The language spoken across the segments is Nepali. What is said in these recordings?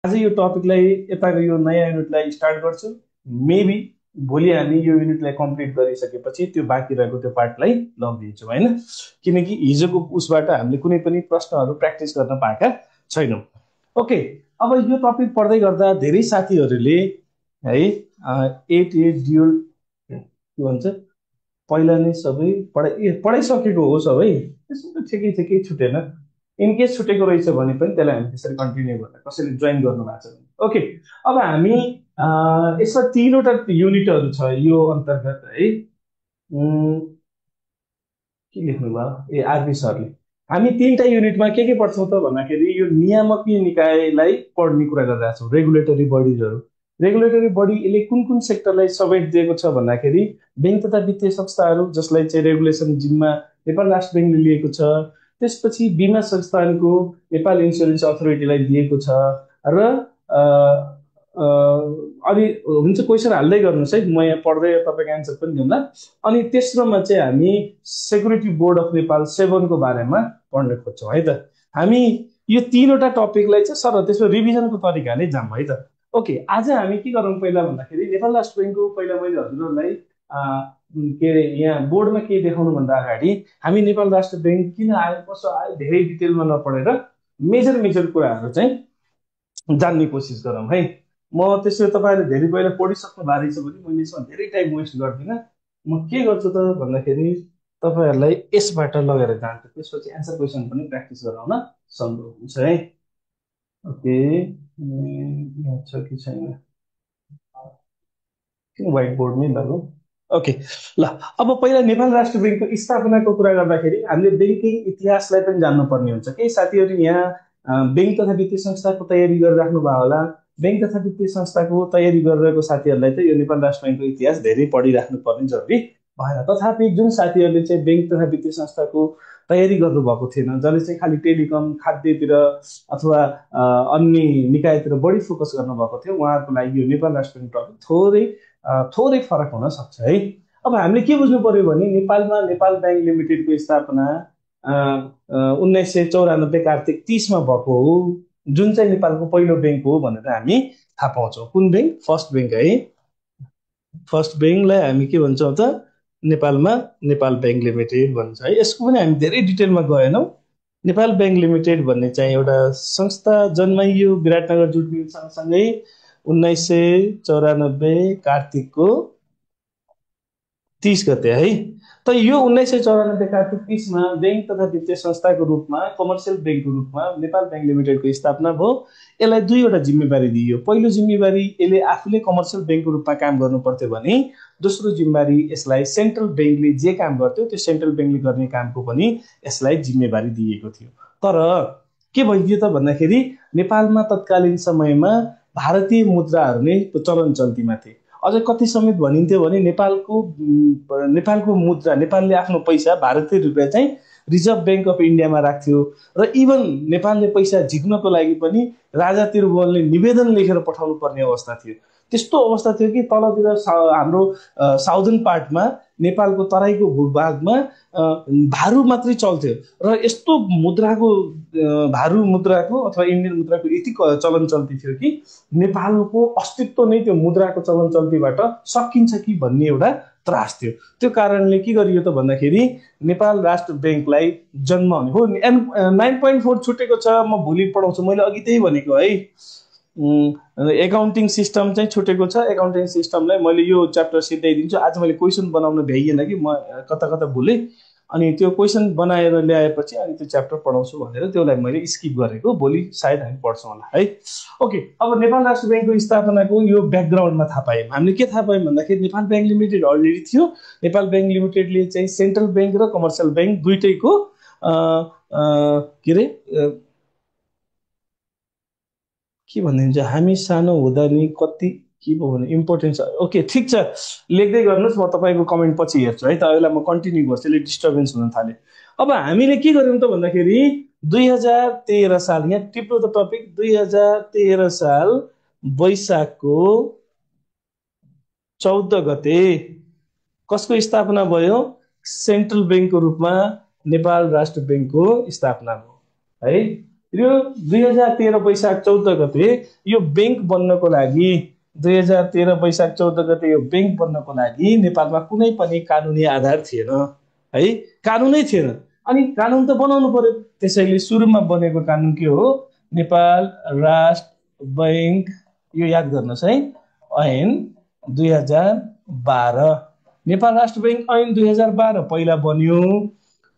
आज यो टपिकलाई यताको यो नयाँ युनिटलाई स्टार्ट गर्छु। मेबी भोलि हामी यो युनिटलाई कम्प्लिट गरिसकेपछि त्यो बाँकी रहेको त्यो पार्टलाई लगिदिन्छौँ होइन, किनकि हिजोको उसबाट हामीले कुनै पनि प्रश्नहरू प्र्याक्टिस गर्न पाएका छैनौँ। ओके, अब यो टपिक पढ्दै गर्दा धेरै साथीहरूले है एट एट ड्युल के भन्छ पहिला नै सबै पढाइसकेको हो सबै, त्यसो त ठिकै ठिकै छुटेन। इनकेस छुटेको रहेछ भने पनि त्यसलाई हामी त्यसरी कन्टिन्यू गर्न कसैले जोइन गर्नु भएको छ भने। ओके, अब हामी यसमा तीनवटा युनिटहरू छ यो अन्तर्गत है। के लेख्नुभयो ए आरबी सरले। हामी तीनटा युनिटमा के पढ्छौँ त भन्दाखेरि यो नियामकीय निकायलाई पढ्ने कुरा गरिरहेको छौँ, रेगुलेटरी बडिजहरू। रेगुलेटरी बडी यसले कुन कुन सेक्टरलाई समेट दिएको छ भन्दाखेरि बैंक तथा वित्तीय संस्थाहरू जसलाई चाहिँ रेगुलेसन जिम्मा नेपाल राष्ट्र बैंकले लिएको छ, त्यसपछि बिमा संस्थानको नेपाल इन्सुरेन्स अथोरिटीलाई दिएको छ र अनि हुन्छ क्वेसन हाल्दै गर्नुहोस् है, म यहाँ पढ्दै तपाईँको एन्सर पनि दिउँला। अनि तेस्रोमा चाहिँ हामी सेक्युरिटी बोर्ड अफ नेपाल सेभनको बारेमा पढ्न खोज्छौँ है त। हामी यो तीनवटा टपिकलाई चाहिँ सर त्यसमा रिभिजनको तरिकाले जाऊँ है त। ओके, आज हामी के गरौँ पहिला भन्दाखेरि नेपाल राष्ट्र बैङ्कको पहिला मैले हजुरहरूलाई के अरे यहाँ बोर्डमा के देखाउनु भन्दा अगाडि हामी नेपाल राष्ट्र बैङ्क किन आयो कसो आयो धेरै डिटेलमा नपढेर मेजर मेजर कुराहरू चाहिँ जान्ने कोसिस गरौँ है। म त्यसो तपाईँहरूले धेरै पहिला पढिसक्नु भएको रहेछ भने मैले यसमा धेरै टाइम वेस्ट गर्दिनँ। म के गर्छु त भन्दाखेरि तपाईँहरूलाई यसबाट लगेर जान्छु, त्यसपछि एन्सर क्वेसन पनि प्र्याक्टिस गराउन सम्भव हुन्छ है। ओके, यहाँ छ कि छैन, व्हाइट बोर्डमै लगौँ। ओके ल, अब पहिला नेपाल राष्ट्र बैङ्कको स्थापनाको कुरा गर्दाखेरि हामीले ब्याङ्किङ इतिहासलाई पनि जान्नुपर्ने हुन्छ। केही साथीहरू यहाँ बैंक तथा वित्तीय संस्थाको तयारी गरिराख्नु भयो होला। बैंक तथा वित्तीय संस्थाको तयारी गरिरहेको साथीहरूलाई त यो नेपाल राष्ट्र बैङ्कको इतिहास धेरै पढिराख्नु पर्ने जरुरी भएन। तथापि जुन साथीहरूले चाहिँ बैंक तथा वित्तीय संस्थाको तयारी गर्नुभएको थिएन, जसले चाहिँ खालि टेलिकम खाद्यतिर अथवा अन्य निकायतिर बढी फोकस गर्नुभएको थियो, उहाँहरूको लागि यो नेपाल राष्ट्र बैङ्क टपिक थोरै फरक हुन सक्छ है। अब हामीले के बुझ्नु पर्यो भने नेपालमा नेपाल ब्याङ्क लिमिटेडको स्थापना 1994 कार्तिक 30मा भएको हो, जुन चाहिँ नेपालको पहिलो ब्याङ्क हो भनेर हामी थाहा पाउँछौँ। कुन ब्याङ्क? फर्स्ट ब्याङ्क है। फर्स्ट ब्याङ्कलाई हामी के भन्छौँ त नेपालमा नेपाल ब्याङ्क लिमिटेड भन्छ है। यसको पनि हामी धेरै डिटेलमा गएनौँ। नेपाल ब्याङ्क लिमिटेड भन्ने चाहिँ एउटा संस्था जन्माइयो विराटनगर जुट मिल सँगसँगै 1994 कार्तिकको 30 गते है। त यो 1994 कार्तिक 30मा बैंक तथा वित्तीय संस्थाको रूपमा कमर्सियल बैंकको रूपमा नेपाल ब्याङ्क लिमिटेडको स्थापना भयो। यसलाई दुईवटा जिम्मेवारी दिइयो। पहिलो जिम्मेवारी यसले आफूले कमर्सियल बैंकको रूपमा काम गर्नु पर्थ्यो भने दोस्रो जिम्मेवारी यसलाई सेन्ट्रल बैंकले जे काम गर्थ्यो त्यो सेन्ट्रल बैंकले गर्ने कामको पनि यसलाई जिम्मेवारी दिएको थियो। तर के भइदियो त भन्दाखेरि नेपालमा तत्कालीन समयमा भारतीय मुद्राहरू नै चलन चल्तीमा थिए। अझ कति समेत भनिन्थ्यो भने नेपालको मुद्रा, नेपालले आफ्नो पैसा भारतीय रुपियाँ चाहिँ रिजर्भ बैंक अफ इन्डियामा राख्थ्यो र इभन नेपालले पैसा झिक्नको लागि पनि राजा तिरुभुवनले निवेदन लेखेर पठाउनु पर्ने अवस्था थियो। त्यस्तो अवस्था थियो कि तलतिर हाम्रो साउदर्न पार्टमा नेपालको तराईको भूभागमा भारू मात्रै चल्थ्यो र यस्तो मुद्राको भारू मुद्राको अथवा इन्डियन मुद्राको यति चलन चल्ती थियो कि नेपालको अस्तित्व नै त्यो मुद्राको चलन चल्तीबाट सकिन्छ कि भन्ने एउटा त्रास थियो। त्यो कारणले के गरियो त भन्दाखेरि नेपाल राष्ट्र बैंकलाई जन्माउने हो। 9.4 छुटेको छ, म भोलि पढाउँछु। मैले अघि त्यही भनेको है, एकाउन्टिङ सिस्टम चाहिँ छुटेको छ। एकाउन्टिङ सिस्टमलाई मैले यो च्याप्टर सिधाइदिन्छु। आज मैले क्वेसन बनाउन भ्याइएन कि म कता कता भुलेँ, अनि त्यो क्वेसन बनाएर ल्याएपछि अनि त्यो च्याप्टर पढाउँछु भनेर त्यसलाई मैले स्किप गरेको। भोलि सायद हामी पढ्छौँ होला है। ओके, अब नेपाल राष्ट्र बैंकको स्थापनाको यो ब्याकग्राउन्डमा थाहा पायौँ। हामीले के थाहा पायौँ भन्दाखेरि नेपाल ब्याङ्क लिमिटेड अलरेडी थियो। नेपाल ब्याङ्क लिमिटेडले चाहिँ सेन्ट्रल ब्याङ्क र कमर्सियल ब्याङ्क दुइटैको के भनिदिन्छ, हामी सानो हुँदा नि कति के भयो भने इम्पोर्टेन्स। ओके ठिक छ, लेख्दै गर्नुहोस्, म तपाईँको कमेन्ट पछि हेर्छु है त। अहिले म कन्टिन्यू गर्छु, यसले डिस्टर्बेन्स हुन थाल्यो। अब हामीले के गर्यौँ त भन्दाखेरि 2013 साल, यहाँ टिप्नु त टपिक, 2013 साल वैशाखको 14 गते कसको स्थापना भयो? सेन्ट्रल ब्याङ्कको रूपमा नेपाल राष्ट्र ब्याङ्कको स्थापना भयो है। यो 2013 वैशाख 14 गते यो बैंक बन्नको लागि 2013 वैशाख 14 गते यो बैंक बन्नको लागि नेपालमा कुनै पनि कानुनी आधार थिएन है, कानुनै थिएन। अनि कानुन त बनाउनु पर्यो, त्यसैले सुरुमा बनेको कानुन के हो? नेपाल राष्ट्र बैंक, यो याद गर्नुहोस् है, ऐन 2012। नेपाल राष्ट्र बैंक ऐन 2012 पहिला बन्यो।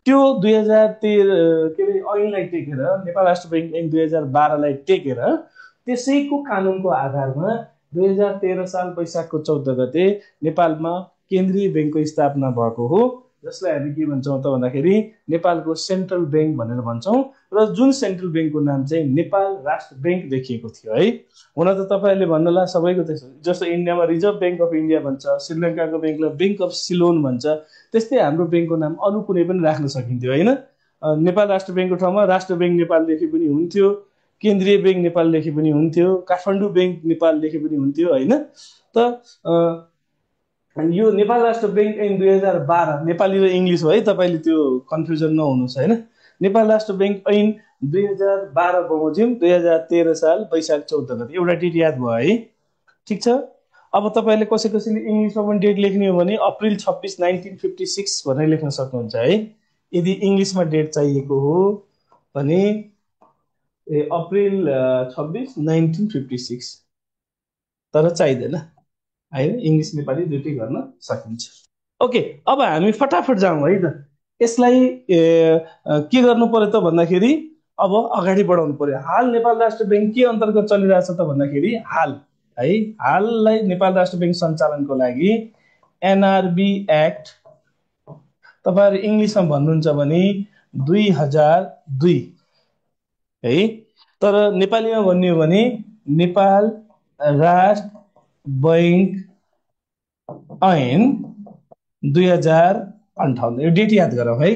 त्यो 2013 के अरे ऐनलाई टेकेर, नेपाल राष्ट्र बैंक ऐन 2012लाई टेकेर त्यसैको कानुनको आधारमा 2013 साल वैशाखको 14 गते नेपालमा केन्द्रीय बैंकको स्थापना भएको हो, जसलाई हामी के भन्छौँ त भन्दाखेरि नेपालको सेन्ट्रल बैंक भनेर भन्छौँ। र जुन सेन्ट्रल बैंकको नाम चाहिँ नेपाल राष्ट्र बैंक देखिएको थियो है। हुन त तपाईँहरूले भन्नुहोला सबैको त्यसो, जस्तो इन्डियामा रिजर्भ बैंक अफ इन्डिया भन्छ, श्रीलङ्काको बैंकलाई बैंक अफ सिलोन भन्छ, त्यस्तै हाम्रो बैंकको नाम अरू कुनै पनि राख्न सकिन्थ्यो होइन। नेपाल राष्ट्र बैंकको ठाउँमा राष्ट्र बैंक नेपाल लेखे पनि हुन्थ्यो, केन्द्रीय बैंक नेपाल लेखे पनि हुन्थ्यो, काठमाडौँ बैंक नेपाल लेखे पनि हुन्थ्यो होइन। त यो नेपाल राष्ट्र बैंक ऐन 2012 नेपाली र इङ्ग्लिस हो है, तपाईँले त्यो कन्फ्युजन नहुनुहोस् होइन। नेपाल राष्ट्र बैंक ऐन 2012 बमोजिम 2013 साल वैशाख 14 गते, एउटा डेट याद भयो है। ठिक छ। अब तपाईँले कसैले इङ्ग्लिसमा पनि डेट लेख्ने हो भने अप्रिल 26 1956 भनेर लेख्न सक्नुहुन्छ है। यदि इङ्ग्लिसमा डेट चाहिएको हो भने अप्रिल 26 1956, तर चाहिँदैन होइन, इङ्ग्लिस नेपाली दुइटै गर्न सकिन्छ। ओके, अब हामी फटाफट जाउँ है त। यसलाई के गर्नु पर्यो त भन्दाखेरि अब अगाडि बढाउनु पर्यो। हाल नेपाल राष्ट्र बैंक के अन्तर्गत चलिरहेछ त भन्दाखेरि हाल है, हाललाई नेपाल राष्ट्र बैंक सञ्चालनको लागि एनआरबी एक्ट, तपाईँहरू इङ्ग्लिसमा भन्नुहुन्छ भने 2002 है, तर नेपालीमा भन्ने हो भने नेपाल राष्ट्र बैंक ऐन 2058, यो डेट याद गरौँ है।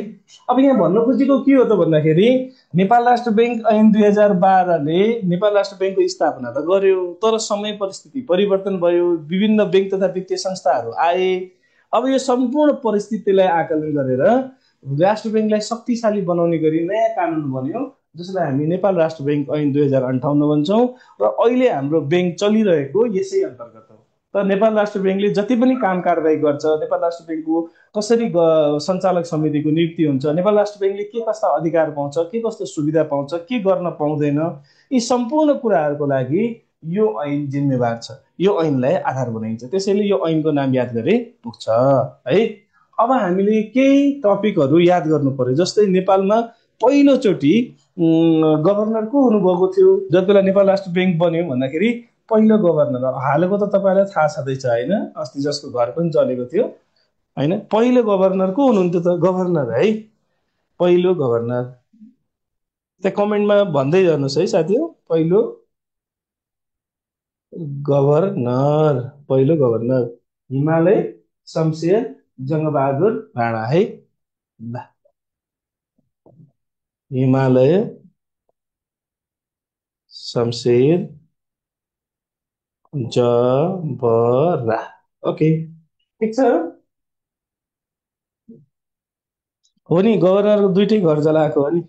अब यहाँ भन्नु खोजेको के हो त भन्दाखेरि नेपाल राष्ट्र बैंक ऐन 2012ले नेपाल राष्ट्र बैंकको स्थापना त गर्यो, तर समय परिस्थिति परिवर्तन भयो, विभिन्न बैंक तथा वित्तीय संस्थाहरू आए। अब यो सम्पूर्ण परिस्थितिलाई आकलन गरेर राष्ट्र बैंकलाई शक्तिशाली बनाउने गरी नयाँ कानुन बन्यो, जसलाई हामी नेपाल राष्ट्र बैंक ऐन 2058 भन्छौँ। र अहिले हाम्रो बैंक चलिरहेको यसै अन्तर्गत हो। त नेपाल राष्ट्र बैंकले जति पनि काम कारबाही गर्छ, नेपाल राष्ट्र बैंकको कसरी सञ्चालक समितिको नियुक्ति हुन्छ, नेपाल राष्ट्र बैंकले के कस्ता अधिकार पाउँछ, के कस्तो सुविधा पाउँछ, के गर्न पाउँदैन, यी सम्पूर्ण कुराहरूको लागि यो ऐन जिम्मेवार छ। यो ऐनलाई आधार बनाइन्छ, त्यसैले यो ऐनको नाम याद गरे पुग्छ है। अब हामीले केही टपिकहरू याद गर्नु पर्यो, जस्तै नेपालमा पहिलोचोटि गभर्नर को हुनुभएको थियो जति बेला नेपाल राष्ट्र बैंक बन्यो भन्दाखेरि? पहिलो गभर्नर, हालको त तपाईँलाई थाहा छँदैछ होइन, अस्ति जसको घर पनि जलेको थियो होइन, पहिलो गभर्नर को हुनुहुन्थ्यो त? गभर्नर है, पहिलो गभर्नर। त्यहाँ कमेन्टमा भन्दै जानुहोस् है साथीहरू, पहिलो गभर्नर, पहिलो गभर्नर हिमालय शमशेर जङ्गबहादुर राणा है। हिमालय शमशेर जबरा, ओके ठिक छ। हो नि, गभर्नरको दुइटै घर जलाएको हो नि,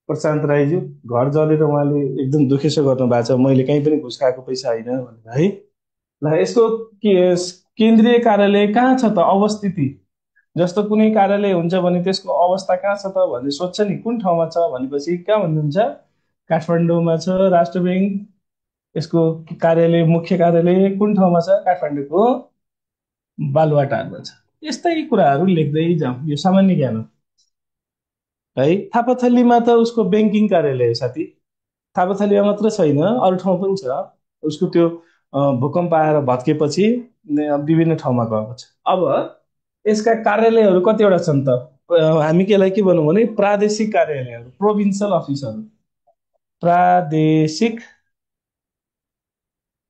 प्रशान्त राईज्यू घर जलेर उहाँले एकदम दुखेसो गर्नु भएको छ, मैले कहीँ पनि घुस खाएको पैसा होइन भनेर है। ल, यसको केन्द्रीय कार्यालय कहाँ छ त? अवस्थिति, जस्तो कुनै कार्यालय हुन्छ भने त्यसको अवस्था कहाँ छ त भन्ने सोध्छ नि, कुन ठाउँमा छ भनेपछि कहाँ भन्नुहुन्छ? काठमाडौँमा छ राष्ट्र बैंक। यसको कार्यालय, मुख्य कार्यालय कुन ठाउँमा छ? काठमाडौँको बालुवाटारमा छ। यस्तै कुराहरू लेख्दै जाउँ, यो सामान्य ज्ञान हो है। थापाथलीमा त उसको ब्याङ्किङ कार्यालय हो साथी, थापाथलीमा मात्र छैन, अरू ठाउँ पनि छ। उसको त्यो भूकम्प आएर भत्केपछि विभिन्न ठाउँमा गएको छ। अब यसका कार्यालयहरू कतिवटा छन् त? हामी केलाई के भनौँ भने प्रादेशिक कार्यालयहरू, प्रोभिन्सियल अफिसहरू, प्रादेशिक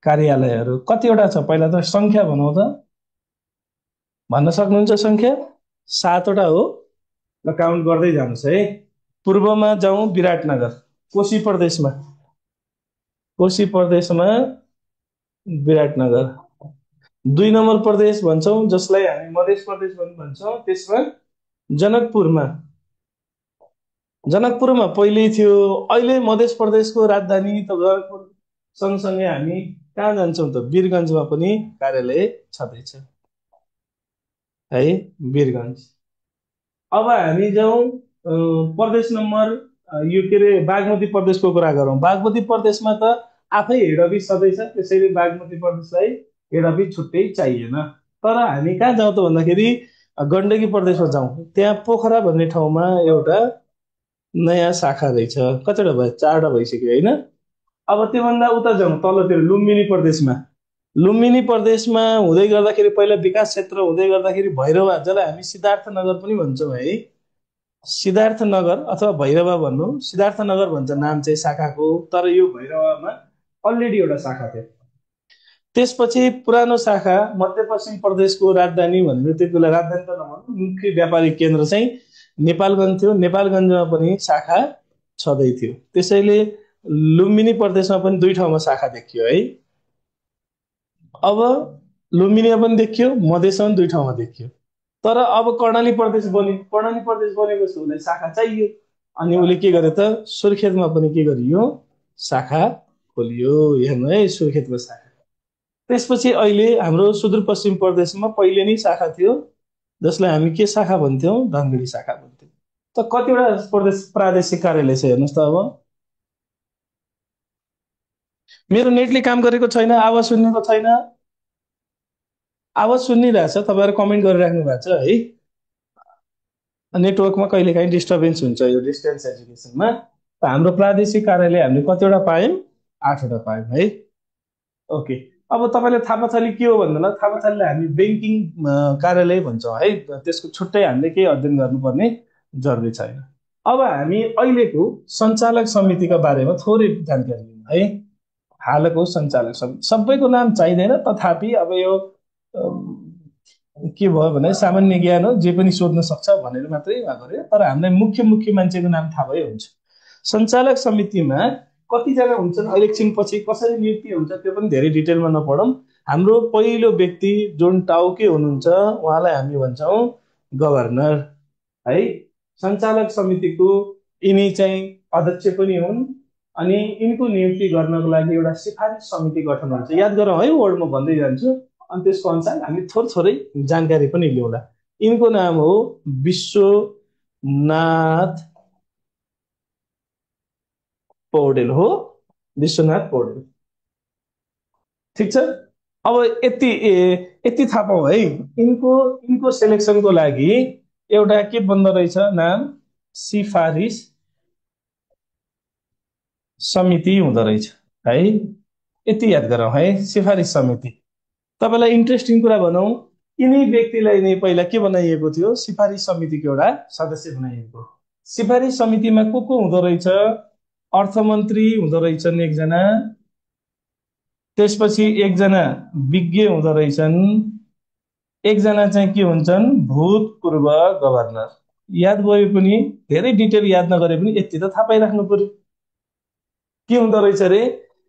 कार्यालयहरू कतिवटा छ? पहिला त सङ्ख्या भनौँ त, भन्न सक्नुहुन्छ सङ्ख्या? 7वटा हो। ल, काउन्ट गर्दै जानुहोस् है। पूर्वमा जाउँ, विराटनगर, कोशी प्रदेशमा, कोशी प्रदेशमा विराटनगर। 2 नम्बर प्रदेश भन्छौँ जसलाई हामी मध्य प्रदेश पनि भन्छौँ, त्यसमा जनकपुरमा, जनकपुरमा पहिल्यै थियो। अहिले मध्य प्रदेशको राजधानी त जनकपुर सँगसँगै हामी कहाँ जान्छौँ त, वीरगन्जमा पनि कार्यालय छँदैछ है, वीरगन्ज। अब हामी जाउँ प्रदेश नम्बर यो के अरे बागमती प्रदेशको कुरा गरौँ। बागमती प्रदेशमा त आफै हेड अफिस छँदैछ, त्यसैले बागमती प्रदेशलाई हेड अफिस छुट्टै चाहिएन। तर हामी कहाँ जाउँ त भन्दाखेरि गण्डकी प्रदेशमा जाउँ। त्यहाँ पोखरा भन्ने ठाउँमा एउटा नयाँ शाखा रहेछ। कतिवटा भयो, 4वटा भइसक्यो होइन। अब त्योभन्दा उता जाउँ तलतिर लुम्बिनी प्रदेशमा। लुम्बिनी प्रदेशमा हुँदै गर्दाखेरि पहिला विकास क्षेत्र हुँदै गर्दाखेरि भैरवा, जसलाई हामी सिद्धार्थ नगर पनि भन्छौँ है, सिद्धार्थ नगर अथवा भैरवा भन्नु, सिद्धार्थ नगर भन्छ नाम चाहिँ शाखाको, तर यो भैरवामा अलरेडी एउटा शाखा थियो। त्यसपछि पुरानो शाखा मध्यपश्चिम प्रदेशको राजधानी भनेर त्यति बेला राजधानी त नभनौँ, मुख्य व्यापारिक केन्द्र चाहिँ नेपालगञ्ज थियो। नेपालगञ्जमा पनि शाखा छँदै थियो। त्यसैले लुम्बिनी प्रदेशमा पनि 2 ठाउँमा शाखा देखियो है। अब लुम्बिनीमा पनि देखियो, मधेसमा पनि 2 ठाउँमा देखियो। तर अब कर्णाली प्रदेश बन्यो। कर्णाली प्रदेश बनेपछि उसलाई शाखा चाहियो, अनि उसले के गर्यो त, सुर्खेतमा पनि के गरियो, शाखा खोलियो। हेर्नु है, सुर्खेतको शाखा। त्यसपछि अहिले हाम्रो सुदूरपश्चिम प्रदेशमा पहिले नै शाखा थियो, जसलाई हामी के शाखा भन्थ्यौँ, धनगढी शाखा भन्थ्यौँ। त कतिवटा प्रदेश प्रादेशिक कार्यालय छ हेर्नुहोस् त। अब मेरो नेटले काम गरेको छैन, आवाज सुन्नेको छैन। आवाज सुनिरहेछ, तपाईँहरू कमेन्ट गरिराख्नु भएको छ है। नेटवर्कमा कहिलेकाहीँ डिस्टर्बेन्स हुन्छ यो डिस्टेन्स एजुकेसनमा। त हाम्रो प्रादेशिक कार्यालय हामीले कतिवटा पायौँ, 8वटा पायौँ है। ओके। अब तपाईँले थापाथली के हो भन्दा थापाथलीलाई हामी ब्याङ्किङ कार्यालय भन्छौँ है। त्यसको छुट्टै हामीले केही अध्ययन गर्नुपर्ने जरुरी छैन। अब हामी अहिलेको सञ्चालक समितिका बारेमा थोरै जानकारी लिउँ है। हालको सञ्चालक समिति सबैको नाम चाहिँदैन, तथापि अब यो के भयो भने सामान्य ज्ञान हो, जे पनि सोध्न सक्छ भनेर मात्रै गरे। तर हामीलाई मुख्य मुख्य मान्छेको नाम थाहा भए हुन्छ। सञ्चालक समितिमा कतिजना हुन्छन्, इलेक्सन पछि कसरी नियुक्ति हुन्छ त्यो पनि धेरै डिटेलमा नपढौँ। हाम्रो पहिलो व्यक्ति जुन टाउके हुनुहुन्छ उहाँलाई हामी भन्छौँ गभर्नर है। सञ्चालक समितिको यिनी चाहिँ अध्यक्ष पनि हुन्, अनि यिनको नियुक्ति गर्नको लागि एउटा सिफारिस समिति गठन हुन्छ। याद गरौँ है, वर्डमा भन्दै जान्छु, अनि त्यसको अनुसार हामी थोरै थोरै जानकारी पनि लिउँला। यिनको नाम हो विश्वनाथ पौडेल हो, विश्वनाथ पौडेल। ठिक छ। अब यति यति थाहा पाउँ है। यिनको सेलेक्सनको लागि एउटा के बन्दो रहेछ नाम, सिफारिस समिति हुँदो रहेछ है। यति याद गरौँ है, सिफारिस समिति। तपाईँलाई इन्ट्रेस्टिङ कुरा भनौँ, यिनी व्यक्तिलाई नै पहिला के बनाइएको थियो, सिफारिस समितिको एउटा सदस्य बनाइएको। सिफारिस समितिमा को हुँदो रहेछ, अर्थमन्त्री हुँदो रहेछन् एकजना, त्यसपछि एकजना विज्ञ हुँदो रहेछन्, एकजना चाहिँ के हुन्छन्, भूतपूर्व गभर्नर। याद गए पनि धेरै डिटेल याद नगरे पनि यति त थाहा पाइराख्नु पर्यो। के हुँदो रहेछ अरे,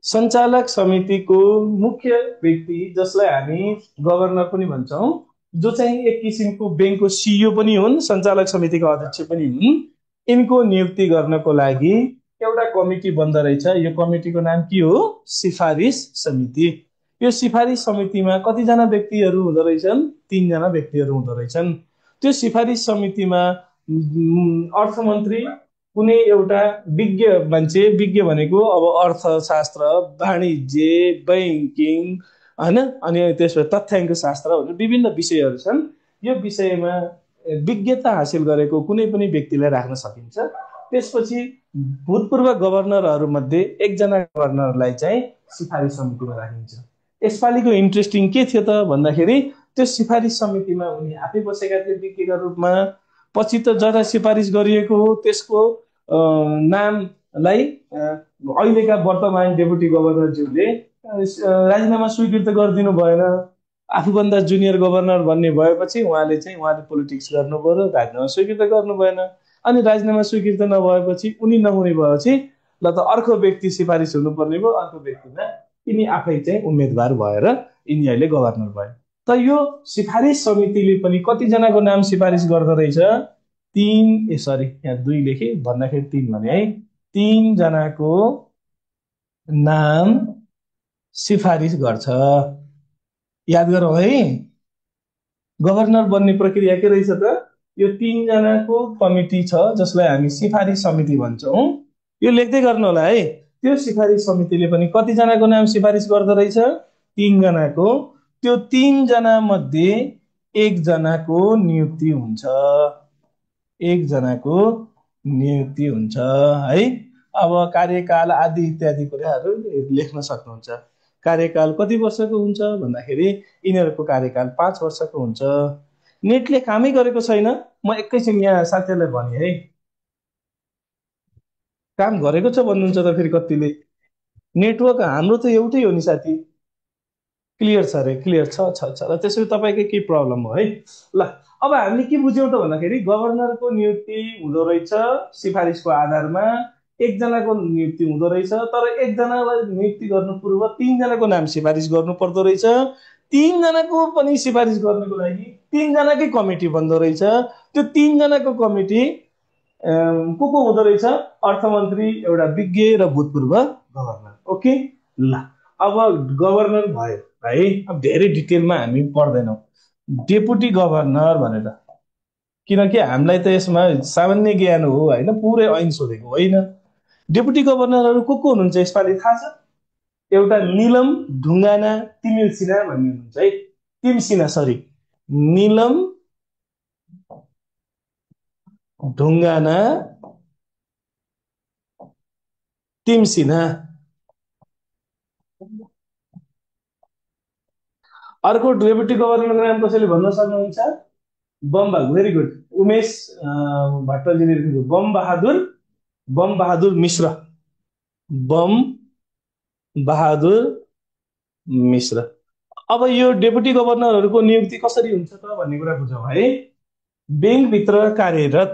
सञ्चालक समितिको मुख्य व्यक्ति जसलाई हामी गभर्नर पनि भन्छौँ, जो चाहिँ एक किसिमको ब्याङ्कको सिइओ पनि हुन्, सञ्चालक समितिको अध्यक्ष पनि हुन्। यिनको नियुक्ति गर्नको लागि एउटा कमिटी बन्द रहेछ। यो कमिटीको नाम के हो, सिफारिस समिति। यो सिफारिस समितिमा कतिजना व्यक्तिहरू हुँदो रहेछन्, 3 जना व्यक्तिहरू हुँदो रहेछन्। त्यो सिफारिस समितिमा अर्थमन्त्री, कुनै एउटा विज्ञ मान्छे, विज्ञ भनेको अब अर्थशास्त्र, वाणिज्य, बैंकिङ होइन, अनि त्यसपछि तथ्याङ्क शास्त्र भनेर विभिन्न विषयहरू छन्। यो विषयमा विज्ञता हासिल गरेको कुनै पनि व्यक्तिलाई राख्न सकिन्छ। त्यसपछि भूतपूर्व गभर्नरहरू मध्ये एकजना गभर्नरलाई चाहिँ सिफारिस समितिमा राखिन्छ। यसपालिको इन्ट्रेस्टिङ के थियो त भन्दाखेरि, त्यो सिफारिस समितिमा उनी आफै बसेका थिए विज्ञका रूपमा। पछि त जता सिफारिस गरिएको हो त्यसको नामलाई अहिलेका वर्तमान डेपुटी गभर्नरज्यूले राजीनामा स्वीकृत गरिदिनु भएन। आफूभन्दा जुनियर गभर्नर भन्ने भएपछि उहाँले पोलिटिक्स गर्नु पर्यो, राजीनामा स्वीकृत गर्नु भएन। अनि राजीनामा स्वीकृत नभएपछि, उनी नहुने भएपछि ल त अर्को व्यक्ति सिफारिस हुनुपर्ने भयो। अर्को व्यक्तिमा यिनी आफै चाहिँ उम्मेदवार भएर यिनी अहिले गभर्नर भए। त यो सिफारिस समितिले पनि कतिजनाको नाम सिफारिस गर्दो रहेछ, सरी यहाँ 2 लेखेँ भन्दाखेरि 3 भने है, 3 जनाको नाम सिफारिस गर्छ। याद गरौँ है, गभर्नर बन्ने प्रक्रिया के रहेछ त, यो 3 जनाको कमिटी छ जसलाई हामी सिफारिस समिति भन्छौँ। यो लेख्दै गर्नु होला है। त्यो सिफारिस समितिले पनि कति जनाको नाम सिफारिस गर्दो रहेछ, 3 जनाको। त्यो 3 जना मध्ये 1 जनाको नियुक्ति हुन्छ, 1 जनाको नियुक्ति हुन्छ है। अब कार्यकाल आदि इत्यादि कुराहरू लेख्न सक्नुहुन्छ। कार्यकाल कति वर्षको हुन्छ भन्दाखेरि यिनीहरूको कार्यकाल 5 वर्षको हुन्छ। नेटले कामै गरेको छैन, म एकैछिन यहाँ साथीहरूलाई भने है, काम गरेको छ भन्नुहुन्छ त फेरि कतिले। नेटवर्क हाम्रो त एउटै हो नि साथी। क्लियर छ अरे, क्लियर छ र त्यसो तपाईँकै केही प्रब्लम हो है। ल अब हामीले के बुझ्यौँ त भन्दाखेरि गभर्नरको नियुक्ति हुँदो रहेछ सिफारिसको आधारमा, 1 जनाको नियुक्ति हुँदो रहेछ, तर 1 जनालाई नियुक्ति गर्नु पूर्व 3 जनाको नाम सिफारिस गर्नु पर्दो रहेछ। 3 जनाको पनि सिफारिस गर्नको लागि 3 जनाकै कमिटी बन्दो रहेछ। त्यो 3 जनाको कमिटी को हुँदो रहेछ, अर्थमन्त्री, एउटा विज्ञ र भूतपूर्व गभर्नर। ओके, ल अब गभर्नर भयो है। अब धेरै डिटेलमा हामी पढ्दैनौँ डेपुटी गभर्नर भनेर, किनकि हामीलाई त यसमा सामान्य ज्ञान हो होइन, पुरै ऐन सोधेको होइन। डेपुटी गभर्नरहरू को हुनुहुन्छ यसपालि थाहा छ? एउटा निलम ढुङ्गाना तिमिल भन्ने हुनुहुन्छ है, तिमसिना सरी, निलम ढुङ्गाना तिमसिना। अर्को डेपुटी गभर्नरको नाम कसैले भन्न सक्नुहुन्छ? बमबहादुर, भेरी गुड, उमेश भट्टजीले लेख्नु, बम बहादुर मिश्र, बम बहादुर मिश्र। अब यो डेपुटी गभर्नरहरूको नियुक्ति कसरी हुन्छ त भन्ने कुरा बुझौँ है। बैंकभित्र कार्यरत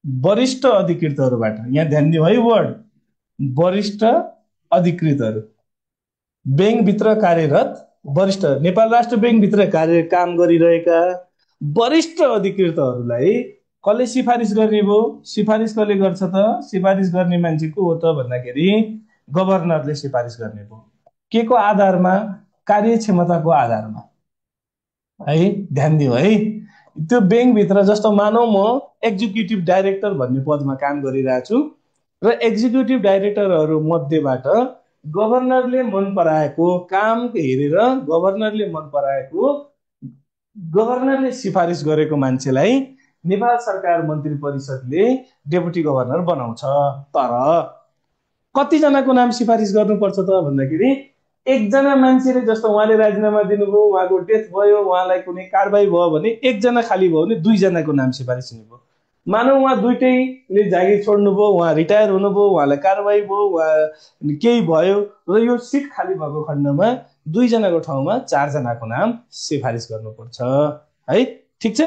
वरिष्ठ अधिकृतहरूबाट, यहाँ ध्यान दिउँ है वर्ड, वरिष्ठ अधिकृतहरू, बैंकभित्र कार्यरत वरिष्ठ, नेपाल राष्ट्र बैंकभित्र काम गरिरहेका वरिष्ठ अधिकृतहरूलाई कसले सिफारिस गर्ने भयो? सिफारिस कसले गर्छ त? सिफारिस गर्ने मान्छे को हो त भन्दाखेरि गभर्नरले सिफारिस गर्ने भयो। के को आधारमा? कार्यक्षमताको आधारमा है, ध्यान दियो है। त्यो बैंकभित्र जस्तो मानौ म एक्जिक्युटिभ डाइरेक्टर भन्ने पदमा काम गरिरहेको छु र एक्जिक्युटिभ डाइरेक्टरहरू मध्येबाट गभर्नरले मन पराएको काम हेरेर गभर्नरले सिफारिस गरेको मान्छेलाई नेपाल सरकार मन्त्री परिषदले डेपुटी गभर्नर बनाउँछ। तर कतिजनाको नाम सिफारिस गर्नुपर्छ त भन्दाखेरि 1 जना मान्छेले, जस्तो उहाँले राजीनामा दिनुभयो, उहाँको डेथ भयो, उहाँलाई कुनै कारबाही भयो भने 1 जना खाली भयो भने 2 जनाको नाम सिफारिस हुनुभयो। मानौ उहाँ दुइटैले जागिर छोड्नुभयो, उहाँ रिटायर हुनुभयो, उहाँलाई कारबाही भयो, उहाँ केही भयो र यो सिट खाली भएको खण्डमा 2 जनाको ठाउँमा 4 जनाको नाम सिफारिस गर्नुपर्छ है। ठिक छ,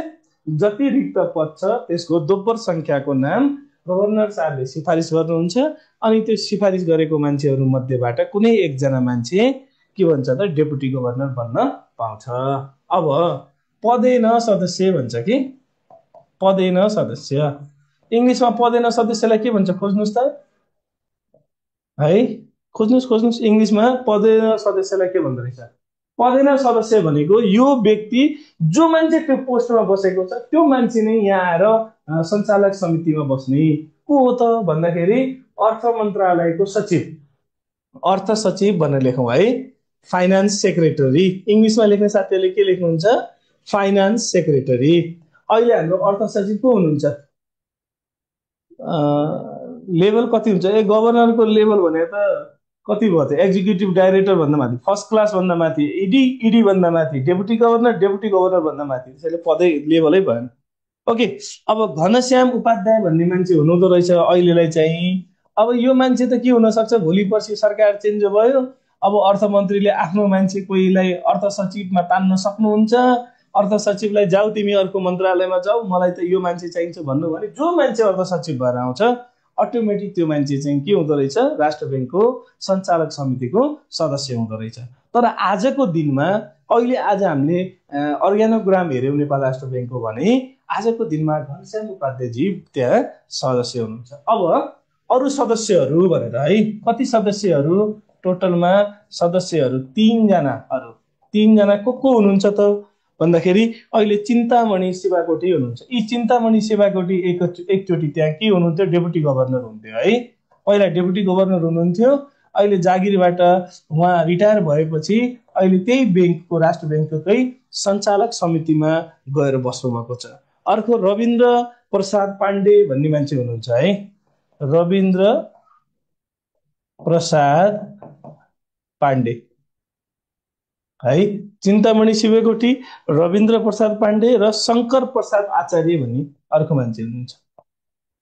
जति रिक्त पद छ त्यसको दोब्बर संख्याको नाम गभर्नर साहबले सिफारिस गर्नुहुन्छ। अनि त्यो सिफारिस गरेको मान्छेहरू मध्येबाट कुनै 1 जना मान्छे के भन्छ त डेपुटी गभर्नर बन्न पाउँछ। अब पदेन सदस्य भन्छ कि पदेन सदस्य, इङ्ग्लिसमा पदेन सदस्यलाई के भन्छ खोज्नुहोस् त है, खोज्नुहोस् इङ्ग्लिसमा पदेन सदस्यलाई के भन्दो रहेछ? पदेन सदस्य भनेको यो व्यक्ति जो मान्छे त्यो पोस्टमा बसेको छ त्यो मान्छे नै यहाँ आएर सञ्चालक समितिमा बस्ने। को हो त भन्दाखेरि अर्थ मन्त्रालयको सचिव, अर्थ सचिव भनेर लेखौँ है, फाइनान्स सेक्रेटरी। इङ्ग्लिसमा लेख्ने साथीहरूले के लेख्नुहुन्छ? Finance secretary. अहिले हाम्रो अर्थ सचिव को हुनुहुन्छ? लेभल कति हुन्छ? गभर्नरको लेभल भने त कति भयो त? एक्जिक्युटिभ डाइरेक्टर भन्दा माथि, फर्स्ट क्लास भन्दा माथि, इडी भन्दा माथि, डेपुटी गभर्नर भन्दा माथि, त्यसैले पदै लेभलै भएन। ओके, अब घनश्याम उपाध्याय भन्ने मान्छे हुनुहुँदो रहेछ अहिलेलाई चाहिँ। अब यो मान्छे त के हुन सक्छ, भोलि पर्सि सरकार चेन्ज भयो, अब अर्थमन्त्रीले आफ्नो मान्छे कोहीलाई अर्थ सचिवमा तान्न सक्नुहुन्छ। अर्थ सचिवलाई जाऊ तिमी अर्को मन्त्रालयमा जाऊ, मलाई त यो मान्छे चाहिन्छ भन्नु भने जो मान्छे अर्थ सचिव भएर आउँछ अटोमेटिक त्यो मान्छे चाहिँ के हुँदो रहेछ, राष्ट्र ब्याङ्कको सञ्चालक समितिको सदस्य हुँदो रहेछ। तर आजको दिनमा अहिले आज हामीले अर्ग्यानोग्राम हेऱ्यौँ नेपाल राष्ट्र ब्याङ्कको भने आजको दिनमा घनश्याम उपाध्यायजी त्यहाँ सदस्य हुनुहुन्छ। अब अरू सदस्यहरू भनेर है, कति सदस्यहरू टोटलमा सदस्यहरू 3 जना, अरू 3 जना को हुनुहुन्छ त भन्दाखेरि अहिले चिन्तामणि शिवाकोटी हुनुहुन्छ। यी चिन्तामणि शिवाकोटी एकचोटि त्यहाँ के हुनुहुन्थ्यो, डेपुटी गभर्नर हुनुहुन्थ्यो है, पहिला डेपुटी गभर्नर हुनुहुन्थ्यो। अहिले जागिरबाट उहाँ रिटायर भएपछि अहिले त्यही ब्याङ्कको राष्ट्र ब्याङ्ककै सञ्चालक समितिमा गएर बस्नुभएको छ। अर्को रविन्द्र प्रसाद पाण्डे भन्ने मान्छे हुनुहुन्छ है, रविन्द्र प्रसाद पाण्डे है, चिन्तामणि शिवकोटी, रविन्द्र प्रसाद पाण्डे र शङ्कर प्रसाद आचार्य भन्ने अर्को मान्छे हुनुहुन्छ,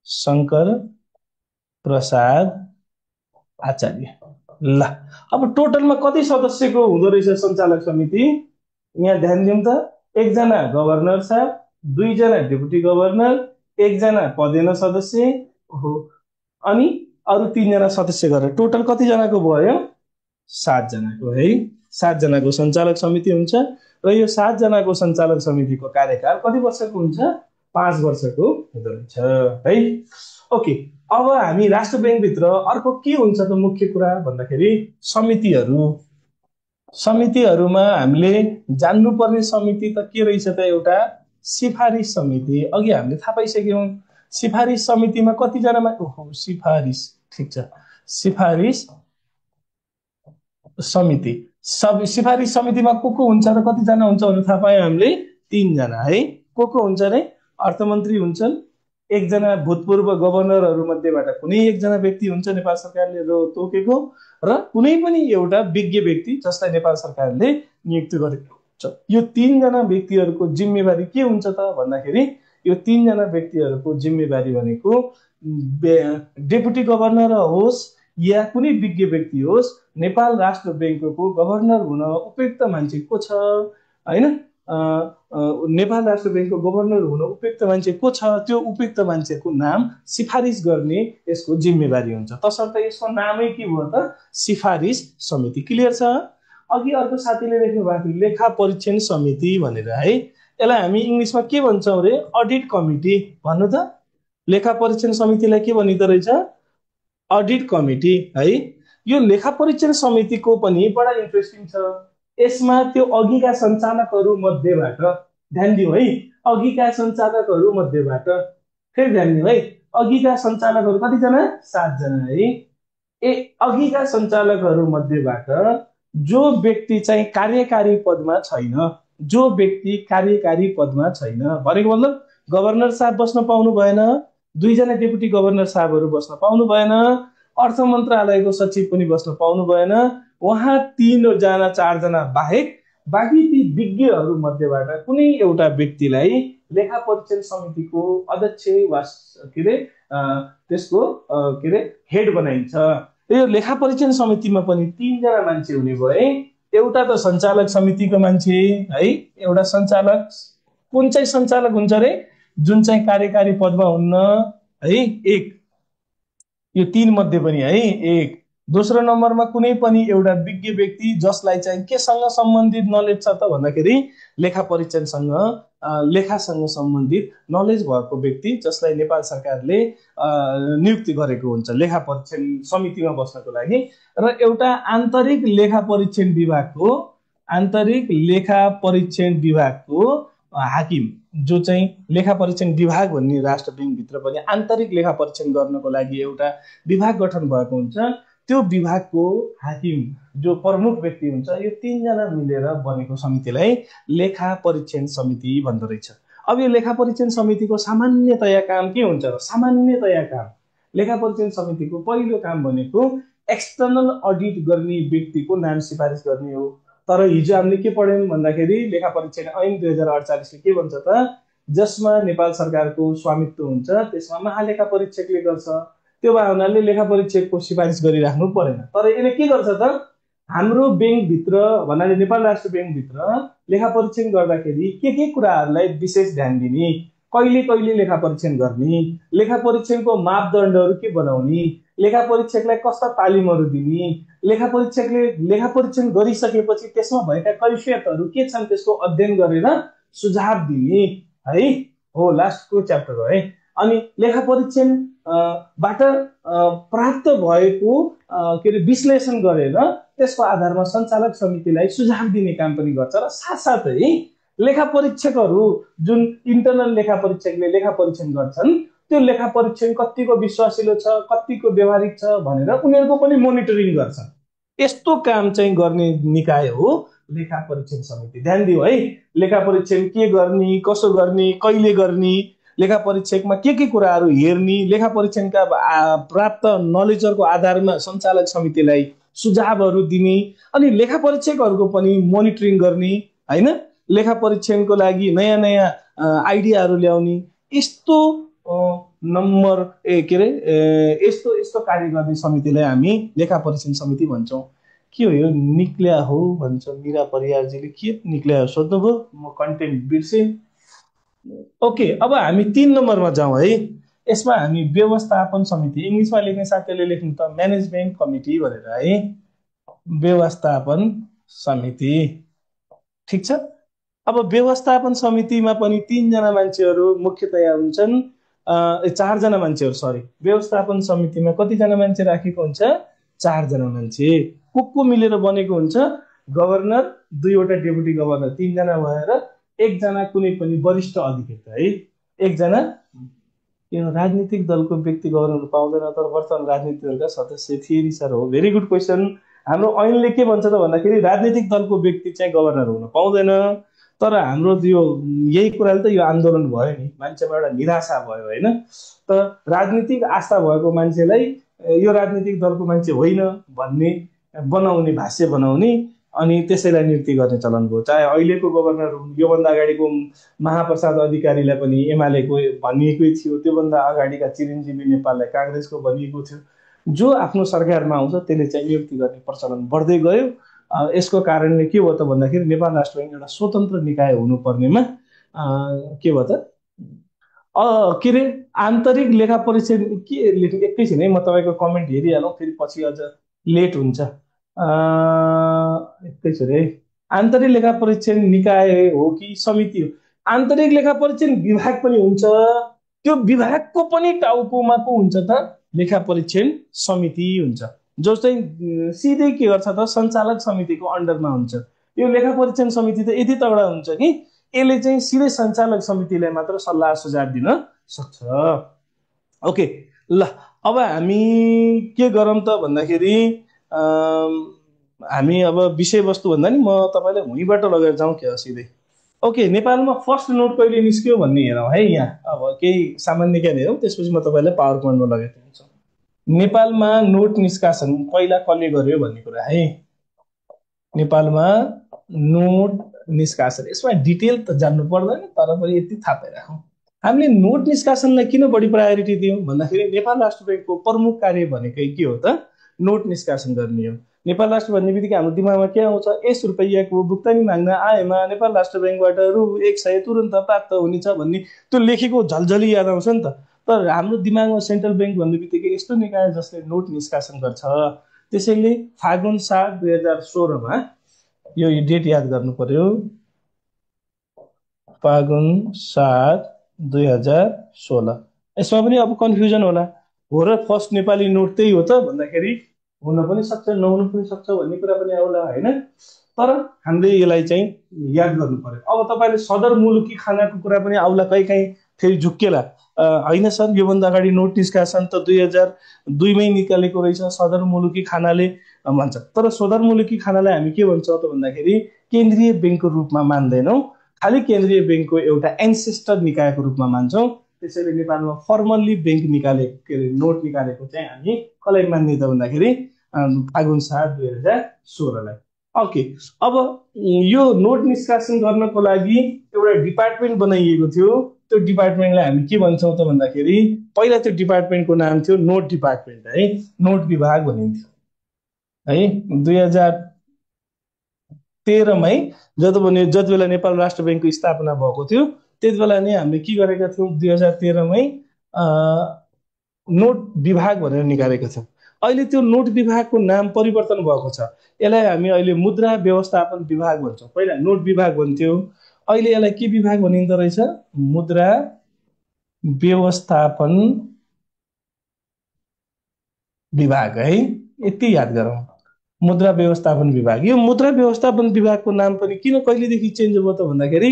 शङ्कर प्रसाद आचार्य। ल अब टोटलमा कति सदस्यको हुँदो रहेछ सञ्चालक समिति, यहाँ ध्यान दिउँ त। 1 जना गभर्नर साहब, 2 जना डेपुटी गभर्नर, 1 जना पदेन सदस्य हो, अनि अरू 3 जना सदस्य गरेर टोटल कति जनाको भयो, 7 जनाको है। 7 जनाको सञ्चालक समिति हुन्छ र यो 7 जनाको सञ्चालक समितिको कार्यकाल कति वर्षको हुन्छ, 5 वर्षको हुँदो रहेछ है। ओके, अब हामी राष्ट्र ब्याङ्कभित्र अर्को के हुन्छ त मुख्य कुरा भन्दाखेरि समितिहरू। समितिहरूमा हामीले जान्नुपर्ने समिति त के रहेछ त, एउटा सिफारिस समिति। अघि हामीले थाहा पाइसक्यौँ सिफारिस समितिमा कतिजना, सिफारिस, ठिक छ, सिफारिस समिति, सिफारिस समितिमा को हुन्छ र कतिजना हुन्छ भनेर थाहा पायौँ हामीले, 3 जना है। को हुन्छ रे, अर्थमन्त्री हुन्छन्, 1 जना भूतपूर्व गभर्नरहरू मध्येबाट कुनै 1 जना व्यक्ति हुन्छ नेपाल सरकारले तोकेको, र कुनै पनि एउटा विज्ञ व्यक्ति जसलाई नेपाल सरकारले नियुक्त गरेको हुन्छ। यो 3 जना व्यक्तिहरूको जिम्मेवारी के हुन्छ त भन्दाखेरि यो 3 जना व्यक्तिहरूको जिम्मेवारी भनेको डेपुटी गभर्नर होस् या कुनै विज्ञ व्यक्ति होस्, नेपाल राष्ट्र ब्याङ्कको गभर्नर हुन उपयुक्त मान्छे को छ हैन, नेपाल राष्ट्र ब्याङ्कको गभर्नर हुन उपयुक्त मान्छे को छ, त्यो उपयुक्त मान्छेको नाम सिफारिस गर्ने यसको जिम्मेवारी हुन्छ। तसर्थ यसको नामै के भयो त, सिफारिस समिति। क्लियर छ। अघि अर्को साथीले लेख्नु भएको लेखा परीक्षण समिति भनेर है, यसलाई हामी इङ्ग्लिसमा के भन्छौँ रे, अडिट कमिटी भन्नु त। लेखा परीक्षण समितिलाई के भनिँदो रहेछ, अडिट कमिटी है। यो लेखा परीक्षण समितिको पनि बडा इन्ट्रेस्टिङ छ। यसमा त्यो अघिका सञ्चालकहरू मध्येबाट, ध्यान दिउँ है, अघिका सञ्चालकहरू मध्येबाट, फेरि ध्यान दिउँ है, अघिका सञ्चालकहरू कतिजना, 7 जना है। अघिका सञ्चालकहरू मध्येबाट जो व्यक्ति चाहिँ कार्यकारी पदमा छैन, जो व्यक्ति कार्यकारी पदमा छैन भनेको मतलब गभर्नर साहब बस्न पाउनु भएन, 2 जना डेपुटी गभर्नर साहबहरू बस्न पाउनु भएन, अर्थ मन्त्रालयको सचिव पनि बस्न पाउनु भएन, उहाँ 3 जना 4 जना बाहेक बाँकी ती विज्ञहरू मध्येबाट कुनै एउटा व्यक्तिलाई लेखा परीक्षण समितिको अध्यक्ष वा के अरे त्यसको के अरे हेड बनाइन्छ। यो लेखा परीक्षण समितिमा पनि 3 जना मान्छे हुने भए, एउटा त सञ्चालक समितिको मान्छे है, एउटा सञ्चालक, कुन चाहिँ सञ्चालक हुन्छ रे, जुन चाहिँ कार्यकारी पदमा हुन्न है, 1, यो 3 मध्ये पनि है 1। दोस्रो नम्बरमा कुनै पनि एउटा विज्ञ व्यक्ति जसलाई चाहिँ केसँग सम्बन्धित नलेज छ त भन्दाखेरि लेखा परीक्षणसँग, लेखासँग सम्बन्धित नलेज भएको व्यक्ति जसलाई नेपाल सरकारले नियुक्ति गरेको हुन्छ लेखा परीक्षण समितिमा बस्नको लागि, र एउटा आन्तरिक लेखा परीक्षण विभागको, आन्तरिक लेखा परीक्षण विभागको हाकिम, जो चाहिँ लेखा परीक्षण विभाग भन्ने राष्ट्र ब्याङ्कभित्र पनि आन्तरिक लेखा परीक्षण गर्नको लागि एउटा विभाग गठन भएको हुन्छ। त्यो विभागको हाकिम जो प्रमुख व्यक्ति हुन्छ, यो 3 जना मिलेर बनेको समितिलाई लेखा परीक्षण समिति भन्दो रहेछ। अब यो लेखा परीक्षण समितिको सामान्यतया काम के हुन्छ र, सामान्यतया काम लेखा परीक्षण समितिको पहिलो काम भनेको एक्सटर्नल अडिट गर्ने व्यक्तिको नाम सिफारिस गर्ने हो। तर हिजो हामीले के पढ्यौं भन्दाखेरि लेखा परीक्षण ऐन 2048 ले के भन्छ त, जसमा नेपाल सरकारको स्वामित्व हुन्छ त्यसमा महालेखा परीक्षकले गर्छ। त्यो भए हुनाले लेखा परीक्षकको सिफारिस गरिराख्नु परेन। तर यसले के गर्छ त, हाम्रो ब्याङ्क भित्र नेपाल राष्ट्र ब्याङ्क भित्र लेखा परीक्षण गर्दाखेरि के कुराहरूलाई विशेष ध्यान दिने, कहिले कहिले लेखा परीक्षण गर्ने, लेखा परीक्षणको मापदण्डहरू के बनाउने, लेखा परीक्षकलाई कस्ता तालिमहरू दिने, लेखा परीक्षकले लेखा परीक्षण गरिसकेपछि त्यसमा भएका कैफियतहरू के छन् त्यसको अध्ययन गरेर सुझाव दिने है, हो लास्टको च्याप्टर हो है। अनि लेखा परीक्षण बाट प्राप्त भएको के अरे विश्लेषण गरेर त्यसको आधारमा सञ्चालक समितिलाई सुझाव दिने काम पनि गर्छ। र साथसाथै लेखा परीक्षकहरू जुन इन्टरनल लेखा परीक्षकले लेखा परीक्षण गर्छन् त्यो लेखा परीक्षण कतिको विश्वासिलो छ, कतिको व्यवहारिक छ भनेर उनीहरूको पनि मोनिटरिङ गर्छन्। यस्तो काम चाहिँ गर्ने निकाय हो लेखा परीक्षण समिति। ध्यान दियो है, लेखा परीक्षण के गर्ने, कसो गर्ने, कहिले गर्ने, लेखा परीक्षकमा के कुराहरू हेर्ने, लेखा परीक्षणका प्राप्त नलेजहरूको आधारमा सञ्चालक समितिलाई सुझावहरू दिने, अनि लेखा परीक्षकहरूको पनि मोनिटरिङ गर्ने हैन, लेखा परीक्षणको लागि नयाँ नयाँ आइडियाहरू ल्याउने, यस्तो नम्बर के अरे यस्तो यस्तो कार्य गर्ने समितिलाई हामी लेखा परीक्षण समिति भन्छौँ। के हो यो निक्ल्या हो भन्छ मीरा परियारजीले, के निक्ल्या हो सोध्नुभयो, म कन्टेन्ट बिर्सेँ। ओके, अब हामी 3 नम्बरमा जाउँ है। यसमा हामी व्यवस्थापन समिति, इङ्ग्लिसमा लेख्ने साथीहरूले लेख्नु त म्यानेजमेन्ट कमिटी भनेर है, व्यवस्थापन समिति, ठिक छ। अब व्यवस्थापन समितिमा पनि 3 जना मान्छेहरू मुख्यतया हुन्छन्, 4 जना मान्छेहरू, सरी, व्यवस्थापन समितिमा कतिजना मान्छे राखेको हुन्छ, 4 जना मान्छे, को मिलेर बनेको हुन्छ, गभर्नर, 2 वटा डेपुटी गभर्नर, 3 जना भएर 1 जना कुनै पनि वरिष्ठ अधिकृत है, 1 जना राजनीतिक दलको व्यक्ति गभर्नर पाउँदैन, तर वर्तमान राजनीतिक दलका सदस्य थिए सर, हो भेरी गुड क्वेसन। हाम्रो ऐनले के भन्छ त भन्दाखेरि राजनीतिक दलको व्यक्ति चाहिँ गभर्नर हुन पाउँदैन, तर हाम्रो यो यही कुराले त यो आन्दोलन भयो नि, मान्छेमा एउटा निराशा भयो हैन, त राजनीतिक आस्था भएको मान्छेलाई यो राजनीतिक दलको मान्छे होइन भन्ने बनाउने, भाष्य बनाउने, अनि त्यसैलाई नियुक्ति गर्ने चलन भयो। चाहे अहिलेको गभर्नर हुन्, योभन्दा अगाडिको महाप्रसाद अधिकारीलाई पनि एमालेको भनिएकै थियो, त्योभन्दा अगाडिका चिरञ्जीवी नेपाललाई काङ्ग्रेसको भनिएको थियो। जो आफ्नो सरकारमा आउँछ त्यसले चाहिँ नियुक्ति गर्ने प्रचलन बढ्दै गयो। यसको कारणले के भयो त भन्दाखेरि नेपाल राष्ट्र बैंक एउटा स्वतन्त्र निकाय हुनुपर्नेमा के भयो त के अरे आन्तरिक लेखा परीक्षण के लेख्नु, एकैछिन है म तपाईँको कमेन्ट हेरिहालौँ, फेरि पछि अझ लेट हुन्छ। एकैछिन है, आन्तरिक लेखा परीक्षण निकाय हो कि समिति हो? आन्तरिक लेखा परीक्षण विभाग पनि हुन्छ, त्यो विभागको पनि टाउकोमा को हुन्छ त, लेखा परीक्षण समिति हुन्छ, जो चाहिँ सिधै के गर्छ त सञ्चालक समितिको अन्डरमा हुन्छ। यो लेखा परीक्षण समिति त यति तगडा हुन्छ कि यसले चाहिँ सिधै सञ्चालक समितिलाई मात्र सल्लाह सुझाव दिन सक्छ। ओके ल, अब हामी के गरौँ त भन्दाखेरि हामी अब विषयवस्तु भन्दा नि म तपाईँलाई हुँबाट लगेर जाउँ क्या सिधै। ओके, नेपालमा फर्स्ट नोट कहिले निस्क्यो भन्ने हेरौँ है। यहाँ अब केही सामान्य ज्ञान हेरौँ, त्यसपछि म तपाईँलाई पावर पोइन्टमा लगेर जान्छु। नेपालमा नोट निष्कासन पहिला कसले गर्यो भन्ने कुरा है। नेपालमा नोट निष्कासन, यसमा डिटेल त जान्नु पर्दैन, तर पनि यति थाहा पाइराखौँ। हामीले नोट निष्कासनलाई किन बढी प्रायोरिटी दियौँ भन्दाखेरि नेपाल राष्ट्र बैंकको प्रमुख कार्य भनेकै के हो त, नोट निष्कासन गर्ने हो। नेपाल राष्ट्र भन्ने बित्तिकै हाम्रो दिमागमा के आउँछ, 1 रुपैयाँको भुक्तानी माग्न आएमा नेपाल राष्ट्र बैंकबाट रु 100 तुरन्त प्राप्त हुनेछ भन्ने त्यो लेखेको झलझली याद आउँछ नि त। तर हाम्रो दिमागमा सेन्ट्रल बैंक भन्ने बित्तिकै यस्तो निकाय जसले नोट निष्कासन गर्छ। त्यसैले फागुन 7 2016मा यो डेट याद गर्नु पर्यो, फागुन 7 2016। यसमा पनि अब कन्फ्युजन होला, हो र फर्स्ट नेपाली नोट त्यही हो त भन्दाखेरि हुन पनि सक्छ, नहुन पनि सक्छ भन्ने कुरा पनि आउला हैन, तर हामीले यसलाई चाहिँ याद गर्नु पर्यो। अब तपाईले सदर मुलुकी खानाको कुरा पनि आउला, कहीँ फेरि झुक्केला, हैन सर योभन्दा अगाडि नोट निष्कासन त 2002 मै निकालेको रहेछ सदर मुलुकी खानाले भन्छ। तर सदर मुलुकी खानालाई हामी के भन्छौँ त भन्दाखेरि केन्द्रीय बैंकको रूपमा मान्दैनौँ, खालि केन्द्रीय बैंकको एउटा एन्सेस्टर निकायको रूपमा मान्छौँ। त्यसैले नेपालमा फर्मल्ली बैंक निकालेको, के अरे नोट निकालेको चाहिँ हामी कसलाई मान्ने त भन्दाखेरि फागुन 7 2016लाई। ओके, अब यो नोट निष्कासन गर्नको लागि एउटा डिपार्टमेन्ट बनाइएको थियो। त्यो डिपार्टमेन्टलाई हामी के भन्छौँ त भन्दाखेरि पहिला त्यो डिपार्टमेन्टको नाम थियो नोट डिपार्टमेन्ट है, नोट विभाग भनिन्थ्यो है। 2013 मै जति बेला नेपाल राष्ट्र बैंकको स्थापना भएको थियो त्यति बेला नै हामीले के गरेका थियौँ 2013मै नोट विभाग भनेर निकालेका छौँ। अहिले त्यो नोट विभागको नाम परिवर्तन भएको छ। यसलाई हामी अहिले मुद्रा व्यवस्थापन विभाग भन्छौँ। पहिला नोट विभाग भन्थ्यो, अहिले यसलाई के विभाग भनिँदो रहेछ? मुद्रा व्यवस्थापन विभाग है। यति याद गरौँ, मुद्रा व्यवस्थापन विभाग। यो मुद्रा व्यवस्थापन विभागको नाम पनि किन कहिलेदेखि चेन्ज भयो त भन्दाखेरि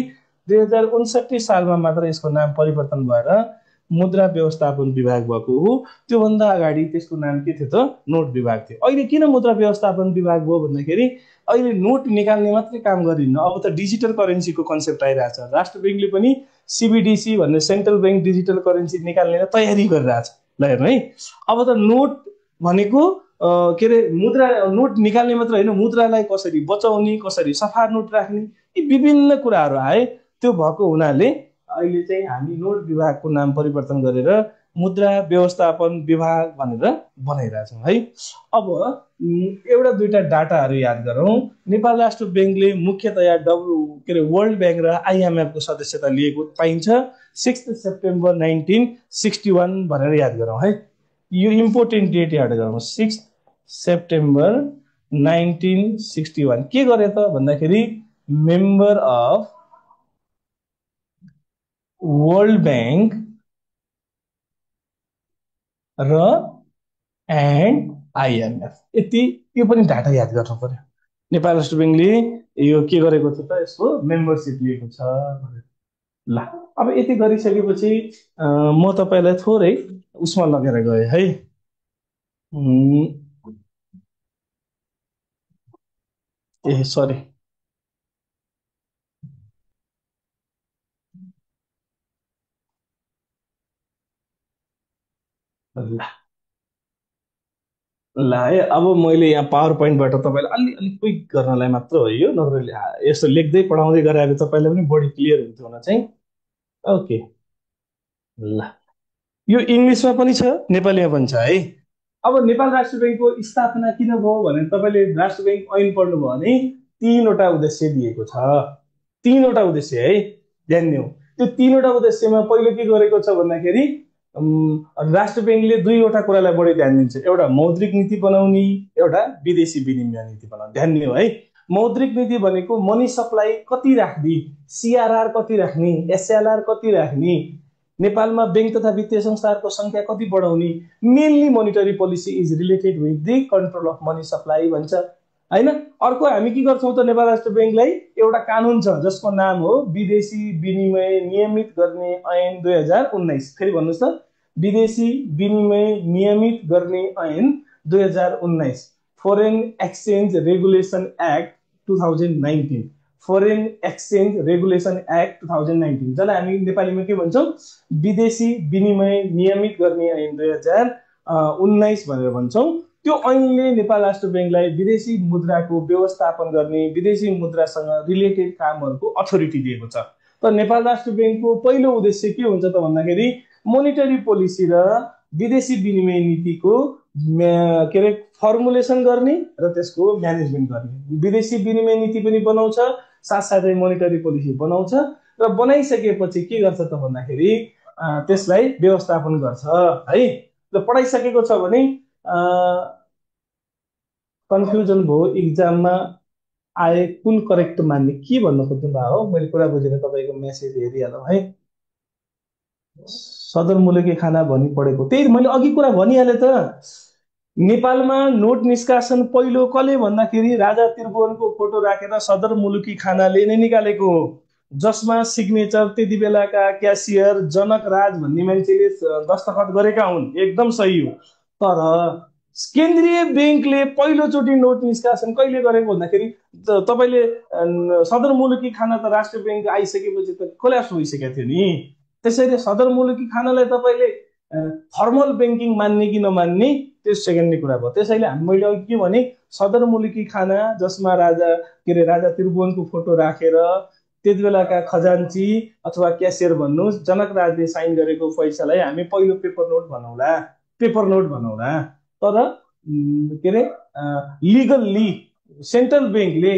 2059 सालमा मात्र यसको नाम परिवर्तन भएर मुद्रा व्यवस्थापन विभाग भएको हो। त्योभन्दा अगाडि त्यसको नाम के थियो त? नोट विभाग थियो। अहिले किन मुद्रा व्यवस्थापन विभाग भयो भन्दाखेरि अहिले नोट निकाल्ने मात्रै काम गरिन्न, अब त डिजिटल करेन्सीको कन्सेप्ट आइरहेछ। राष्ट्र बैंकले पनि CBDC भन्ने सेन्ट्रल बैंक डिजिटल करेन्सी निकाल्ने तयारी गरिरहेछ। ल हेर्नु है, अब त नोट भनेको के अरे मुद्रा नोट निकाल्ने मात्र होइन, मुद्रालाई कसरी बचाउने, कसरी सफा नोट राख्ने, यी विभिन्न कुराहरू आए। त्यो भएको हुनाले अहिले चाहिँ हामी नोट विभागको नाम परिवर्तन गरेर मुद्रा व्यवस्थापन विभाग भनेर बनाइरहेछौँ है। अब एउटा दुईटा डाटाहरू याद गरौँ। नेपाल राष्ट्र बैंकले मुख्यतया वर्ल्ड बैंक र IMF को सदस्यता लिएको पाइन्छ। 6 सेप्टेम्बर 1961 भनेर याद गरौँ है। यो इम्पोर्टेन्ट डेट याद गरौँ, 6 सेप्टेम्बर 1961। के गरे त भन्दाखेरि मेम्बर अफ वर्ल्ड बैंक र एन्ड IMF। यति, यो पनि डाटा याद गर्नु पर्यो। नेपाल राष्ट्र बैंकले यो के गरेको छ त? यसको मेम्बरसिप लिएको छ भनेर। ल अब यति गरिसकेपछि म तपाईँलाई थोरै उसमा लगेर गएँ है। ए सरी, ल है। अब मैले यहाँ पावर पोइन्टबाट तपाईँलाई अलि क्विक गर्नलाई मात्र हो यो, नत्र यस्तो लेख्दै पढाउँदै गराएर तपाईँलाई पनि बढी क्लियर हुन्थ्यो होला चाहिँ। ओके, ल यो इङ्ग्लिसमा पनि छ, नेपालीमा पनि छ है। अब नेपाल राष्ट्र बैंकको स्थापना किन भयो भने तपाईँले राष्ट्र बैंक ऐन पढ्नुभयो भने 3वटा उद्देश्य दिएको छ। 3वटा उद्देश्य है, ध्यान दिउँ। त्यो 3वटा उद्देश्यमा पहिलो के गरेको छ भन्दाखेरि राष्ट्र बैंकले 2वटा कुरालाई बढी ध्यान दिन्छ। एउटा मौद्रिक नीति बनाउने, एउटा विदेशी विनिमय नीति बनाउने। ध्यान दिनु है, मौद्रिक नीति भनेको मनी सप्लाई कति राख्ने, CRR कति राख्ने, SLR कति राख्ने, नेपालमा बैंक तथा वित्तीय संस्थाहरूको संख्या कति बढाउने। Mainly monetary policy is related with the control of money supply भन्छ हैन। अर्को हामी के गर्छौँ त? नेपाल राष्ट्र बैंकलाई एउटा कानुन छ जसको नाम हो विदेशी विनिमय नियमित गर्ने ऐन 2019। फेरि भन्नुहोस् त, विदेशी विनिमय नियमित गर्ने ऐन 2019, foreign exchange regulation act 2019, foreign exchange regulation act 2019, जसलाई हामी नेपालीमा के भन्छौँ? विदेशी विनिमय नियमित गर्ने ऐन 2019 भनेर भन्छौँ। त्यो ऐनले नेपाल राष्ट्र बैंकलाई विदेशी मुद्राको व्यवस्थापन गर्ने, विदेशी मुद्रासँग रिलेटेड कामहरूको अथोरिटी दिएको छ। त नेपाल राष्ट्र बैंकको पहिलो उद्देश्य के हुन्छ त भन्दाखेरि मोनिटरी पोलिसी र विदेशी विनिमय नीतिको के अरे फर्मुलेसन गर्ने र त्यसको म्यानेजमेन्ट गर्ने। विदेशी विनिमय नीति पनि बनाउँछ, साथसाथै मोनिटरी पोलिसी बनाउँछ र बनाइसकेपछि के गर्छ त भन्दाखेरि त्यसलाई व्यवस्थापन गर्छ है। र पढाइसकेको छ भने कन्फ्युजन भयो इक्जाममा आए कुन करेक्ट मान्ने, के भन्न खोज्नु भएको हो? मैले कुरा बुझेर तपाईँको मेसेज हेरिहालौँ है। सदरमुलकी खाना भनी पढेको, त्यही मैले अघि कुरा भनिहालेँ त। नेपालमा नोट निष्कासन पहिलो कसले भन्दाखेरि राजा त्रिभुवनको फोटो राखेर सदरमुलकी खानाले नै निकालेको हो, जसमा सिग्नेचर त्यति बेलाका क्यासियर जनक राज भन्ने मान्छेले दस्तखत गरेका हुन्। एकदम सही हो। तर केन्द्रीय बैंकले पहिलोचोटि नोट निष्कासन कहिले गरेको भन्दाखेरि तपाईँले सदरमुलकी खाना त राष्ट्र बैंक आइसकेपछि त कोल्याप्स भइसकेको थियो नि। त्यसैले सदरमुलकी खानालाई तपाईँले फर्मल बैंकिङ मान्ने कि नमान्ने त्यो सेकेन्डरी कुरा भयो। त्यसैले मैले अघि के भने, सदरमुलकी खाना जसमा राजा त्रिभुवनको फोटो राखेर त्यति बेलाका खजान्ची अथवा क्यासियर भन्नुहोस् जनक राजले साइन गरेको पैसालाई हामी पहिलो पेपर नोट भनौँला। तर के अरे लिगल्ली सेन्ट्रल बैंकले,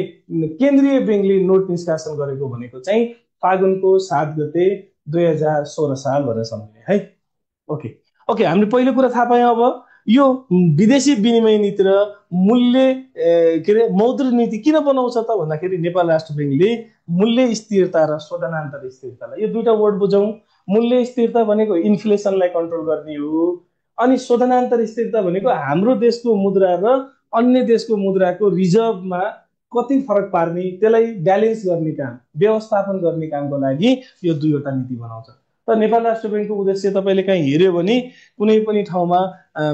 केन्द्रीय बैंकले नोट निष्कासन गरेको भनेको चाहिँ फागुनको 7 गते 2016 साल भनेर सम्झिने है। ओके ओके, हामीले पहिलो कुरा थाहा पायौँ। अब यो विदेशी विनिमय नीति र मूल्य के अरे मौद्रिक नीति किन बनाउँछ त भन्दाखेरि नेपाल राष्ट्र ब्याङ्कले मूल्य स्थिरता र शोधनान्तर स्थिरतालाई, यो दुईटा वर्ड बुझौँ। मूल्य स्थिरता भनेको इन्फ्लेसनलाई कन्ट्रोल गर्ने हो, अनि शोधनान्तर स्थिरता भनेको हाम्रो देशको मुद्रा र अन्य देशको मुद्राको रिजर्भमा कति फरक पार्ने, त्यसलाई ब्यालेन्स गर्ने काम, व्यवस्थापन गर्ने कामको लागि यो दुईवटा नीति बनाउँछ। त नेपाल राष्ट्र ब्याङ्कको उद्देश्य तपाईँले कहीँ हेऱ्यो भने कुनै पनि ठाउँमा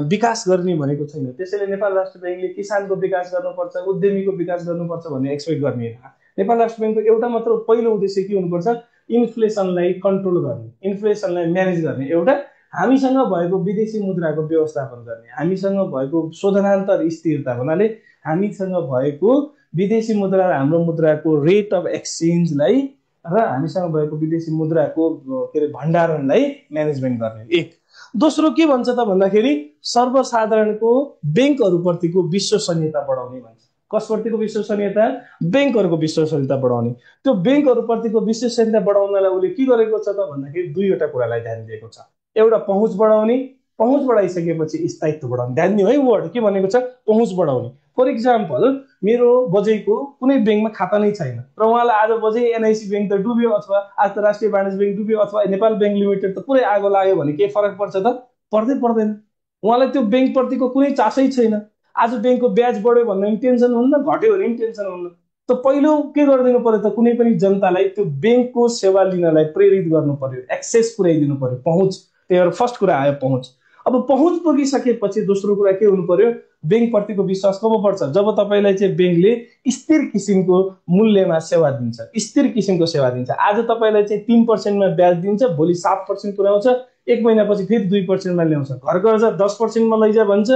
विकास गर्ने भनेको छैन। त्यसैले नेपाल राष्ट्र ब्याङ्कले किसानको विकास गर्नुपर्छ, उद्यमीको विकास गर्नुपर्छ भन्ने एक्सपेक्ट गर्ने होइन। नेपाल राष्ट्र ब्याङ्कको एउटा मात्र पहिलो उद्देश्य के हुनुपर्छ? इन्फ्लेसनलाई कन्ट्रोल गर्ने, इन्फ्लेसनलाई म्यानेज गर्ने, एउटा हामीसँग भएको विदेशी मुद्राको व्यवस्थापन गर्ने, हामीसँग भएको शोधनान्तर स्थिरता भन्नाले हामीसँग भएको विदेशी मुद्रा र हाम्रो मुद्राको रेट अफ एक्सचेन्जलाई र हामीसँग भएको विदेशी मुद्राको के अरे भण्डारणलाई म्यानेजमेन्ट गर्ने। एक दोस्रो के भन्छ त भन्दाखेरि सर्वसाधारणको ब्याङ्कहरूप्रतिको विश्वसनीयता बढाउने भन्छ। कसप्रतिको विश्वसनीयता? ब्याङ्कहरूको विश्वसनीयता बढाउने। त्यो ब्याङ्कहरूप्रतिको विश्वसनीयता बढाउनलाई उसले के गरेको छ त भन्दाखेरि दुईवटा कुरालाई ध्यान दिएको छ। एउटा पहुँच बढाउने, पहुँच बढाइसकेपछि स्थायित्व बढाउने। ध्यान दियो है, वर्ड के भनेको छ? पहुँच बढाउने। फर इक्जाम्पल मेरो बजैको कुनै ब्याङ्कमा खाता नै छैन र उहाँलाई आज बजै एनआइसी ब्याङ्क त डुब्यो अथवा आज त राष्ट्रिय वाणिज्य ब्याङ्क डुब्यो अथवा नेपाल ब्याङ्क लिमिटेड त पुरै आगो लाग्यो भने के फरक पर्छ त? पर्दैन। उहाँलाई त्यो ब्याङ्कप्रतिको कुनै चासै छैन। आज ब्याङ्कको ब्याज बढ्यो भन्ने पनि टेन्सन हुन्न, घट्यो भने पनि टेन्सन हुन्न। त पहिलो के गरिदिनु पर्यो त? कुनै पनि जनतालाई त्यो ब्याङ्कको सेवा लिनलाई प्रेरित गर्नु पर्यो, एक्सेस पुर्याइदिनु पर्यो, पहुँच। त्यही भएर फर्स्ट कुरा आयो पहुँच। अब पहुँच पुगिसकेपछि दोस्रो कुरा के हुनु पर्यो? ब्याङ्कप्रतिको विश्वास कब बढ्छ? जब तपाईँलाई चाहिँ ब्याङ्कले स्थिर किसिमको मूल्यमा सेवा दिन्छ, स्थिर किसिमको सेवा दिन्छ। आज तपाईँलाई चाहिँ 3%मा ब्याज दिन्छ, भोलि 7% पुर्याउँछ, 1 महिनापछि फेरि 2%मा ल्याउँछ। घर कर्जा 10%मा लैजा भन्छ,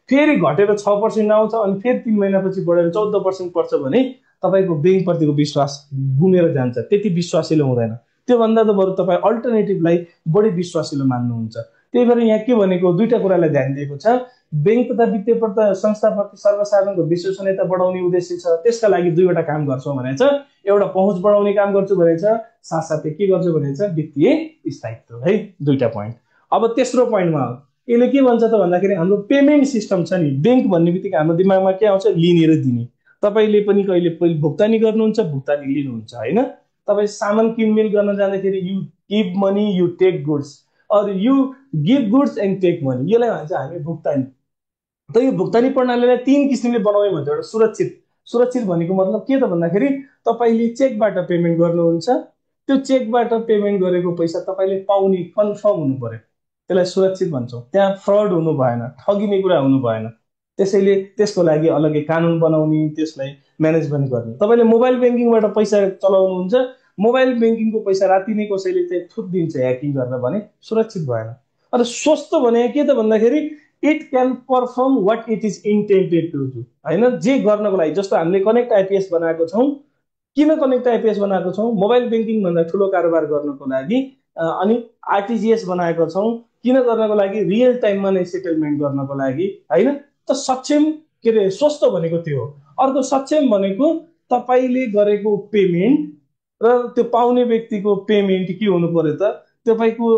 फेरि घटेर 6% आउँछ, अनि फेरि 3 महिनापछि बढेर 14% पर्छ भने तपाईँको ब्याङ्कप्रतिको विश्वास गुमेर जान्छ। त्यति विश्वासिलो हुँदैन। त्योभन्दा त बरु तपाईँ अल्टरनेटिभलाई बढी विश्वासिलो मान्नुहुन्छ। त्यही भएर यहाँ के भनेको? दुईटा कुरालाई ध्यान दिएको छ। ब्याङ्क तथा वित्तीय संस्थाप्रति सर्वसाधारणको विश्वसनीयता बढाउने उद्देश्य छ, त्यसका लागि दुईवटा काम गर्छौँ भनेछ। एउटा पहुँच बढाउने काम गर्छु भनेछ, साथसाथै के गर्छु भनेछ? वित्तीय स्थायित्व। है, दुईटा पोइन्ट। अब तेस्रो पोइन्टमा हो, यसले के भन्छ त भन्दाखेरि हाम्रो पेमेन्ट सिस्टम छ नि, ब्याङ्क भन्ने बित्तिकै हाम्रो दिमागमा के आउँछ? लिने र दिने। तपाईँले पनि कहिले भुक्तानी गर्नुहुन्छ, भुक्तानी लिनुहुन्छ होइन? तपाईँ सामान किनमेल गर्न जाँदाखेरि you give money, you take goods, or you give goods and take money, यसलाई भन्छ हामी भुक्तानी। त यो भुक्तानी प्रणालीलाई 3 किसिमले बनाउने भन्छ। एउटा सुरक्षित भनेको मतलब के त भन्दाखेरि तपाईँले चेकबाट पेमेन्ट गर्नुहुन्छ, त्यो चेकबाट पेमेन्ट गरेको पैसा तपाईँले पाउने कन्फर्म हुनु पर्यो, त्यसलाई सुरक्षित भन्छौँ। त्यहाँ फ्रड हुनु भएन, ठगिने कुरा हुनु भएन। त्यसैले त्यसको लागि अलग्गै कानुन बनाउने, त्यसलाई म्यानेजमेन्ट गर्ने। तपाईँले मोबाइल ब्याङ्किङबाट पैसा चलाउनुहुन्छ, मोबाइल ब्याङ्किङको पैसा राति नै कसैले चाहिँ थुकिदिन्छ ह्याकिङ गरेर भने सुरक्षित भएन। अनि स्वस्थ भने के त भन्दाखेरि it can perform what it is intended to do, होइन? जे गर्नको लागि, जस्तो हामीले कनेक्ट आइपिएस बनाएको छौँ। किन कनेक्ट आइपिएस बनाएको छौँ? मोबाइल ब्याङ्किङ भन्दा ठुलो कारोबार गर्नको लागि। अनि आरटिजिएस बनाएको छौँ किन गर्नको लागि? रियल टाइममा नै सेटलमेन्ट गर्नको लागि, होइन? त सक्षम के अरे स्वस्थ भनेको त्यो हो। अर्को सक्षम भनेको तपाईँले गरेको पेमेन्ट र त्यो पाउने व्यक्तिको पेमेन्ट के हुनु पर्यो त? तपाईँको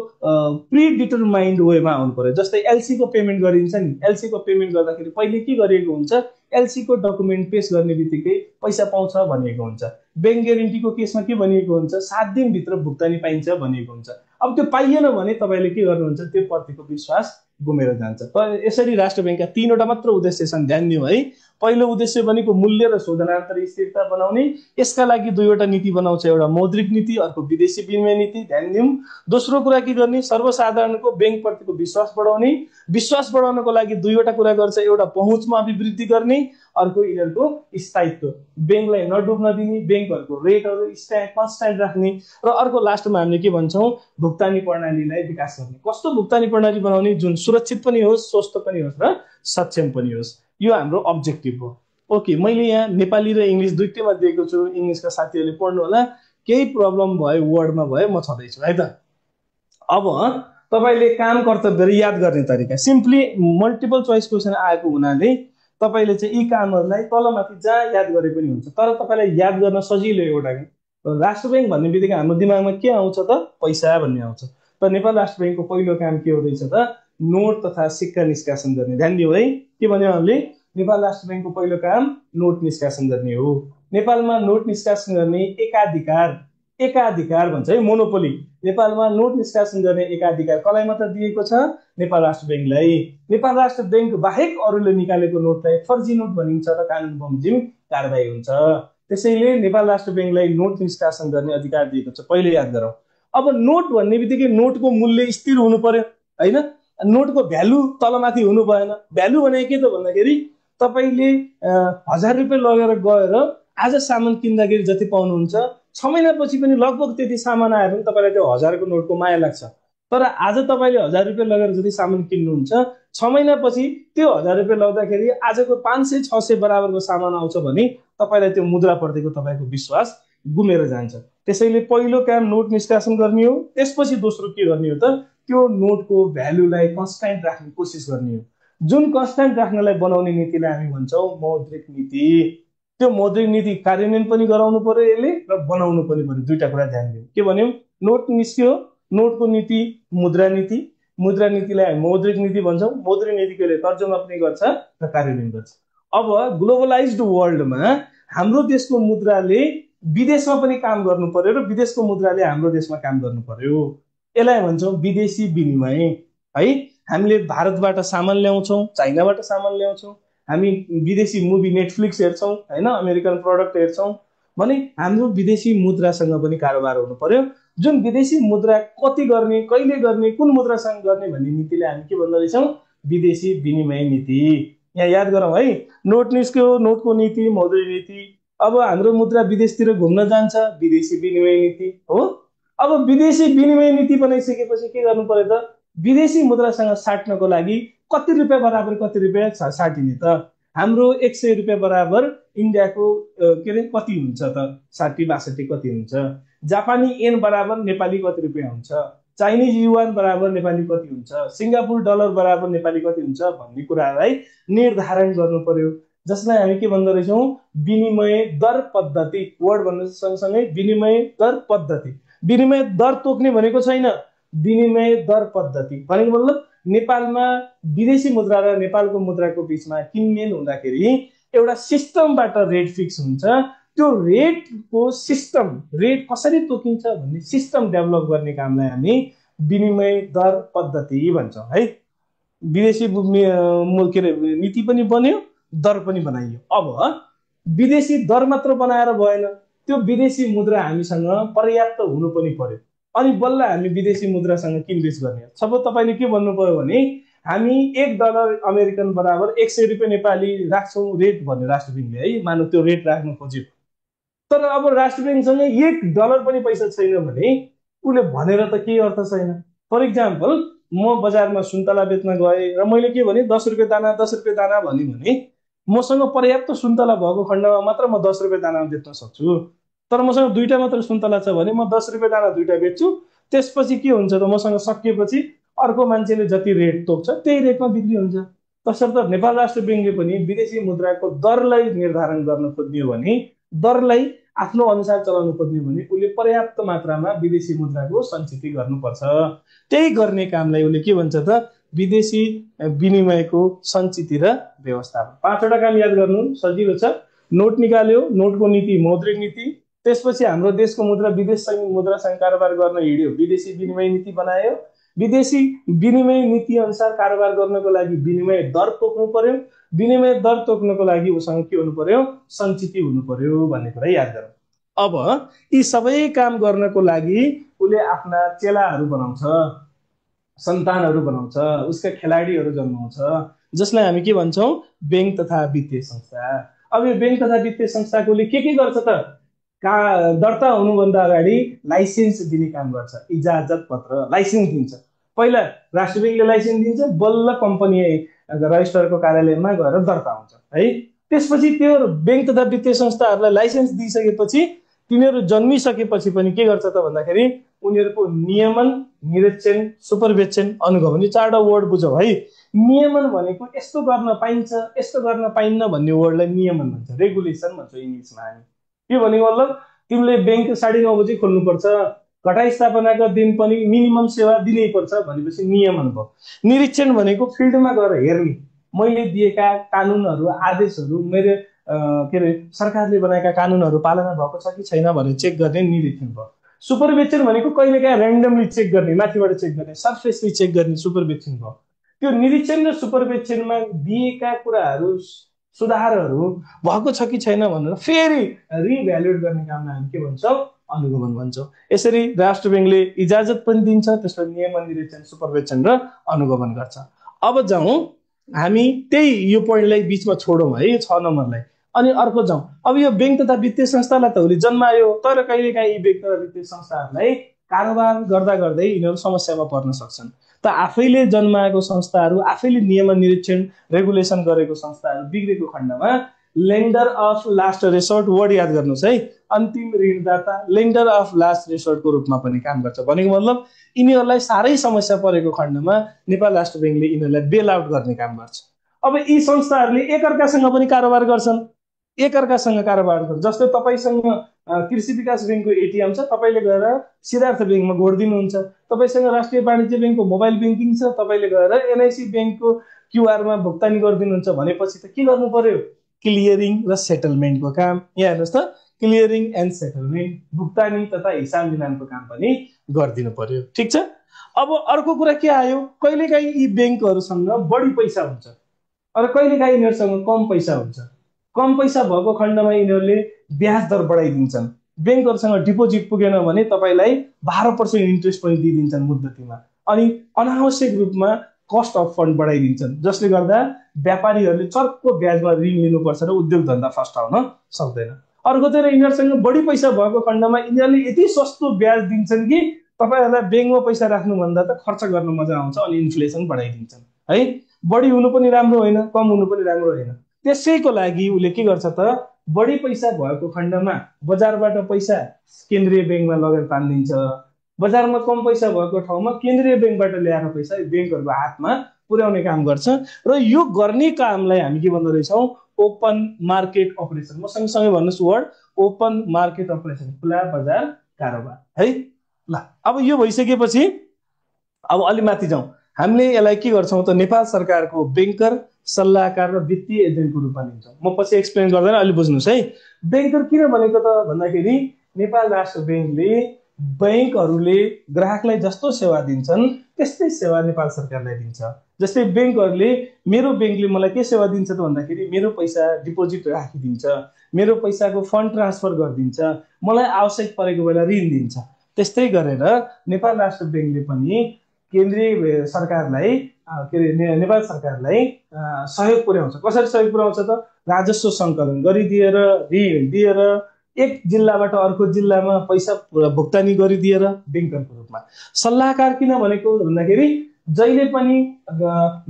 प्रिडिटरमाइन्ड वेमा हुनु पर्यो। जस्तै एलसीको पेमेन्ट गरिन्छ नि, एलसीको पेमेन्ट गर्दाखेरि पहिले के गरिएको हुन्छ? एलसीको डकुमेन्ट पेश गर्ने बित्तिकै पैसा पाउँछ भनिएको हुन्छ। ब्याङ्क ग्यारेन्टीको केसमा के भनिएको हुन्छ? 7 दिनभित्र भुक्तानी पाइन्छ भनिएको हुन्छ। अब त्यो पाइएन भने तपाईँले के गर्नुहुन्छ? त्यो प्रतिको विश्वास गुमेर जान्छ। यसरी राष्ट्र ब्याङ्कका 3वटा मात्र उद्देश्य छन्, ध्यान दिनु है। पहिलो उद्देश्य भनेको मूल्य र शोधनान्तर स्थिरता बनाउने, यसका लागि दुईवटा नीति बनाउँछ, एउटा मौद्रिक नीति, अर्को विदेशी विनिमय नीति। ध्यान दिउँ। दोस्रो कुरा के गर्ने? सर्वसाधारणको ब्याङ्कप्रतिको विश्वास बढाउने। विश्वास बढाउनको लागि दुईवटा कुरा गर्छ, एउटा पहुँचमा अभिवृद्धि गर्ने, अर्को यिनीहरूको स्थायित्व, ब्याङ्कलाई नडुब्न दिने, ब्याङ्कहरूको रेटहरू कन्स्ट्यान्ट राख्ने, र अर्को लास्टमा हामीले के भन्छौँ? भुक्तानी प्रणालीलाई विकास गर्ने। कस्तो भुक्तानी प्रणाली बनाउने? जुन सुरक्षित पनि होस्, स्वस्थ पनि होस् र सक्षम पनि होस्। यो हाम्रो अब्जेक्टिभ हो। ओके, मैले यहाँ नेपाली र इङ्ग्लिस दुईटैमा दिएको छु, इङ्ग्लिसका साथीहरूले पढ्नु होला। केही प्रब्लम भयो वर्डमा भयो म छँदैछु है त। अब तपाईँले काम कर्तव्यहरू याद गर्ने तरिका, सिम्पली मल्टिपल चोइस क्वेसन आएको हुनाले तपाईँले चाहिँ यी कामहरूलाई तलमाथि जहाँ याद गरे पनि हुन्छ, तर तपाईँलाई याद गर्न सजिलो एउटा राष्ट्र बैंक भन्ने बित्तिकै हाम्रो दिमागमा के आउँछ त? पैसा भन्ने आउँछ। त नेपाल राष्ट्र बैंकको पहिलो काम के हो रहेछ त? नोट तथा सिक्का निष्कासन गर्ने। ध्यान दियो है, के भन्यो हामीले? नेपाल राष्ट्र बैंकको पहिलो काम नोट निष्कासन गर्ने हो। नेपालमा नोट निष्कासन गर्ने एकाधिकार, एकाधिकार भन्छ है, मोनोपोली। नेपालमा नोट निष्कासन गर्ने एकाधिकार कसलाई मात्र दिएको छ? नेपाल राष्ट्र बैंकलाई। नेपाल राष्ट्र बैंक बाहेक अरूले निकालेको नोटलाई फर्जी नोट भनिन्छ र कानुन बमोजिम कारबाही हुन्छ। त्यसैले नेपाल राष्ट्र बैंकलाई नोट निष्कासन गर्ने अधिकार दिएको छ, पहिले याद गरौँ। अब नोट भन्ने बित्तिकै नोटको मूल्य स्थिर हुनु पर्यो हैन, नोटको भ्यालु तलमाथि हुनु भएन। भ्यालु भनेको के त भन्दाखेरि तपाईले 1000 रुपियाँ लगेर गएर आज सामान किन्दाखेरि जति पाउनुहुन्छ 6 महिनापछि पनि लगभग त्यति सामान आयो भने तपाईलाई त्यो 1000 को नोटको माया लाग्छ। तर आज तपाईले 1000 रुपियाँ लगेर जति सामान किन्नुहुन्छ 6 महिनापछि त्यो 1000 रुपियाँ लग्दाखेरि आजको 500-600 बराबरको सामान आउँछ भने तपाईलाई त्यो मुद्रा प्रतिको तपाईको विश्वास गुमेर जान्छ। त्यसैले पहिलो काम नोट निष्कासन गर्ने हो। त्यसपछि दोस्रो के गर्ने हो त? त्यो नोटको भ्यालुलाई कन्स्ट्यान्ट राख्ने कोसिस गर्ने हो। जुन कन्स्ट्यान्ट राख्नलाई बनाउने नीतिलाई हामी भन्छौँ मौद्रिक नीति। त्यो मौद्रिक नीति कार्यान्वयन पनि गराउनु पर्यो यसले र बनाउनु पनि पर्यो। दुईटा कुरा ध्यान दिउँ। के भन्यौँ? नोट निस्क्यो, नोटको नीति मुद्रा नीति, मुद्रा नीतिलाई हामी मौद्रिक नीति भन्छौँ। मौद्रिक नीतिले तर्जुमा पनि गर्छ र कार्यान्वयन गर्छ। अब ग्लोबलाइज्ड वर्ल्डमा हाम्रो देशको मुद्राले विदेशमा पनि काम गर्नु पर्यो र विदेशको मुद्राले हाम्रो देशमा काम गर्नु पर्यो। यसलाई भन्छौँ विदेशी विनिमय है। हामीले भारतबाट सामान ल्याउँछौँ, चाइनाबाट सामान ल्याउँछौँ, हामी विदेशी मुभी नेटफ्लिक्स हेर्छौँ हैन, अमेरिकन प्रोडक्ट हेर्छौँ भने हाम्रो विदेशी मुद्रासँग पनि कारोबार हुनु पर्यो। जुन विदेशी मुद्रा कति गर्ने, कहिले गर्ने, कुन मुद्रासँग गर्ने भन्ने नीतिले हामी के भन्दो रहेछौँ? विदेशी विनिमय नीति। यहाँ याद गरौँ है, नोट निस्क्यो, नोटको नीति मौद्रिक नीति। अब हाम्रो मुद्रा विदेशतिर घुम्न जान्छ, विदेशी विनिमय नीति हो। अब विदेशी विनिमय नीति बनाइसकेपछि के गर्नु पर्यो त? विदेशी मुद्रासँग साट्नको लागि कति रुपियाँ बराबर कति रुपियाँ साटिने त? हाम्रो 100 रुपियाँ बराबर इन्डियाको के अरे कति हुन्छ त? 60-62 कति हुन्छ? जापानी येन बराबर नेपाली कति रुपियाँ हुन्छ? चाइनिज युवान बराबर नेपाली कति हुन्छ? सिङ्गापुर डलर बराबर नेपाली कति हुन्छ भन्ने कुरालाई निर्धारण गर्नु पर्यो। जसलाई हामी के भन्दो रहेछौँ? विनिमय दर पद्धति। वर्ड भन्नु सँगसँगै विनिमय दर पद्धति। विनिमय दर तोक्ने भनेको छैन, विनिमय दर पद्धति भनेको मतलब नेपालमा विदेशी मुद्रा र नेपालको मुद्राको बीचमा किनमेल हुँदाखेरि एउटा सिस्टमबाट रेट फिक्स हुन्छ। त्यो रेटको सिस्टम, रेट कसरी तोकिन्छ भन्ने सिस्टम डेभलप गर्ने कामलाई हामी विनिमय दर पद्धति भन्छौँ है। विदेशी के अरे नीति पनि बन्यो, दर पनि बनाइयो। अब विदेशी दर मात्र बनाएर भएन, त्यो विदेशी मुद्रा हामीसँग पर्याप्त हुनु पनि पर्यो। अनि बल्ल हामी विदेशी मुद्रासँग किनबेच गर्ने। सब तपाईले के भन्नु पर्यो भने हामी $1 अमेरिकन बराबर 100 रुपियाँ नेपाली राख्छौँ रेट भन्ने राष्ट्र बैंकले है, मानव त्यो रेट राख्न खोज्यो। तर अब राष्ट्र बैंकसँग $1 पनि पैसा छैन भने उसले भनेर त केही अर्थ छैन। फर इक्जाम्पल म बजारमा सुन्तला बेच्न गएँ र मैले के भने 10 रुपियाँ दाना 10 रुपियाँ दाना भने मसँग पर्याप्त सुन्तला भएको खण्डमा मात्र म 10 रुपियाँ दाना बेच्न सक्छु। तर मसँग दुईटा मात्र सुन्तला छ भने म 10 रुपियाँ दाना दुईटा बेच्छु। त्यसपछि के हुन्छ त? मसँग सकिएपछि अर्को मान्छेले जति रेट तोक्छ त्यही रेटमा बिक्री हुन्छ। तसर्थ नेपाल राष्ट्र बैंकले पनि विदेशी मुद्राको दरलाई निर्धारण गर्न खोज्ने हो भने, दरलाई आफ्नो अनुसार चलाउनु खोज्ने भने उसले पर्याप्त मात्रामा विदेशी मुद्राको सञ्चित गर्नुपर्छ। त्यही गर्ने कामलाई उसले के भन्छ त? विदेशी विनिमयको सञ्चित र व्यवस्थापन। 5वटा काम याद गर्नु सजिलो छ। नोट निकाल्यो, नोटको नीति मौद्रिक नीति। त्यसपछि हाम्रो देशको मुद्रा विदेशसँग मुद्रासँग कारोबार गर्न हिँड्यो, विदेशी विनिमय नीति बनायो। विदेशी विनिमय नीति अनुसार कारोबार गर्नको लागि विनिमय दर तोक्नु पर्यो। विनिमय दर तोक्नको लागि उसँग के हुनु पर्यो? सञ्चित हुनु पर्यो भन्ने कुरा याद गरौँ। अब यी सबै काम गर्नको लागि उसले आफ्ना चेलाहरू बनाउँछ, सन्तानहरू बनाउँछ, उसका खेलाडीहरू जन्माउँछ, जसलाई हामी के भन्छौँ? बैंक तथा वित्तीय संस्था। अब यो बैंक तथा वित्तीय संस्थाकोले के गर्छ त? दर्ता हुनुभन्दा अगाडि लाइसेन्स दिने काम गर्छ। इजाजत पत्र, लाइसेन्स दिन्छ। पहिला राष्ट्र बैंकले लाइसेन्स दिन्छ, बल्ल कम्पनी रजिस्टरको कार्यालयमा गएर दर्ता हुन्छ है। त्यसपछि त्यो बैंक तथा वित्तीय संस्थाहरूलाई लाइसेन्स दिइसकेपछि तिनीहरू जन्मिसकेपछि पनि के गर्छ त भन्दाखेरि उनीहरूको नियमन, निरीक्षण, सुपरभिजन, अनुगमन, 4वटा वर्ड बुझौँ है। नियमन भनेको यस्तो गर्न पाइन्छ, यस्तो गर्न पाइन्न भन्ने वर्डलाई नियमन भन्छ, रेगुलेसन भन्छ इङ्ग्लिसमा हामी। के भनेको मतलब तिमीले बैंक 9:30 बजे खोल्नुपर्छ, घटाइ स्थापनाको दिन पनि मिनिमम सेवा दिनै पर्छ भनेपछि नियमन भयो। निरीक्षण भनेको फिल्डमा गएर हेर्ने, मैले दिएका कानुनहरू आदेशहरू मेरो के अरे सरकारले बनाएका कानुनहरू पालना भएको छ कि छैन भनेर चेक गर्ने निरीक्षण भयो। सुपरभिजन भनेको कहिलेकाहीँ ऱ्यान्डमली चेक गर्ने, माथिबाट चेक गर्ने, सरफेसली चेक गर्ने सुपरभिजन भयो। त्यो निरीक्षण र सुपरभिजनमा दिएका कुराहरू सुधारहरू भएको छ कि छैन भनेर फेरि रिभ्यालुएट गर्ने कामलाई हामी के भन्छौँ? अनुगमन भन्छौँ। यसरी राष्ट्र ब्याङ्कले इजाजत पनि दिन्छ, त्यसको नियमन, निरीक्षण, सुपरभिजन र अनुगमन गर्छ। अब जाउँ हामी त्यही यो पोइन्टलाई बिचमा छोडौँ है, यो 6 नम्बरलाई, अनि अर्को जाउँ। अब यो बैंक तथा वित्तीय संस्थालाई त उसले जन्मायो, तर कहिलेकाहीँ यी बैंक तथा वित्तीय संस्थाहरूलाई कारोबार गर्दा गर्दै यिनीहरू समस्यामा पर्न सक्छन्। त आफैले जन्माएको संस्थाहरू, आफैले नियमन, निरीक्षण, रेगुलेसन गरेको संस्थाहरू बिग्रेको खण्डमा lender of last resort, word याद गर्नुहोस् है, अन्तिम ऋणदाता लेन्डर अफ लास्ट रिसोर्टको रूपमा पनि काम गर्छ। भनेको मतलब यिनीहरूलाई साह्रै समस्या परेको खण्डमा नेपाल राष्ट्र ब्याङ्कले यिनीहरूलाई बेल आउट गर्ने काम गर्छ। अब यी संस्थाहरूले एकअर्कासँग पनि कारोबार गर्छन्, एकअर्कासँग कारोबार गर्छ। जस्तै तपाईँसँग कृषि विकास ब्याङ्कको एटिएम छ, तपाईँले गएर सिद्धार्थ ब्याङ्कमा घोडिदिनुहुन्छ। तपाईँसँग राष्ट्रिय वाणिज्य ब्याङ्कको मोबाइल ब्याङ्किङ छ, तपाईँले गएर एनआइसी ब्याङ्कको क्युआरमा भुक्तानी गरिदिनुहुन्छ भनेपछि त के गर्नु पर्यो? क्लियरिङ र सेटलमेन्टको काम। यहाँ हेर्नुहोस् त, क्लियरिङ एन्ड सेटलमेन्ट, भुक्तानी तथा हिसाब मिलानको काम पनि गरिदिनु पर्यो। ठिक छ। अब अर्को कुरा के आयो? कहिलेकाहीँ यी ब्याङ्कहरूसँग बढी पैसा हुन्छ र कहिलेकाहीँ यिनीहरूसँग कम पैसा हुन्छ। कम पैसा भएको खण्डमा यिनीहरूले ब्याज दर बढाइदिन्छन्। ब्याङ्कहरूसँग डिपोजिट पुगेन भने तपाईँलाई 12% इन्ट्रेस्ट पनि दिइदिन्छन् मुद्दतीमा, अनि अनावश्यक रूपमा कस्ट अफ फन्ड बढाइदिन्छन्, जसले गर्दा व्यापारीहरूले चर्को ब्याजमा ऋण लिनुपर्छ र उद्योग धन्दा फस्टाउन सक्दैन। अर्कोतिर यिनीहरूसँग बढी पैसा भएको खण्डमा यिनीहरूले यति सस्तो ब्याज दिन्छन् कि तपाईँहरूलाई ब्याङ्कमा पैसा राख्नुभन्दा त खर्च गर्न मजा आउँछ, अनि इन्फ्लेसन बढाइदिन्छन् है। बढी हुनु पनि राम्रो होइन, कम हुनु पनि राम्रो होइन। त्यसैको लागि उसले के गर्छ त, बढी पैसा भएको खण्डमा बजारबाट पैसा केन्द्रीय ब्याङ्कमा लगेर तानिदिन्छ, बजारमा कम पैसा भएको ठाउँमा केन्द्रीय ब्याङ्कबाट ल्याएर पैसा ब्याङ्कहरूको हातमा पुर्याउने काम गर्छ। र यो गर्ने कामलाई हामी के भन्दो रहेछौँ? Open market operation. म सँगसँगै भन्नुहोस् वर्ड, ओपन मार्केट अपरेसन, खुला बजार कारोबार है। ल अब यो भइसकेपछि अब अलि माथि जाउँ। हामीले यसलाई के गर्छौँ त, नेपाल सरकारको ब्याङ्कर, सल्लाहकार र वित्तीय एजेन्टको रूपमा लिन्छौँ। म पछि एक्सप्लेन गर्दैन, अलि बुझ्नुहोस् है। ब्याङ्कर किन भनेको त भन्दाखेरि नेपाल राष्ट्र ब्याङ्कले बैंकहरूले ग्राहकलाई जस्तो सेवा दिन्छन् त्यस्तै सेवा नेपाल सरकारलाई दिन्छ। जस्तै बैंकहरूले मेरो बैंकले मलाई के सेवा दिन्छ त भन्दाखेरि मेरो पैसा डिपोजिट राखिदिन्छ, मेरो पैसाको फन्ड ट्रान्सफर गरिदिन्छ, मलाई आवश्यक परेको बेला ऋण दिन्छ। त्यस्तै गरेर नेपाल राष्ट्र बैंकले पनि केन्द्रीय सरकारलाई नेपाल सरकारलाई सहयोग पुर्याउँछ। कसरी सहयोग पुर्याउँछ त? राजस्व सङ्कलन गरिदिएर, ऋण दिएर, एक जिल्लाबाट अर्को जिल्लामा पैसा भुक्तानी गरिदिएर बैंकरको रूपमा। सल्लाहकार किन भनेको भन्दाखेरि जहिले पनि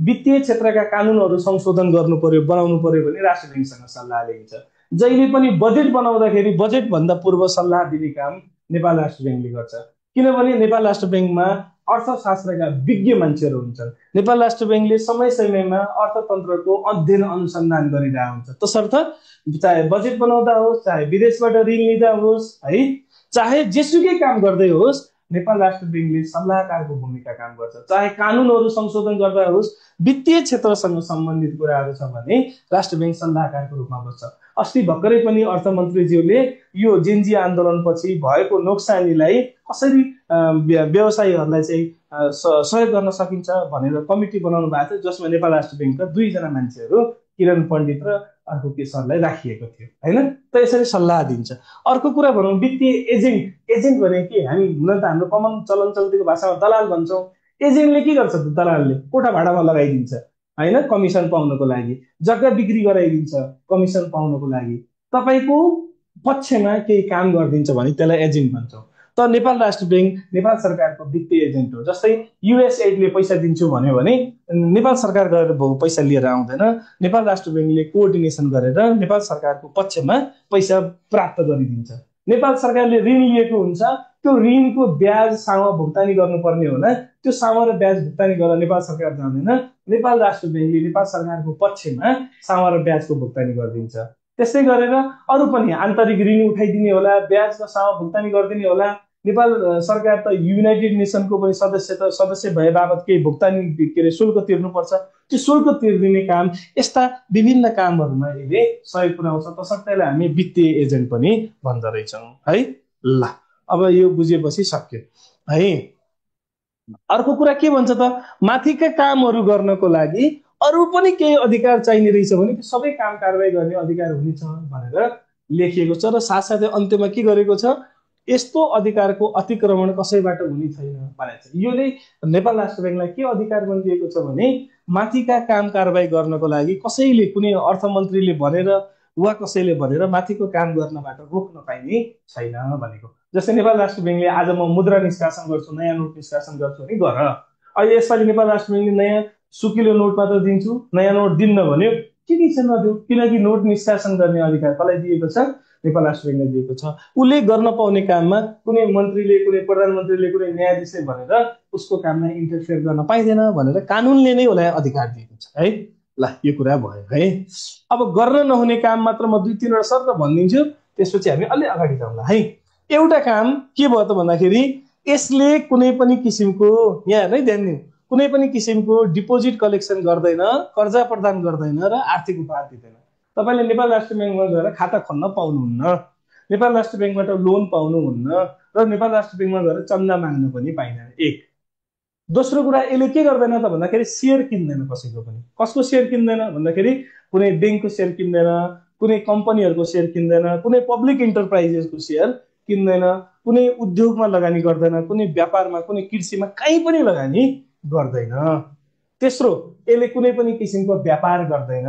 वित्तीय क्षेत्रका कानुनहरू संशोधन गर्नु पर्यो, बनाउनु पर्यो भने राष्ट्र बैंकसँग सल्लाह लिन्छ। जहिले पनि बजेट बनाउँदाखेरि बजेट भन्दा पूर्व सल्लाह दिने काम नेपाल राष्ट्र बैंकले गर्छ। किनभने नेपाल राष्ट्र बैंकमा अर्थशास्त्रका विज्ञ मान्छेहरू हुन्छन्। नेपाल राष्ट्र बैंकले समय समयमा अर्थतन्त्रको अध्ययन अनुसन्धान गरिरहेको हुन्छ। तसर्थ चाहे बजेट बनाउँदा होस्, चाहे विदेशबाट ऋण लिँदा होस् है, चाहे जेसुकै काम गर्दै होस्, नेपाल राष्ट्र बैंकले सल्लाहकारको भूमिका काम गर्छ। चाहे कानुनहरू संशोधन गर्दा होस्, वित्तीय क्षेत्रसँग सम्बन्धित कुराहरू छ भने राष्ट्र बैंक सल्लाहकारको रूपमा बस्छ। अस्ति भर्खरै पनि अर्थमन्त्रीज्यूले यो जेनजी आन्दोलनपछि भएको नोक्सानीलाई कसरी व्यवसायीहरूलाई चाहिँ सहयोग गर्न सकिन्छ भनेर कमिटी बनाउनु भएको थियो, जसमा नेपाल राष्ट्र बैंकका दुईजना मान्छेहरू किरण पण्डित र अर्को के सरलाई राखिएको थियो हैन। त यसरी सल्लाह दिन्छ। अर्को कुरा भनौँ वित्तीय एजेन्ट। एजेन्ट भने के, हामी हुन त हाम्रो कमन चलन चल्तीको भाषामा दलाल भन्छौँ। एजेन्टले के गर्छ त? दलालले कोठा भाडामा लगाइदिन्छ हैन, कमिसन पाउनको लागि, जग्गा बिक्री गराइदिन्छ कमिसन पाउनको लागि, तपाईको पक्षमा केही काम गरिदिन्छ भने त्यसलाई एजेन्ट भन्छौँ। त नेपाल राष्ट्र बैंक नेपाल सरकारको वित्तीय एजेन्ट हो। जस्तै युएसएडले पैसा दिन्छु भन्यो भने नेपाल सरकार गएर पैसा लिएर आउँदैन, नेपाल राष्ट्र बैंकले कोअर्डिनेसन गरेर नेपाल सरकारको पक्षमा पैसा प्राप्त गरिदिन्छ। नेपाल सरकारले ऋण लिएको हुन्छ, त्यो ऋणको ब्याज सामा भुक्तानी गर्नुपर्ने होला, त्यो सामा र ब्याज भुक्तानी गर्न नेपाल सरकार जाँदैन, नेपाल राष्ट्र बैंकले नेपाल सरकारको पक्षमा सामा र ब्याजको भुक्तानी गरिदिन्छ। त्यस्तै गरेर अरू पनि आन्तरिक ऋण उठाइदिने होला, ब्याजको सामा भुक्तानी गरिदिने होला। नेपाल सरकार त युनाइटेड नेसनको पनि सदस्य भए बापत केही भुक्तानी के अरे शुल्क तिर्नुपर्छ, त्यो शुल्क तिर्दिने काम, यस्ता विभिन्न कामहरूमा यसले सहयोग पुर्याउँछ। तसर्थ यसलाई हामी वित्तीय एजेन्ट पनि भन्दो रहेछौँ है। ल अब यो बुझेपछि सक्यो है। अर्को कुरा के भन्छ त, माथिका कामहरू गर्नको लागि अरू पनि केही अधिकार चाहिने रहेछ भने सबै काम कारबाही गर्ने अधिकार हुनेछ भनेर लेखिएको छ। र साथसाथै अन्त्यमा के गरेको छ, यस्तो अधिकारको अतिक्रमण कसैबाट हुने छैन भनेको छ। योले नेपाल राष्ट्र ब्याङ्कलाई के अधिकार पनि दिएको छ भने माथिका काम कारबाही गर्नको लागि कसैले, कुनै अर्थमन्त्रीले भनेर वा कसैले भनेर माथिको काम गर्नबाट रोक्न पाइने छैन भनेको। जस्तै नेपाल राष्ट्र ब्याङ्कले आज म मुद्रा निष्कासन गर्छु, नयाँ नोट निष्कासन गर्छु भने गर, अहिले यसपालि नेपाल राष्ट्र ब्याङ्कले नयाँ सुकिलो नोट मात्र दिन्छु, नयाँ नोट दिन्न भन्यो, ठिकै छ नदेऊ, किनकि नोट निष्कासन गर्ने अधिकार कसलाई दिएको छ, नेपाल राष्ट्र ब्याङ्कले दिएको छ। उसले गर्न पाउने काममा कुनै मन्त्रीले, कुनै प्रधानमन्त्रीले, कुनै न्यायाधीशले भनेर उसको काममा इन्टरफेयर गर्न पाइँदैन भनेर कानुनले नै उसलाई अधिकार दिएको छ है। ल यो कुरा भयो है। अब गर्न नहुने काम मात्र म 2-3 शर्त भनिदिन्छु, त्यसपछि हामी अलि अगाडि जाउँला है। एउटा काम के भयो त भन्दाखेरि यसले कुनै पनि किसिमको, यहाँ नै ध्यान दिनु, कुनै पनि किसिमको डिपोजिट कलेक्सन गर्दैन, कर्जा प्रदान गर्दैन र आर्थिक उपहार दिँदैन। तपाईँले नेपाल राष्ट्र ब्याङ्कमा गएर खाता खोल्न पाउनुहुन्न, नेपाल राष्ट्र ब्याङ्कबाट लोन पाउनुहुन्न र नेपाल राष्ट्र ब्याङ्कमा गएर चन्दा माग्न पनि पाइँदैन। एक। दोस्रो कुरा, यसले के गर्दैन त भन्दाखेरि सेयर किन्दैन कसैको पनि। कसको सेयर किन्दैन भन्दाखेरि कुनै ब्याङ्कको सेयर किन्दैन, कुनै कम्पनीहरूको सेयर किन्दैन, कुनै पब्लिक इन्टरप्राइजेसको सेयर किन्दैन, कुनै उद्योगमा लगानी गर्दैन, कुनै व्यापारमा, कुनै कृषिमा कहीँ पनि लगानी गर्दैन। तेस्रो, यसले कुनै पनि किसिमको व्यापार गर्दैन।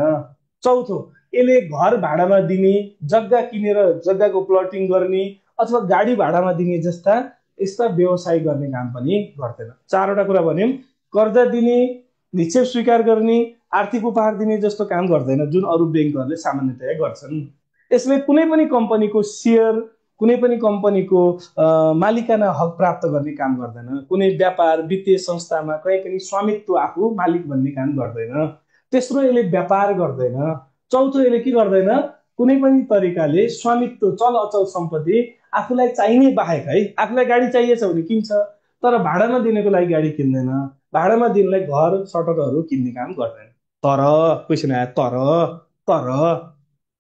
चौथो, यसले घर भाडामा दिने, जग्गा किनेर जग्गाको प्लटिङ गर्ने अथवा गाडी भाडामा दिने जस्ता यस्ता व्यवसाय गर्ने काम पनि गर्दैन। 4वटा कुरा भन्यौँ, कर्जा दिने, निक्षेप स्वीकार गर्ने, आर्थिक उपहार दिने जस्तो काम गर्दैन जुन अरू ब्याङ्कहरूले सामान्यतया गर्छन्। यसले कुनै पनि कम्पनीको सेयर, कुनै पनि कम्पनीको मालिकाना हक प्राप्त गर्ने काम गर्दैन। कुनै व्यापार वित्तीय संस्थामा कहीँ पनि स्वामित्व आफू मालिक भन्ने काम गर्दैन। तेस्रो, यसले व्यापार गर्दैन। चौथो, यसले के गर्दैन, कुनै पनि तरिकाले स्वामित्व, चल अचल सम्पत्ति आफूलाई चाहिने बाहेक है, आफूलाई गाडी चाहिएछ भने किन्छ, तर भाडामा दिनको लागि गाडी किन्दैन, भाडामा दिनलाई घर सटकहरू किन्ने काम गर्दैन। तर क्वेसन आयो, तर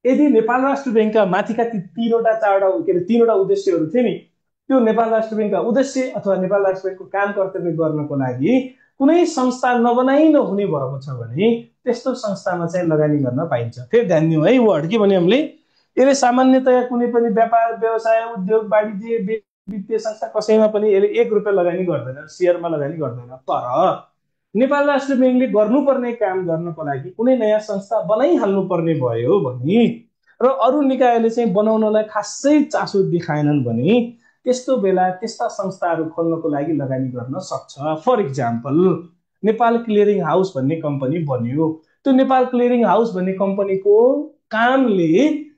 यदि नेपाल राष्ट्र ब्याङ्कका माथिका ती 3वटा उद्देश्यहरू थिए नि, त्यो नेपाल राष्ट्र ब्याङ्कका उद्देश्य अथवा नेपाल राष्ट्र ब्याङ्कको काम कर्तव्य गर्नको लागि कुनै संस्था नबनाइ नहुने भएको छ भने त्यस्तो संस्थामा चाहिँ लगानी गर्न पाइन्छ। फेरि ध्यान दिउँ है, वर्ड के भने हामीले, यसले सामान्यतया कुनै पनि व्यापार व्यवसाय उद्योग वाणिज्य वित्तीय संस्था कसैमा पनि यसले 1 रुपियाँ लगानी गर्दैन, सेयरमा लगानी गर्दैन। तर नेपाल राष्ट्र ब्याङ्कले गर्नुपर्ने काम गर्नको लागि कुनै नयाँ संस्था बनाइहाल्नु पर्ने भयो भने र अरू निकायले चाहिँ बनाउनलाई खासै चासो देखाएनन् भने त्यस्तो बेला त्यस्ता संस्थाहरू खोल्नको लागि लगानी गर्न सक्छ। For example, Nepal clearing house भन्ने कम्पनी बन्यो। त्यो नेपाल क्लियरिङ हाउस भन्ने कम्पनीको कामले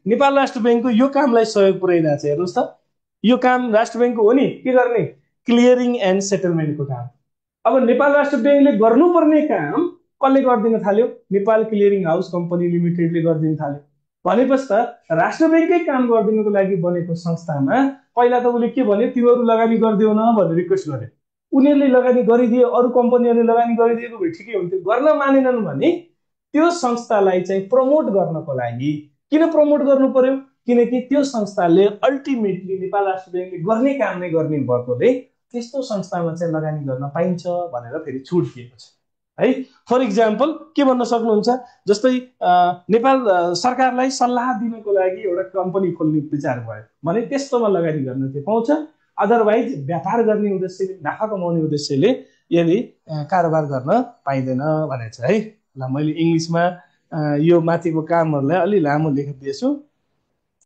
नेपाल राष्ट्र ब्याङ्कको यो कामलाई सहयोग पुर्याइरहेको छ। हेर्नुहोस् त, यो काम राष्ट्र ब्याङ्कको हो नि, के गर्ने, क्लियरिङ एन्ड सेटलमेन्टको काम। अब नेपाल राष्ट्र ब्याङ्कले गर्नुपर्ने काम कसले गरिदिन थाल्यो, नेपाल क्लियरिङ हाउस कम्पनी लिमिटेडले गरिदिन थाल्यो। भनेपछि त राष्ट्र ब्याङ्ककै काम गरिदिनुको लागि बनेको संस्थामा पहिला त उसले के भन्यो, तिमीहरू लगानी गरिदेऊ न भनेर रिक्वेस्ट गर्यो। उनीहरूले लगानी गरिदिए, अरू कम्पनीहरूले लगानी गरिदिएको भए ठिकै हुन्थ्यो। गर्न मानेनन् भने त्यो संस्थालाई चाहिँ प्रमोट गर्नको लागि, किन प्रमोट गर्नु पर्यो, किनकि त्यो संस्थाले अल्टिमेटली नेपाल राष्ट्र ब्याङ्कले गर्ने काम नै गर्ने भएकोले त्यस्तो संस्थामा चाहिँ लगानी गर्न पाइन्छ भनेर फेरि छुट दिएको छ है। फर इक्जाम्पल के भन्न सक्नुहुन्छ, जस्तै नेपाल सरकारलाई सल्लाह दिनको लागि एउटा कम्पनी खोल्ने विचार भयो भने त्यस्तोमा लगानी गर्न चाहिँ पाउँछ। अदरवाइज व्यापार गर्ने उद्देश्यले, नाफा कमाउने उद्देश्यले यसले कारोबार गर्न पाइँदैन भनेको छ है। ल मैले इङ्ग्लिसमा यो माथिको कामहरूलाई अलि लामो लेखिदिएछु,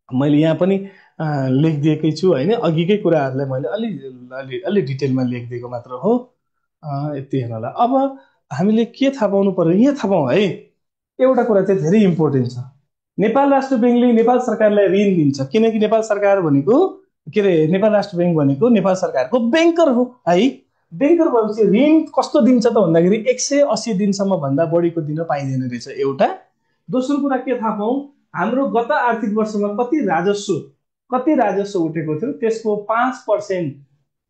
मैले यहाँ पनि लेखिदिएकै छु होइन। अघिकै कुराहरूलाई मैले अलि डिटेलमा लेखिदिएको मात्र हो, यति हेर्नलाई। अब हामीले के थाहा पाउनु पर्यो, यहाँ थाहा पाउँ है। एउटा कुरा चाहिँ धेरै इम्पोर्टेन्ट छ, नेपाल राष्ट्र ब्याङ्कले नेपाल सरकारलाई ऋण दिन्छ, किनकि नेपाल सरकार भनेको के अरे, नेपाल राष्ट्र ब्याङ्क भनेको नेपाल सरकारको ब्याङ्कर हो है। ब्याङ्कर भएपछि ऋण कस्तो दिन्छ त भन्दाखेरि 180 दिनसम्म भन्दा बढीको दिन पाइँदैन रहेछ एउटा। दोस्रो कुरा के थाहा पाउँ, हाम्रो गत आर्थिक वर्षमा कति राजस्व उठेको थियो त्यसको 5%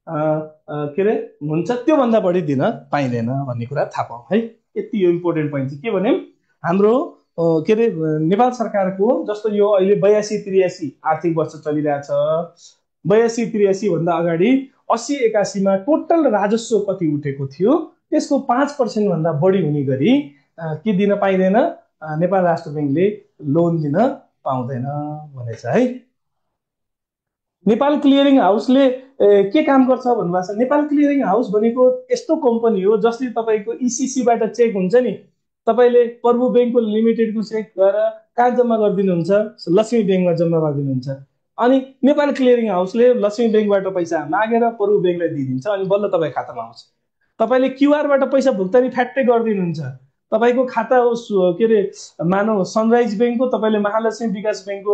के अरे हुन्छ, त्योभन्दा बढी दिन पाइँदैन भन्ने कुरा थाहा पाऊँ है। यति यो इम्पोर्टेन्ट पोइन्ट चाहिँ के भने हाम्रो के अरे नेपाल सरकारको जस्तो यो अहिले 82-83 आर्थिक वर्ष चलिरहेछ, 82-83 भन्दा अगाडि 80-81मा टोटल राजस्व कति उठेको थियो त्यसको 5% भन्दा बढी हुने गरी के दिन पाइँदैन, नेपाल राष्ट्र ब्याङ्कले लोन दिन पाउँदैन भनेछ है। नेपाल क्लियरिङ हाउसले के काम गर्छ भन्नुभएको छ। नेपाल क्लियरिङ हाउस भनेको यस्तो कम्पनी हो जसले तपाईँको इसिसीबाट चेक हुन्छ नि, तपाईँले प्रभु ब्याङ्कको लिमिटेडको चेक गरेर कहाँ जम्मा गरिदिनुहुन्छ, लक्ष्मी ब्याङ्कमा जम्मा गरिदिनुहुन्छ, अनि नेपाल क्लियरिङ हाउसले लक्ष्मी ब्याङ्कबाट पैसा मागेर प्रभु ब्याङ्कलाई दिइदिन्छ अनि बल्ल तपाईँ खातामा आउँछ। तपाईँले क्युआरबाट पैसा भुक्तानी फ्याट्टै गरिदिनुहुन्छ, तपाईँको खाता होस् के अरे मानव सनराइज ब्याङ्कको, तपाईँले महालक्ष्मी विकास ब्याङ्कको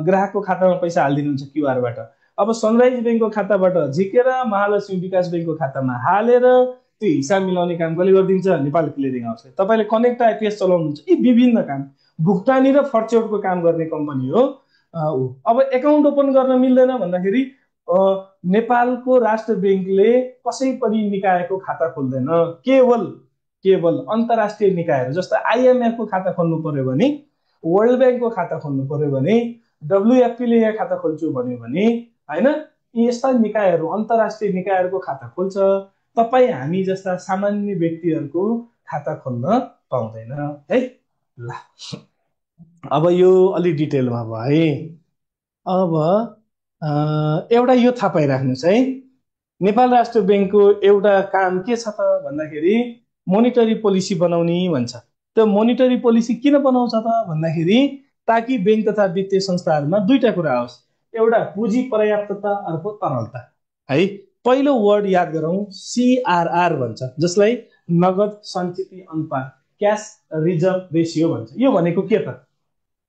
ग्राहकको खातामा पैसा हालिदिनुहुन्छ क्युआरबाट। अब सनराइज ब्याङ्कको खाताबाट झिकेर महालक्ष्मी विकास ब्याङ्कको खातामा हालेर त्यो हिसाब मिलाउने काम कसले गरिदिन्छ, नेपाल क्लियरिङ हाउसले। तपाईँले कनेक्ट आइपिएस चलाउनुहुन्छ, यी विभिन्न काम भुक्तानी र फर्चौटको काम गर्ने कम्पनी हो। अब एकाउन्ट ओपन गर्न मिल्दैन भन्दाखेरि नेपालको राष्ट्र ब्याङ्कले कसै पनि निकायको खाता खोल्दैन, केवल अन्तर्राष्ट्रिय निकायहरू जस्तो आइएमएफ को खाता खोल्नु पर्यो भने, वर्ल्ड ब्याङ्कको खाता खोल्नु पर्यो भने, डब्लुएफपीले यहाँ खाता खोल्छु भन्यो भने हैन, यस्ता निकायहरू अन्तर्राष्ट्रिय निकायहरूको खाता खोल्छ। तपाईँ हामी जस्ता सामान्य व्यक्तिहरूको खाता खोल्न पाउँदैन है। ल अब यो अलि डिटेलमा भयो है। अब एउटा यो थाहा पाइराख्नुहोस् है, नेपाल राष्ट्र ब्याङ्कको एउटा काम के छ त भन्दाखेरि मोनिटरी पोलिसी बनाउने भन्छ। त्यो मोनिटरी पोलिसी किन बनाउँछ त भन्दाखेरि ताकि ब्याङ्क तथा वित्तीय संस्थाहरूमा दुईटा कुरा आओस्, एउटा पुँजी पर्याप्तता, अर्को तरलता है। पहिलो वर्ड याद गरौँ, सीआरआर भन्छ, जसलाई नगद सञ्चित अनुपात, क्यास रिजर्भ रेसियो भन्छ। यो भनेको के त,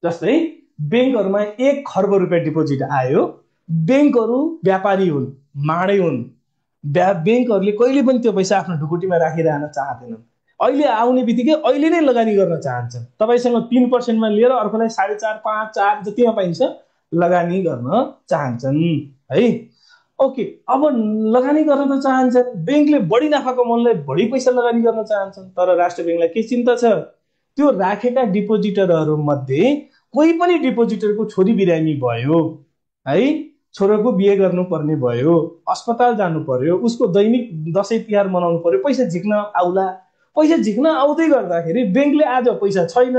जस्तै ब्याङ्कहरूमा 1 खर्ब रुपियाँ डिपोजिट आयो, ब्याङ्कहरू व्यापारी हुन्, माडै हुन्, ब्याङ्कहरूले कहिले पनि त्यो पैसा आफ्नो ढुकुटीमा राखिरहन चाहँदैनन्। अहिले आउने बित्तिकै अहिले नै लगानी गर्न चाहन्छन्। तपाईँसँग 3%मा लिएर अर्कोलाई 4.5, 5, 4 जतिमा पाइन्छ लगानी गर्न चाहन्छन् है। ओके, अब लगानी गर्न त चाहन्छन्, ब्याङ्कले बढी नाफा कमाउनलाई बढी पैसा लगानी गर्न चाहन्छन्, तर राष्ट्र ब्याङ्कलाई के चिन्ता छ, त्यो राखेका डिपोजिटरहरू मध्ये कोही पनि डिपोजिटरको छोरी बिरामी भयो है, छोराको बिहे गर्नुपर्ने भयो, अस्पताल जानु पर्यो, उसको दैनिक दसैँ तिहार मनाउनु पर्यो, पैसा झिक्न आउला। पैसा झिक्न आउँदै गर्दाखेरि ब्याङ्कले आज पैसा छैन,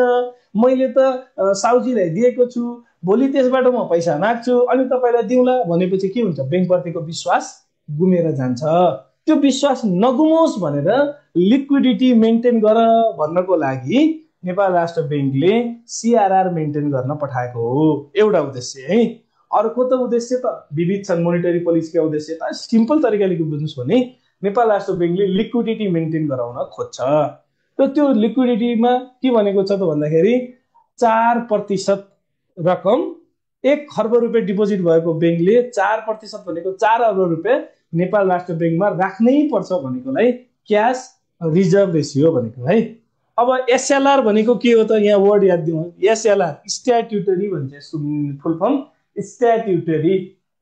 मैले त साउजीलाई दिएको छु, भोलि त्यसबाट म पैसा माग्छु अनि तपाईँलाई दिउँला भनेपछि के हुन्छ, ब्याङ्कप्रतिको विश्वास गुमेर जान्छ। त्यो विश्वास नगुमोस् भनेर लिक्विडिटी मेन्टेन गर भन्नको लागि नेपाल राष्ट्र ब्याङ्कले सीआरआर मेन्टेन गर्न पठाएको हो, एउटा उद्देश्य है। अर्को त उद्देश्य त विविध छन्, मोनिटरी पोलिसीका उद्देश्य त सिम्पल तरिकाले बुझ्नुहोस् भने नेपाल राष्ट्र ब्याङ्कले लिक्विडिटी मेन्टेन गराउन खोज्छ। र त्यो लिक्विडिटीमा के भनेको छ त भन्दाखेरि 4% रकम, 1 खर्ब रुपियाँ डिपोजिट भएको ब्याङ्कले 4% भनेको 4 अर्ब रुपियाँ नेपाल राष्ट्र ब्याङ्कमा राख्नै पर्छ भनेकोलाई क्यास रिजर्भ रेसियो भनेको है। अब एसएलआर भनेको के हो त, यहाँ वर्ड याद दिउँ, एसएलआर स्ट्याट्युटरी भन्छ, फुल फर्म स्ट्याट्युटरी,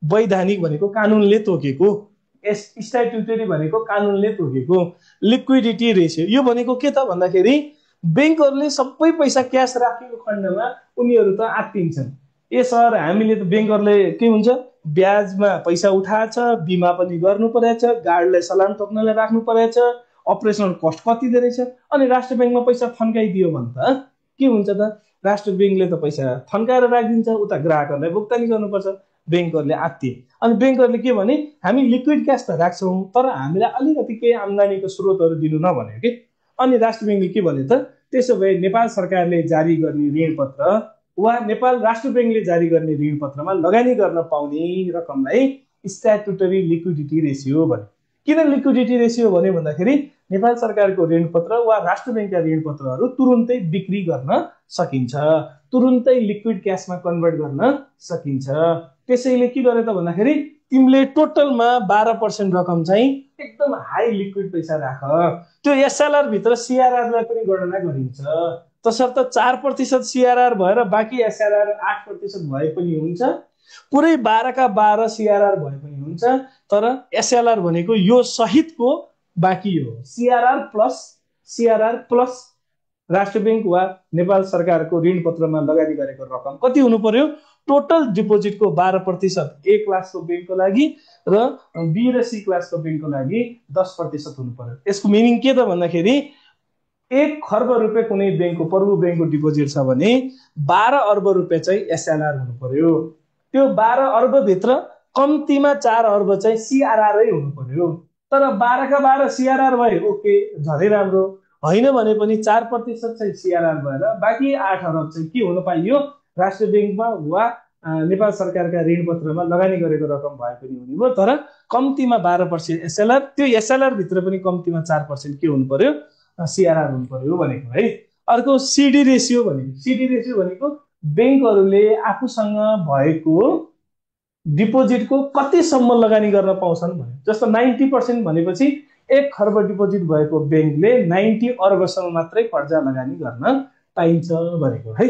वैधानिक भनेको कानुनले तोकेको, स्ट्याट्युटरी भनेको कानुनले तोकेको, लिक्विडिटी रेसियो यो भनेको के त भन्दाखेरि ब्याङ्कहरूले सबै पैसा क्यास राखेको खण्डमा उनीहरू त आत्तिन्छन्, ए सर हामीले त ब्याङ्कहरूले के हुन्छ ब्याजमा पैसा उठाएछ, बिमा पनि गर्नु परेछ, गार्डलाई सलाम ठोक्नलाई राख्नु परेछ, अपरेसनल कस्ट कति धेरै छ, अनि राष्ट्र ब्याङ्कमा पैसा थन्काइदियो भने त के हुन्छ त, राष्ट्र ब्याङ्कले त पैसा थन्काएर राखिदिन्छ, उता ग्राहकहरूलाई भुक्तानी गर्नुपर्छ, ब्याङ्कहरूले आत्तिए। अनि ब्याङ्कहरूले के भने हामी लिक्विड क्यास त राख्छौँ तर हामीलाई अलिकति केही आम्दानीको स्रोतहरू दिनु नभन्यो कि। अनि राष्ट्र ब्याङ्कले के भन्यो त, त्यसो भए नेपाल सरकारले जारी गर्ने ऋणपत्र वा नेपाल राष्ट्र ब्याङ्कले जारी गर्ने ऋणपत्रमा लगानी गर्न पाउने रकमलाई स्ट्याट्युटरी लिक्विडिटी रेसियो भन्यो। किन लिक्विडिटी रेसियो भन्यो भन्दाखेरि नेपाल सरकारको ऋणपत्र वा राष्ट्र ब्याङ्कका ऋणपत्रहरू तुरुन्तै बिक्री गर्न सकिन्छ, तुरुन्तै लिक्विड क्यासमा कन्भर्ट गर्न सकिन्छ। त्यसैले के गर्यो त भन्दाखेरि तिमीले टोटलमा 12% रकम चाहिँ एकदम हाई लिक्विड पैसा राख। त्यो एसएलआर भित्र सीआरआरलाई पनि गणना गरिन्छ। तसर्थ 4% सिआरआर भएर बाँकी एसआरआर 8% भए पनि हुन्छ, पुरै 12 का 12 सिआरआर भए पनि हुन्छ, तर एसएलआर भनेको यो सहितको बाँकी हो। सिआरआर प्लस राष्ट्र बैंक वा नेपाल सरकारको ऋण पत्रमा लगानी गरेको रकम कति हुनु पर्यो? टोटल डिपोजिटको 12% ए क्लासको बैंकको लागि र बी र सी क्लासको बैंकको लागि 10% हुनु पर्यो। यसको मिनिङ के त भन्दाखेरि 1 खर्ब रुपियाँ कुनै बैंकको प्रभु बैंकको डिपोजिट छ भने 12 अर्ब रुपियाँ चाहिँ एसएलआर हुनु पर्यो। त्यो 12 अर्ब भित्र कम्तीमा 4 अर्ब चाहिँ सिआरआर हुनु पर्यो। तर 12 का 12 सिआरआर भए ओके, झनै राम्रो। होइन भने पनि 4% चाहिँ सिआरआर भएर बाँकी 8 अरब चाहिँ के हुन पाइयो? राष्ट्र बैंकमा वा नेपाल सरकारका ऋण पत्रमा लगानी गरेको रकम भए पनि हुने भयो, तर कम्तीमा 12% एसएलआर, त्यो एसएलआर भित्र पनि कम्तीमा 4% के हुनु पर्यो? सिआरआर हुनु पर्यो भनेको है। अर्को सिडी रेसियो भनेको, सिडी रेसियो भनेको बैंकहरूले आफूसँग भएको डिपोजिटको कतिसम्म लगानी गर्न पाउँछन् भने, जस्तो 90% भनेपछि 1 खर्ब डिपोजिट भएको बैंकले 90 अर्बसम्म मात्रै कर्जा लगानी गर्न पाइन्छ भनेको है।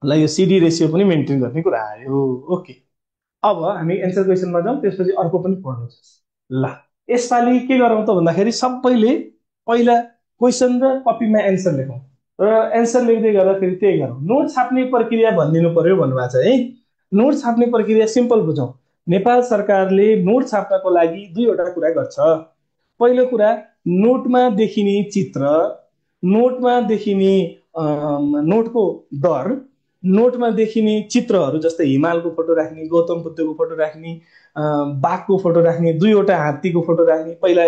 ल, यो सिडी रेसियो पनि मेन्टेन गर्ने कुरा आयो। ओके, अब हामी एन्सर क्वेसनमा जाउँ, त्यसपछि अर्को पनि पढ्नु छ। ल, यसपालि के गरौँ त भन्दाखेरि सबैले पहिला क्वेसन र कपीमा एन्सर लेखौँ र एन्सर लेख्दै गर्दाखेरि त्यही गरौँ। नोट छाप्ने प्रक्रिया भनिदिनु पर्यो भन्नुभएको छ है। नोट छाप्ने प्रक्रिया सिम्पल बुझौँ। नेपाल सरकारले नोट छाप्नको लागि दुईवटा कुरा गर्छ। पहिलो कुरा, नोटमा देखिने चित्र, नोटमा देखिने नोटको दर, नोटमा देखिने चित्रहरू जस्तै हिमालको फोटो राख्ने, गौतम बुद्धको फोटो राख्ने, बाघको फोटो राख्ने, दुईवटा हात्तीको फोटो राख्ने, पहिला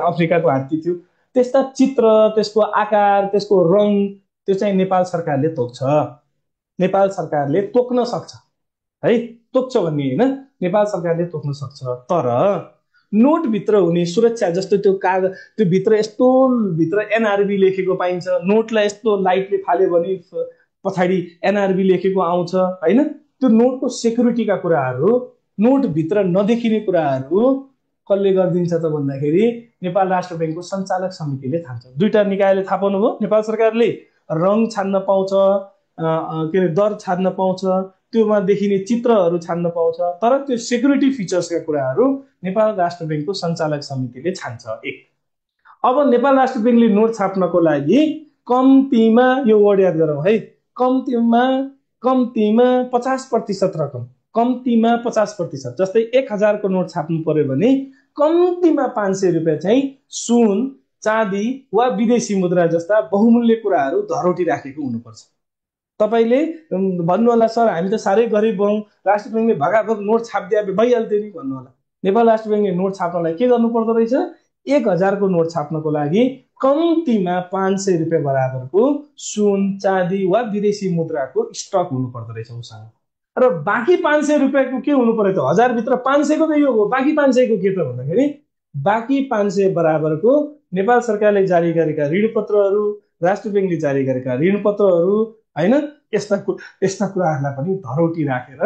अफ्रिकाको हात्ती थियो, त्यस्ता चित्र, त्यसको आकार, त्यसको रङ, त्यो चाहिँ नेपाल सरकारले तोक्छ। नेपाल सरकारले तोक्न सक्छ है, तोक्छ भन्ने होइन, नेपाल सरकारले तोक्न सक्छ। तर नोटभित्र हुने सुरक्षा, जस्तो त्यो कागज, त्यो भित्र यस्तो भित्र एनआरबी लेखेको पाइन्छ, नोटलाई यस्तो लाइटले फाल्यो भने पछाडि एनआरबी लेखेको आउँछ होइन, त्यो नोटको सेक्युरिटीका कुराहरू, नोटभित्र नदेखिने कुराहरू कसले गरिदिन्छ त भन्दाखेरि नेपाल राष्ट्र बैंकको सञ्चालक समितिले थाल्छ। दुईटा निकायले थाहा पाउनु भयो। नेपाल सरकारले रङ छान्न पाउँछ, के अरे दर छान्न पाउँछ, त्योमा देखिने चित्रहरू छान्न पाउँछ, तर त्यो सेक्युरिटी फिचर्सका कुराहरू नेपाल राष्ट्र बैंकको सञ्चालक समितिले छान्छ। एक, अब नेपाल राष्ट्र बैंकले नोट छाप्नको लागि कम्तीमा, यो वर्ड याद गरौँ है, कम्तीमा 50% रकम, कम्तीमा 50%, जस्तै 1000 को नोट छाप्नु पर्यो भने कम्तीमा 500 रुपियाँ चाहिँ सुन, चाँदी वा विदेशी मुद्रा जस्ता बहुमूल्य कुराहरू धरोटी राखेको हुनुपर्छ। तपाईले भन्नु होला सर हामी त साह्रै गरिब भयौँ, राष्ट्र बैंकले भगाभग नोट छाप्दिए भइहाल्थ्यो नि भन्नु होला। नेपाल राष्ट्र बैंकले नोट छाप्नलाई के गर्नु पर्दो रहेछ? 1000 को नोट छाप्नको लागि कम्तीमा 500 रुपियाँ बराबरको सुन, चाँदी वा विदेशी मुद्राको स्टक हुनु पर्दो रहेछ उसँग। र बाँकी 500 रुपियाँको के हुनु पर्यो त? 1000 भित्र 500 को त यो हो, बाँकी 500 को के त भन्दाखेरि बाँकी 500 बराबरको नेपाल सरकारले जारी गरेका ऋणपत्रहरू, राष्ट्र बैंकले जारी गरेका ऋणपत्रहरू हैन, यस्ता कुराहरूलाई पनि धरोटी राखेर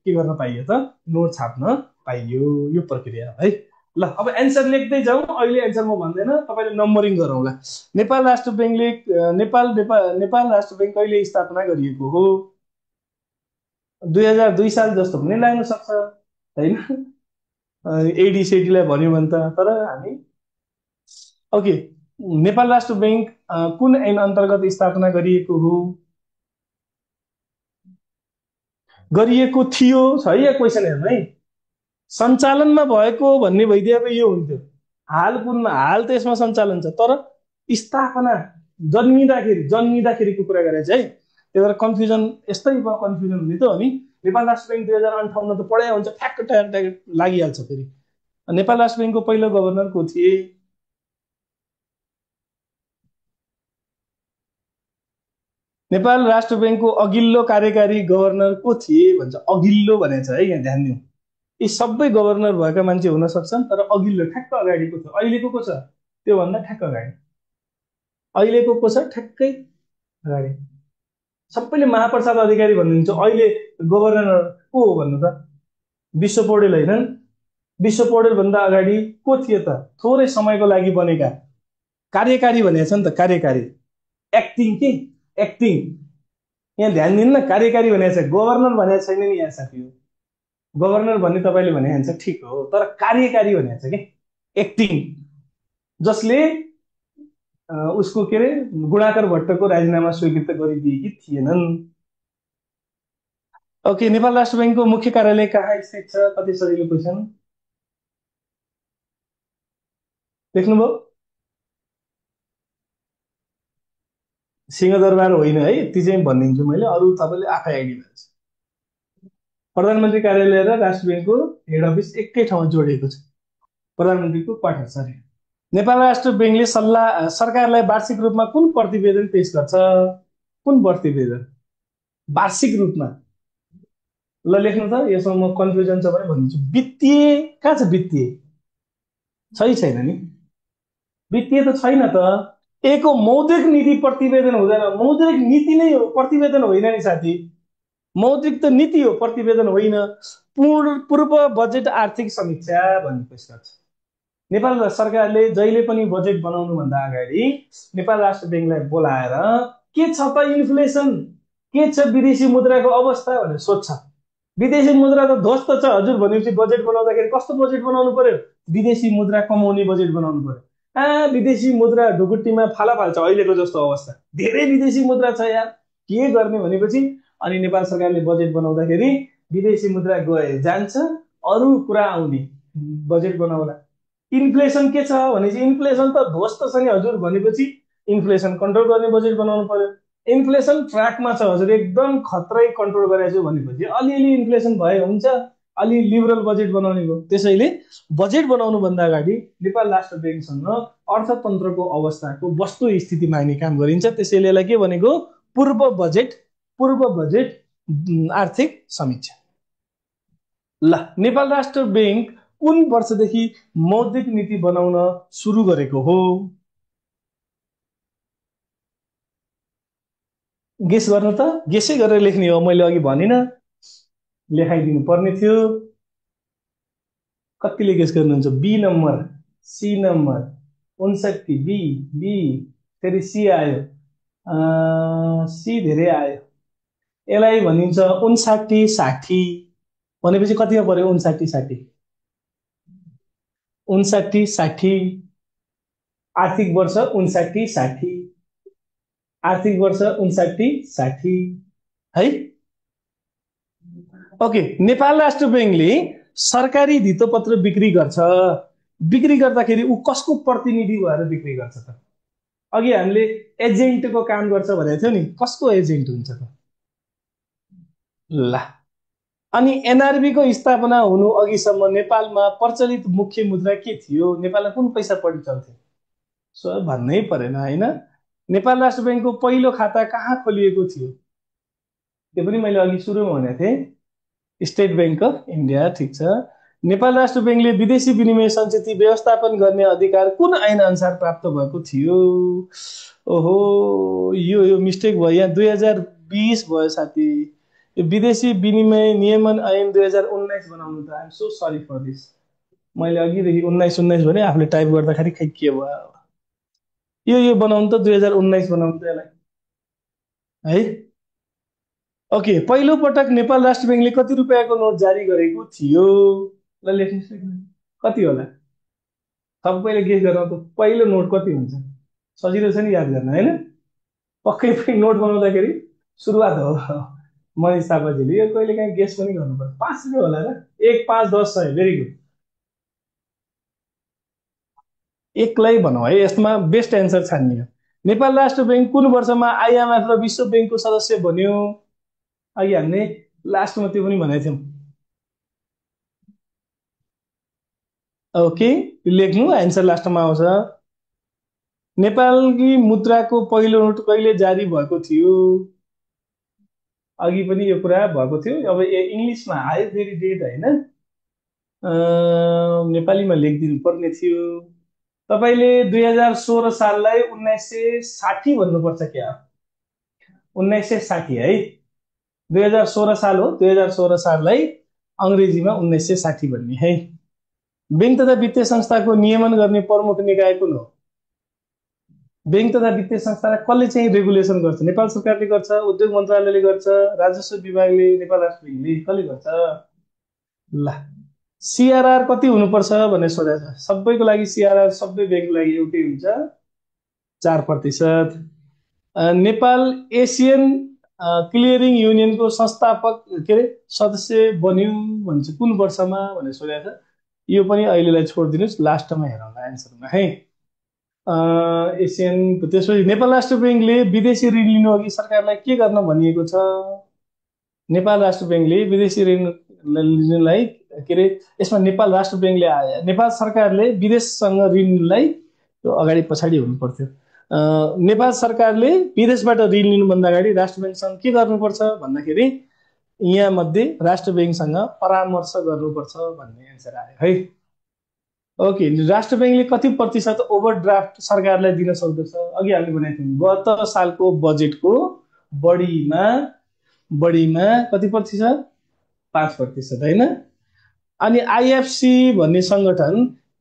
के गर्न पाइयो त? नोट छाप्न पाइयो। यो प्रक्रिया है। ल, अब एन्सर लेख्दै जाउँ। अहिले एन्सर म भन्दैन, तपाईले नम्बरिङ गरौँला। नेपाल राष्ट्र बैंकले नेपाल राष्ट्र बैंक कहिले स्थापना गरिएको हो? 2002 साल जस्तो पनि लाग्न सक्छ हैन, एडी सेडीलाई भन्यो भने त। तर हामी ओके, नेपाल राष्ट्र बैंक कुन ऐन अन्तर्गत स्थापना गरिएको हो? गरिएको थियो छ या क्वेसन हेर्नु है। सञ्चालनमा भएको भन्ने भइदिएको यो हुन्थ्यो। हाल कुनमा? हाल त यसमा सञ्चालन छ, तर स्थापना जन्मिँदाखेरिको कुरा गरेछ है। त्यही भएर कन्फ्युजन यस्तै भयो, कन्फ्युजन हुने त हो नि। नेपाल राष्ट्र बैंक 2058 त पढाइ हुन्छ, ठ्याक्क ट्याक लागिहाल्छ। फेरि नेपाल राष्ट्र बैंकको पहिलो गभर्नर को थिए? नेपाल राष्ट्र बैंकको अघिल्लो कार्यकारी गभर्नर को थिए भन्छ। अघिल्लो भनेको छ है, यहाँ ध्यान दिउँ। यी सबै गभर्नर भएका मान्छे हुन सक्छन्, तर अघिल्लो ठ्याक्क अगाडिको छ। अहिलेको को छ? त्योभन्दा ठ्याक्क अगाडि। अहिलेको को छ? ठ्याक्कै अगाडि। सबैले महाप्रसाद अधिकारी भन्नुहुन्छ, अहिले गभर्नर को हो भन्नु त? विश्व पौडेल होइन? विश्व पौडेल भन्दा अगाडि को थिए त? थोरै समयको लागि बनेका कार्यकारी भनेको छ नि त, कार्यकारी एक्टिङ के एक्टिङ, यहाँ ध्यान दिनु न, कार्यकारी भनेको छ, गभर्नर भनेको छैन नि यहाँ साथी। गभर्नर भन्ने तपाईँले भने हुन्छ ठिक हो, तर कार्यकारी भनेको छ कि एक्टिङ, जसले उसको के अरे गुणाकर भट्टको राजीनामा स्वीकृत गरिदिएकी थिएनन्। ओके, नेपाल राष्ट्र बैङ्कको मुख्य कार्यालय कहाँ स्थित छ? कति सजिलो क्वेसन, देख्नुभयो? सिंहदरबार होइन है, यति चाहिँ भनिदिन्छु मैले, अरू तपाईँले आफै आइडिया हुन्छ। प्रधानमन्त्री कार्यालय र राष्ट्र बैङ्कको हेड अफिस एकै ठाउँमा जोडिएको छ, प्रधानमन्त्रीको क्वार्टर। सरी, नेपाल राष्ट्र बैङ्कले सरकारलाई वार्षिक रूपमा कुन प्रतिवेदन पेश गर्छ? कुन प्रतिवेदन वार्षिक रूपमा? ल लेख्नु त, यसमा म कन्फ्युजन छ भने भनिदिन्छु। वित्तीय कहाँ छ? वित्तीय छैन नि, वित्तीय त छैन त। एको मौद्रिक नीति प्रतिवेदन हुँदैन, मौद्रिक नीति नै हो, प्रतिवेदन होइन नि साथी। मौद्रिक त नीति हो, प्रतिवेदन होइन। पूर्व बजेट आर्थिक समीक्षा भन्ने पेश गर्छ। नेपाल सरकारले जहिले पनि बजेट बनाउनुभन्दा अगाडि नेपाल राष्ट्र बैङ्कलाई बोलाएर के छ त इन्फ्लेसन, के छ विदेशी मुद्राको अवस्था भनेर सोध्छ। विदेशी मुद्रा त ध्वस्त छ हजुर भनेपछि बजेट बनाउँदाखेरि कस्तो बजेट बनाउनु पर्यो? विदेशी मुद्रा कमाउने बजेट बनाउनु पर्यो। विदेशी मुद्रा ढुकुटीमा फाला फाल्छ, अहिलेको जस्तो अवस्था, धेरै विदेशी मुद्रा छ यार, के गर्ने भनेपछि अनि नेपाल सरकारले बजेट बनाउँदाखेरि विदेशी मुद्रा गए जान्छ, अरू कुरा आउने, बजेट बनाउला। इन्फ्लेसन के छ भनेपछि इन्फ्लेसन त ध्वस्त छ नि हजुर भनेपछि इन्फ्लेसन कन्ट्रोल गर्ने बजेट बनाउनु पर्यो। इन्फ्लेसन ट्र्याकमा छ हजुर, एकदम खतरै कन्ट्रोल गरेको छु भनेपछि अलिअलि इन्फ्लेसन भए हुन्छ, अलि लिबरल बजेट बनाउने भयो। त्यसैले बजेट बनाउनुभन्दा अगाडि नेपाल राष्ट्र बैङ्कसँग अर्थतन्त्रको अवस्थाको वस्तु स्थिति माग्ने काम गरिन्छ। त्यसैले यसलाई के भनेको? पूर्व बजेट आर्थिक समीक्षा। ल, नेपाल राष्ट्र बैङ्क कुन वर्षदेखि मौद्रिक नीति बनाउन सुरु गरेको हो? गेस गर्नु त, गेसै गरेर लेख्ने हो, मैले अघि भनिनँ, लेखाइदिनु पर्ने थियो। कतिले गेस गर्नुहुन्छ? B number, C number, 59 B, B फेरि सी आयो, सी धेरै आयो। यसलाई भनिन्छ 59-60 भनेपछि कतिमा पर्यो? 59-60, 59-60 आर्थिक वर्ष 59-60, आर्थिक वर्ष 59-60 है। ओके, नेपाल राष्ट्र बैङ्कले सरकारी धितोपत्र बिक्री गर्छ। बिक्री गर्दाखेरि ऊ कसको प्रतिनिधि भएर बिक्री गर्छ त? अघि हामीले एजेन्टको काम गर्छ भनेको थियो नि, कसको एजेन्ट हुन्छ त? ल, अनि एनआरबीको स्थापना हुनु अघिसम्म नेपालमा प्रचलित मुख्य मुद्रा के थियो? नेपालमा कुन पैसा बढी चल्थ्यो? सो भन्नै परेन होइन। नेपाल राष्ट्र बैङ्कको पहिलो खाता कहाँ खोलिएको थियो? त्यो पनि मैले अघि सुरुमा भनेको थिएँ, स्टेट बैङ्क अफ इन्डिया। ठिक छ। नेपाल राष्ट्र बैङ्कले विदेशी विनिमय सञ्चित व्यवस्थापन गर्ने अधिकार कुन ऐन अनुसार प्राप्त भएको थियो? ओहो, यो मिस्टेक भयो यहाँ, 2020 भयो साथी। यो विदेशी विनिमय नियमन ऐन 2019 बनाउनु त। I'm so sorry for this, मैले अघिदेखि 19 भने आफूले टाइप गर्दाखेरि खै के भयो। यो बनाउनु त 2019 बनाउनु त यसलाई है। ओके, पहिलो पटक नेपाल राष्ट्र बैङ्कले कति रुपियाँको नोट जारी गरेको थियो? ल लेख्नुहोस्, कति होला? सबैले गेस गर्नु त, पहिलो नोट कति हुन्छ? सजिलो छ नि याद गर्न होइन। पक्कै पनि नोट बनाउँदाखेरि सुरुवात हो मनिष थापाजीले, यो कहिले काहीँ गेस पनि गर्नुपर्छ। 5 रुपियाँ होला र? 1, 5, 10, 100, भेरी गुड। एकलाई भनौँ है, यसमा बेस्ट एन्सर छान्ने हो। नेपाल राष्ट्र बैङ्क कुन वर्षमा आइएमएफ र विश्व बैङ्कको सदस्य बन्यो? अघि हामीले लास्टमा त्यो पनि भनेको थियौँ। ओके, लेख्नु, एन्सर लास्टमा आउँछ। नेपाली मुद्राको पहिलो नोट कहिले जारी भएको थियो? अघि पनि यो कुरा भएको थियो। अब इङ्ग्लिसमा आयो फेरि डेट होइन, नेपालीमा लेखिदिनु पर्ने थियो। तपाईँले 2016 साललाई 1960 भन्नुपर्छ क्या? 1960 है, 2016 साल हो। 2016 साललाई अङ्ग्रेजीमा 1960 भन्ने है। बैङ्क तथा वित्तीय संस्थाको नियमन गर्ने प्रमुख निकाय कुन हो? बैंक तथा वित्तीय संस्थालाई कसले चाहिँ रेगुलेसन गर्छ? नेपाल सरकारले गर्छ, उद्योग मन्त्रालयले गर्छ, राजस्व विभागले, नेपाल राष्ट्र बैंकले, कसले गर्छ? ल, सिआरआर कति हुनुपर्छ भनेर सोधेको छ। सबैको लागि सिआरआर सबै बैंकको लागि एउटै हुन्छ, 4%। नेपाल एसियन क्लियरिङ युनियनको संस्थापक के अरे सदस्य बन्यो भन्छ कुन वर्षमा भनेर सोधेको छ। यो पनि अहिलेलाई छोडिदिनुहोस्, लास्टमा हेरौँला एन्सरमा है। एसियन, त्यसपछि नेपाल राष्ट्र बैंकले विदेशी ऋण लिनु अघि सरकारलाई के गर्न भनिएको छ? नेपाल राष्ट्र बैंकले विदेशी ऋण लिनुलाई के अरे यसमा नेपाल राष्ट्र बैंकले नेपाल सरकारले विदेशसँग ऋण लिनुलाई अगाडि पछाडि हुनु पर्थ्यो। नेपाल सरकारले विदेशबाट ऋण लिनुभन्दा अगाडि राष्ट्र बैंकसँग के गर्नुपर्छ भन्दाखेरि यहाँ मध्ये राष्ट्र बैंकसँग परामर्श गर्नुपर्छ भन्ने एन्सर आयो है। ओके, राष्ट्र बैंकले कति प्रतिशत ओभरड्राफ्ट सरकारलाई दिन सक्दछ? अघि हामीले भनेको थियौँ गत सालको बजेटको बढीमा कति प्रतिशत? 5% होइन। अनि आइएफसी भन्ने संगठन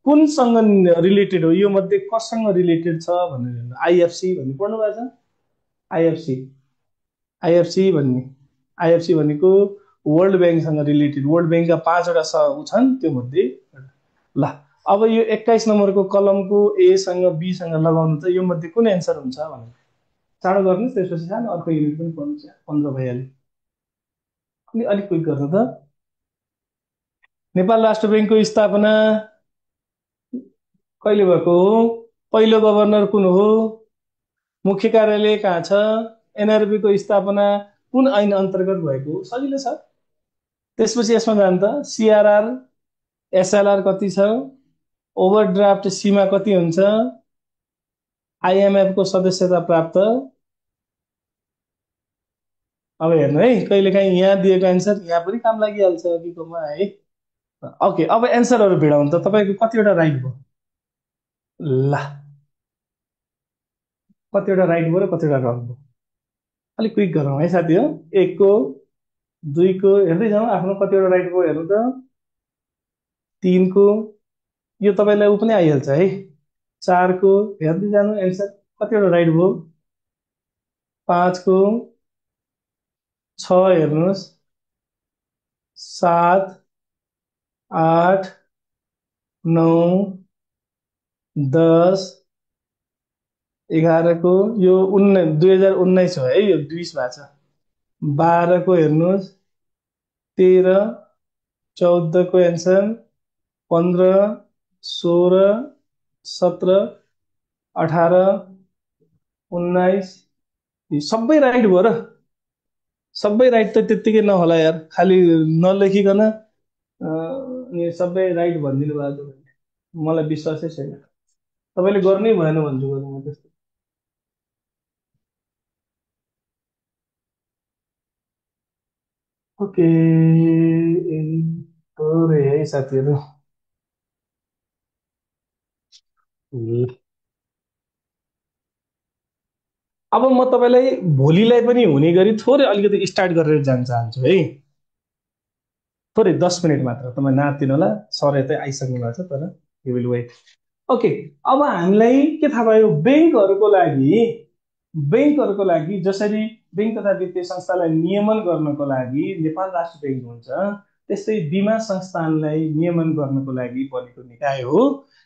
कुनसँग रिलेटेड हो? यो मध्ये कसँग रिलेटेड छ भनेर आइएफसी भन्ने पढ्नु भएको छ? आइएफसी भनेको वर्ल्ड बैंकसँग रिलेटेड, वर्ल्ड बैंकका 5वटा ऊ छन् त्यो मध्ये। ल, अब यो 21 नम्बरको कलमको ए सँग बी सँग लगाउनु त यो मध्ये कुन एन्सर हुन्छ भने चाँडो गर्नुहोस्, त्यसपछि सानो अर्को युनिट पनि पढ्नु छ, 15 भइहाल्यो। अनि अलिक क्विक गर्नु त। नेपाल राष्ट्र बैंकको स्थापना कहिले भएको हो? पहिलो गभर्नर कुन हो? मुख्य कार्यालय कहाँ छ? एनआरबी को स्थापना कुन ऐन अन्तर्गत भएको? सजिलो छ। त्यसपछि यसमा जानु त, सिआरआर एसएलआर कति छ? ओभरड्राफ्ट सीमा कति हुन्छ? आइएमएफ को सदस्यता प्राप्त। अब हेर्नु है, कहिलेकाहीँ यहाँ दिएको एन्सर यहाँ पनि काम लागिहाल्छ अघिकोमा है। ओके, अब एन्सरहरू भिडाउनु त। तपाईँको कतिवटा राइट भयो? ल, कतिवटा राइट भयो र कतिवटा रङ भयो? अलिक क्विक गरौँ है साथी हो। 1 को 2 को हेर्दै जाउँ, आफ्नो कतिवटा राइट भयो हेर्नु त। 3 को यो तपाईँलाई ऊ पनि आइहाल्छ है। 4 को हेर्दै जानु एन्सर कतिवटा राइट भयो। 5 को 6 हेर्नुहोस्, 7 8 9 10 11 को यो 2019 हो है, यो 20 भएको छ। 12 को हेर्नुहोस्, 13 14 को एन्सर, 15 16 17 18 19 सबै राइट भयो र? सबै राइट त त्यत्तिकै नहोला यार, खालि नलेखिकन सबै राइट भनिदिनु भएको छ। मलाई विश्वासै छैन, तपाईँले गर्नै भएन भन्छु म त्यस्तो। ओके है साथीहरू। अब म तपाईँलाई भोलिलाई पनि हुने गरी थोरै अलिकति स्टार्ट गरेर जान चाहन्छु है। थोरै 10 मिनट मात्र, तपाईँ नातिनु होला, सर यतै आइसक्नु भएको छ, तर यु विल वेट। ओके, अब हामीलाई के थाहा भयो? बैंकहरूको लागि जसरी बैंक तथा वित्तीय संस्थालाई नियमन गर्नको लागि नेपाल राष्ट्र बैंक हुन्छ, त्यस्तै बीमा संस्थानलाई नियमन गर्नको लागि बनेको निकाय हो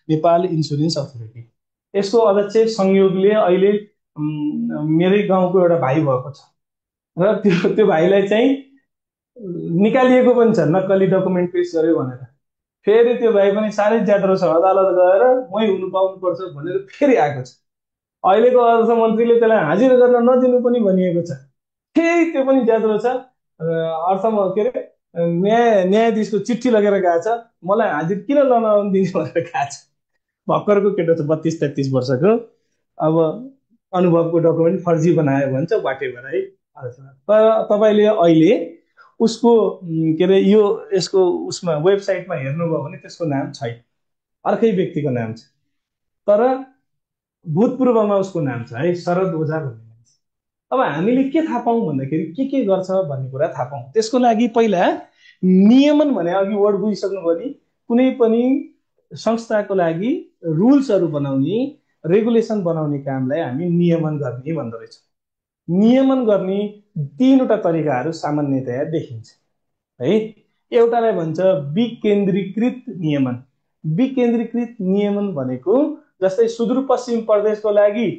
नेपाल इन्सुरेन्स अथोरिटी। यसको अध्यक्ष संयोगले अहिले मेरै गाउँको एउटा भाइ भएको छ र त्यो भाइलाई चाहिँ निकालिएको पनि छ नक्कली डकुमेन्ट पेश गर्यो भनेर। फेरि त्यो भाइ पनि साह्रै ज्यात्रो छ, अदालत गएर मै हुनु पाउनुपर्छ भनेर फेरि आएको छ। अहिलेको अर्थमन्त्रीले त्यसलाई हाजिर गर्न नदिनु पनि भनिएको छ। फेरि त्यो पनि ज्यात्रो छ, के अरे न्यायाधीशको चिठी लगेर गएको छ, मलाई हाजिर किन नदिने भनेर गएको छ। भर्खरको केटो छ, 32-33 वर्षको। अब अनुभवको डकुमेन्ट फर्जी बनायो भन्छ, वाटेभर है। तर तपाईँले अहिले उसको के अरे यसको उसमा वेबसाइटमा हेर्नुभयो भने त्यसको नाम छैन, अर्कै व्यक्तिको नाम छ, तर भूतपूर्वमा उसको नाम छ है, शरद ओझा भन्ने मान्छे। अब हामीले के थाहा पाऊँ भन्दाखेरि के गर्छ भन्ने कुरा थाहा पाऊँ। त्यसको लागि पहिला नियमन भने अघि वर्ड बुझिसक्नुभयो नि, कुनै पनि संस्थाको लागि रुल्सहरू बनाउने रेगुलेसन बनाउने कामलाई हामी नियमन गर्ने भन्दो रहेछौँ। नियमन गर्ने तीनवटा तरिकाहरू सामान्यतया देखिन्छ है। एउटालाई भन्छ विकेन्द्रीकृत नियमन। विकेन्द्रीकृत नियमन भनेको जस्तै सुदूरपश्चिम प्रदेशको लागि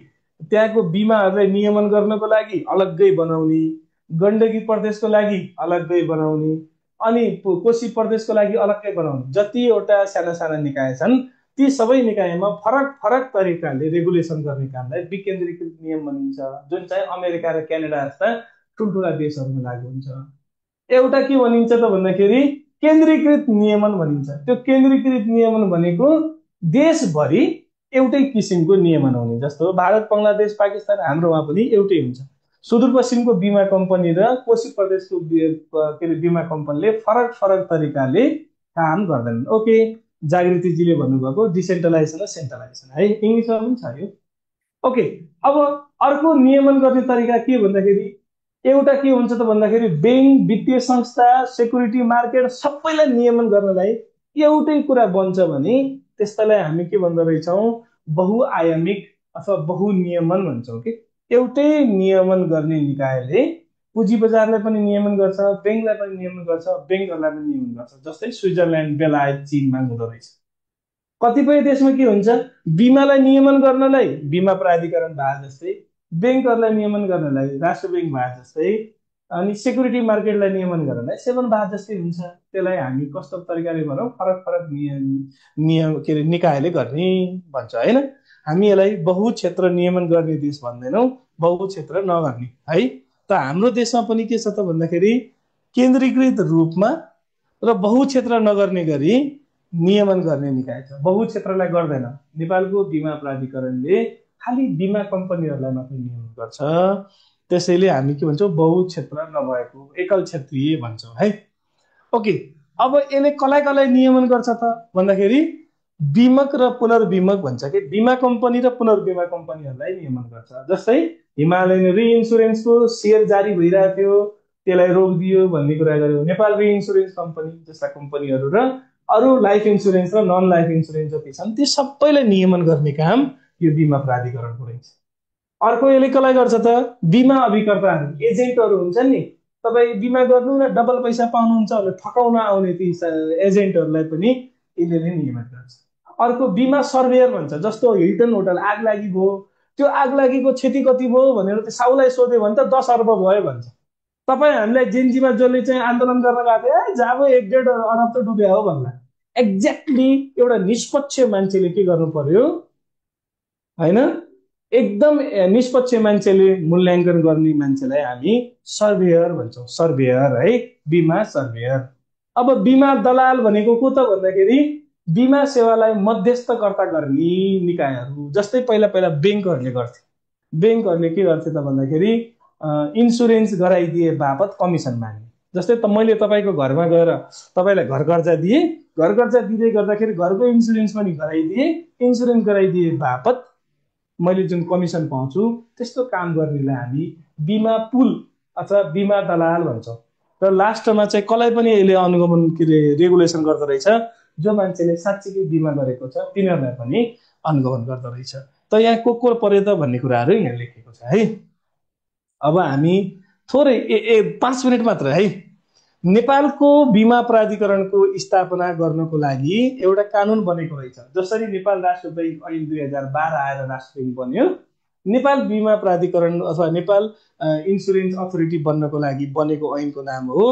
त्यहाँको बिमाहरूलाई नियमन गर्नको लागि अलग्गै बनाउने, गण्डकी प्रदेशको लागि अलग्गै बनाउने, अनि कोशी प्रदेशको लागि अलग्गै बनाउने, जतिवटा साना साना निकाय छन् ती सबै निकायमा फरक फरक तरिकाले रेगुलेसन गर्ने कामलाई विकेन्द्रीकृत नियम भनिन्छ, जुन चाहिँ अमेरिका र क्यानाडा जस्ता ठुल्ठुला देशहरूमा लागू हुन्छ। एउटा के भनिन्छ त भन्दाखेरि केन्द्रीकृत नियमन भनिन्छ। त्यो केन्द्रीकृत नियमन भनेको देशभरि एउटै किसिमको नियमन हुने, जस्तो भारत, बङ्गलादेश, पाकिस्तान हाम्रोमा पनि एउटै हुन्छ। सुदूरपश्चिमको बिमा कम्पनी र कोशी प्रदेशको बिमा कम्पनीले फरक फरक तरिकाले काम गर्दैनन्। ओके, जागृतिजीले भन्नुभएको डिसेन्ट्रलाइजेसन र सेन्ट्रलाइजेसन है, इङ्ग्लिसमा पनि छ यो। ओके, अब अर्को नियमन गर्ने तरिका के भन्दाखेरि एउटा के हुन्छ त भन्दाखेरि बैंक, वित्तीय संस्था, सेक्युरिटी मार्केट सबैलाई नियमन गर्नलाई एउटै कुरा बन्छ भने त्यस्तालाई हामी के भन्दो रहेछौँ, बहुआयामिक अथवा बहुनियमन भन्छौँ। कि एउटै नियमन गर्ने निकायले पुँजी बजारलाई पनि नियमन गर्छ, बैंकलाई पनि नियमन गर्छ, बैंकहरूलाई पनि नियमन गर्छ। जस्तै स्विजरल्यान्ड, बेलायत, चीनमा हुँदो रहेछ। कतिपय देशमा के हुन्छ, बिमालाई नियमन गर्नलाई बिमा प्राधिकरण भए जस्तै, बैंकहरूलाई नियमन गर्नलाई राष्ट्र बैंक भए जस्तै, अनि सेक्युरिटी मार्केटलाई नियमन गर्नलाई सेवन भए जस्तै हुन्छ। त्यसलाई हामी कस्तो तरिकाले भनौँ, फरक फरक नियम के अरे निकायले गर्ने भन्छ होइन। हामी यसलाई बहुक्षेत्र नियमन गर्ने देश भन्दैनौँ, बहुक्षेत्र नगर्ने है। त हाम्रो देशमा पनि के छ त भन्दाखेरि केन्द्रीकृत रूपमा र बहुक्षेत्र नगर्ने गरी नियमन गर्ने निकाय छ। बहुक्षेत्रलाई गर्दैन। नेपालको बिमा प्राधिकरणले खालि बिमा कम्पनीहरूलाई मात्रै नियमन गर्छ। त्यसैले हामी के भन्छौँ, बहुक्षेत्र नभएको एकल क्षेत्रीय भन्छौँ है। ओके, अब यसले कसलाई कसलाई नियमन गर्छ त भन्दाखेरि बीमक र पुनर्बीमक भन्छ कि बिमा कम्पनी र पुनर्बीमा कम्पनीहरूलाई नियमन गर्छ। जस्तै हिमालयन रिइन्सुरेन्सको सेयर जारी भइरहेको थियो, त्यसलाई रोकिदियो भन्ने कुरा गर्यो। नेपाल रिइन्सुरेन्स कम्पनी जस्ता कम्पनीहरू र अरू लाइफ इन्सुरेन्स र नन लाइफ इन्सुरेन्स जति छन् ती सबैलाई नियमन गर्ने काम यो बिमा प्राधिकरणको रहेछ। अर्को यसले कसलाई गर्छ त, बिमा अभिकर्ताहरू, एजेन्टहरू हुन्छन् नि, तपाईँ बिमा गर्नु र डबल पैसा पाउनुहुन्छ भनेर ठकाउन आउने ती एजेन्टहरूलाई पनि यसले नै नियमन गर्छ। अर्को बिमा सर्वेयर भन्छ। जस्तो हिल्टन होटल आग लागि भयो, त्यो आग लागेको क्षति कति भयो भनेर त्यो साउलाई सोध्यो भने त 10 अर्ब भयो भन्छ। तपाईँ हामीलाई जेनजीमा जसले चाहिँ आन्दोलन गर्न गएको थियो, जाबो 1-1.5 अरब त डुब्यो हो भन्ला। एक्ज्याक्टली एउटा निष्पक्ष मान्छेले के गर्नु पर्यो होइन, एकदम निष्पक्ष मान्छेले मूल्याङ्कन गर्ने मान्छेलाई हामी सर्वेयर भन्छौँ। सर्वेयर है, बिमा सर्वेयर। अब बिमा दलाल भनेको को त भन्दाखेरि बिमा सेवालाई मध्यस्थकर्ता गर्ने निकायहरू। जस्तै पहिला पहिला बैंकहरूले गर्थे। बैंकहरूले के गर्थे त भन्दाखेरि इन्सुरेन्स गराइदिए बापत कमिसन माग्ने। जस्तै त मैले तपाईँको घरमा गएर तपाईँलाई घर कर्जा दिएँ, घर कर्जा दिँदै गर्दाखेरि घरको इन्सुरेन्स पनि गराइदिएँ, इन्सुरेन्स गराइदिए बापत मैले जुन कमिसन पाउँछु त्यस्तो काम गर्नेलाई हामी बिमा पुल अथवा बिमा दलाल भन्छौँ। र लास्टमा चाहिँ कसलाई पनि यसले अनुगमन के अरे रेगुलेसन गर्दो रहेछ, जो मान्छेले साँच्चीकै बिमा गरेको छ तिनीहरूलाई पनि अनुगमन गर्दो रहेछ। त यहाँ को पर्यो त भन्ने कुराहरू यहाँ लेखेको छ है। अब हामी थोरै 5 मिनट मात्र है। नेपालको बिमा प्राधिकरणको स्थापना गर्नको लागि एउटा कानुन बनेको रहेछ। जसरी नेपाल राष्ट्र बैंक ऐन 2012 आएर राष्ट्र बैंक बन्यो, नेपाल बिमा प्राधिकरण अथवा नेपाल इन्सुरेन्स अथोरिटी बन्नको लागि बनेको ऐनको नाम हो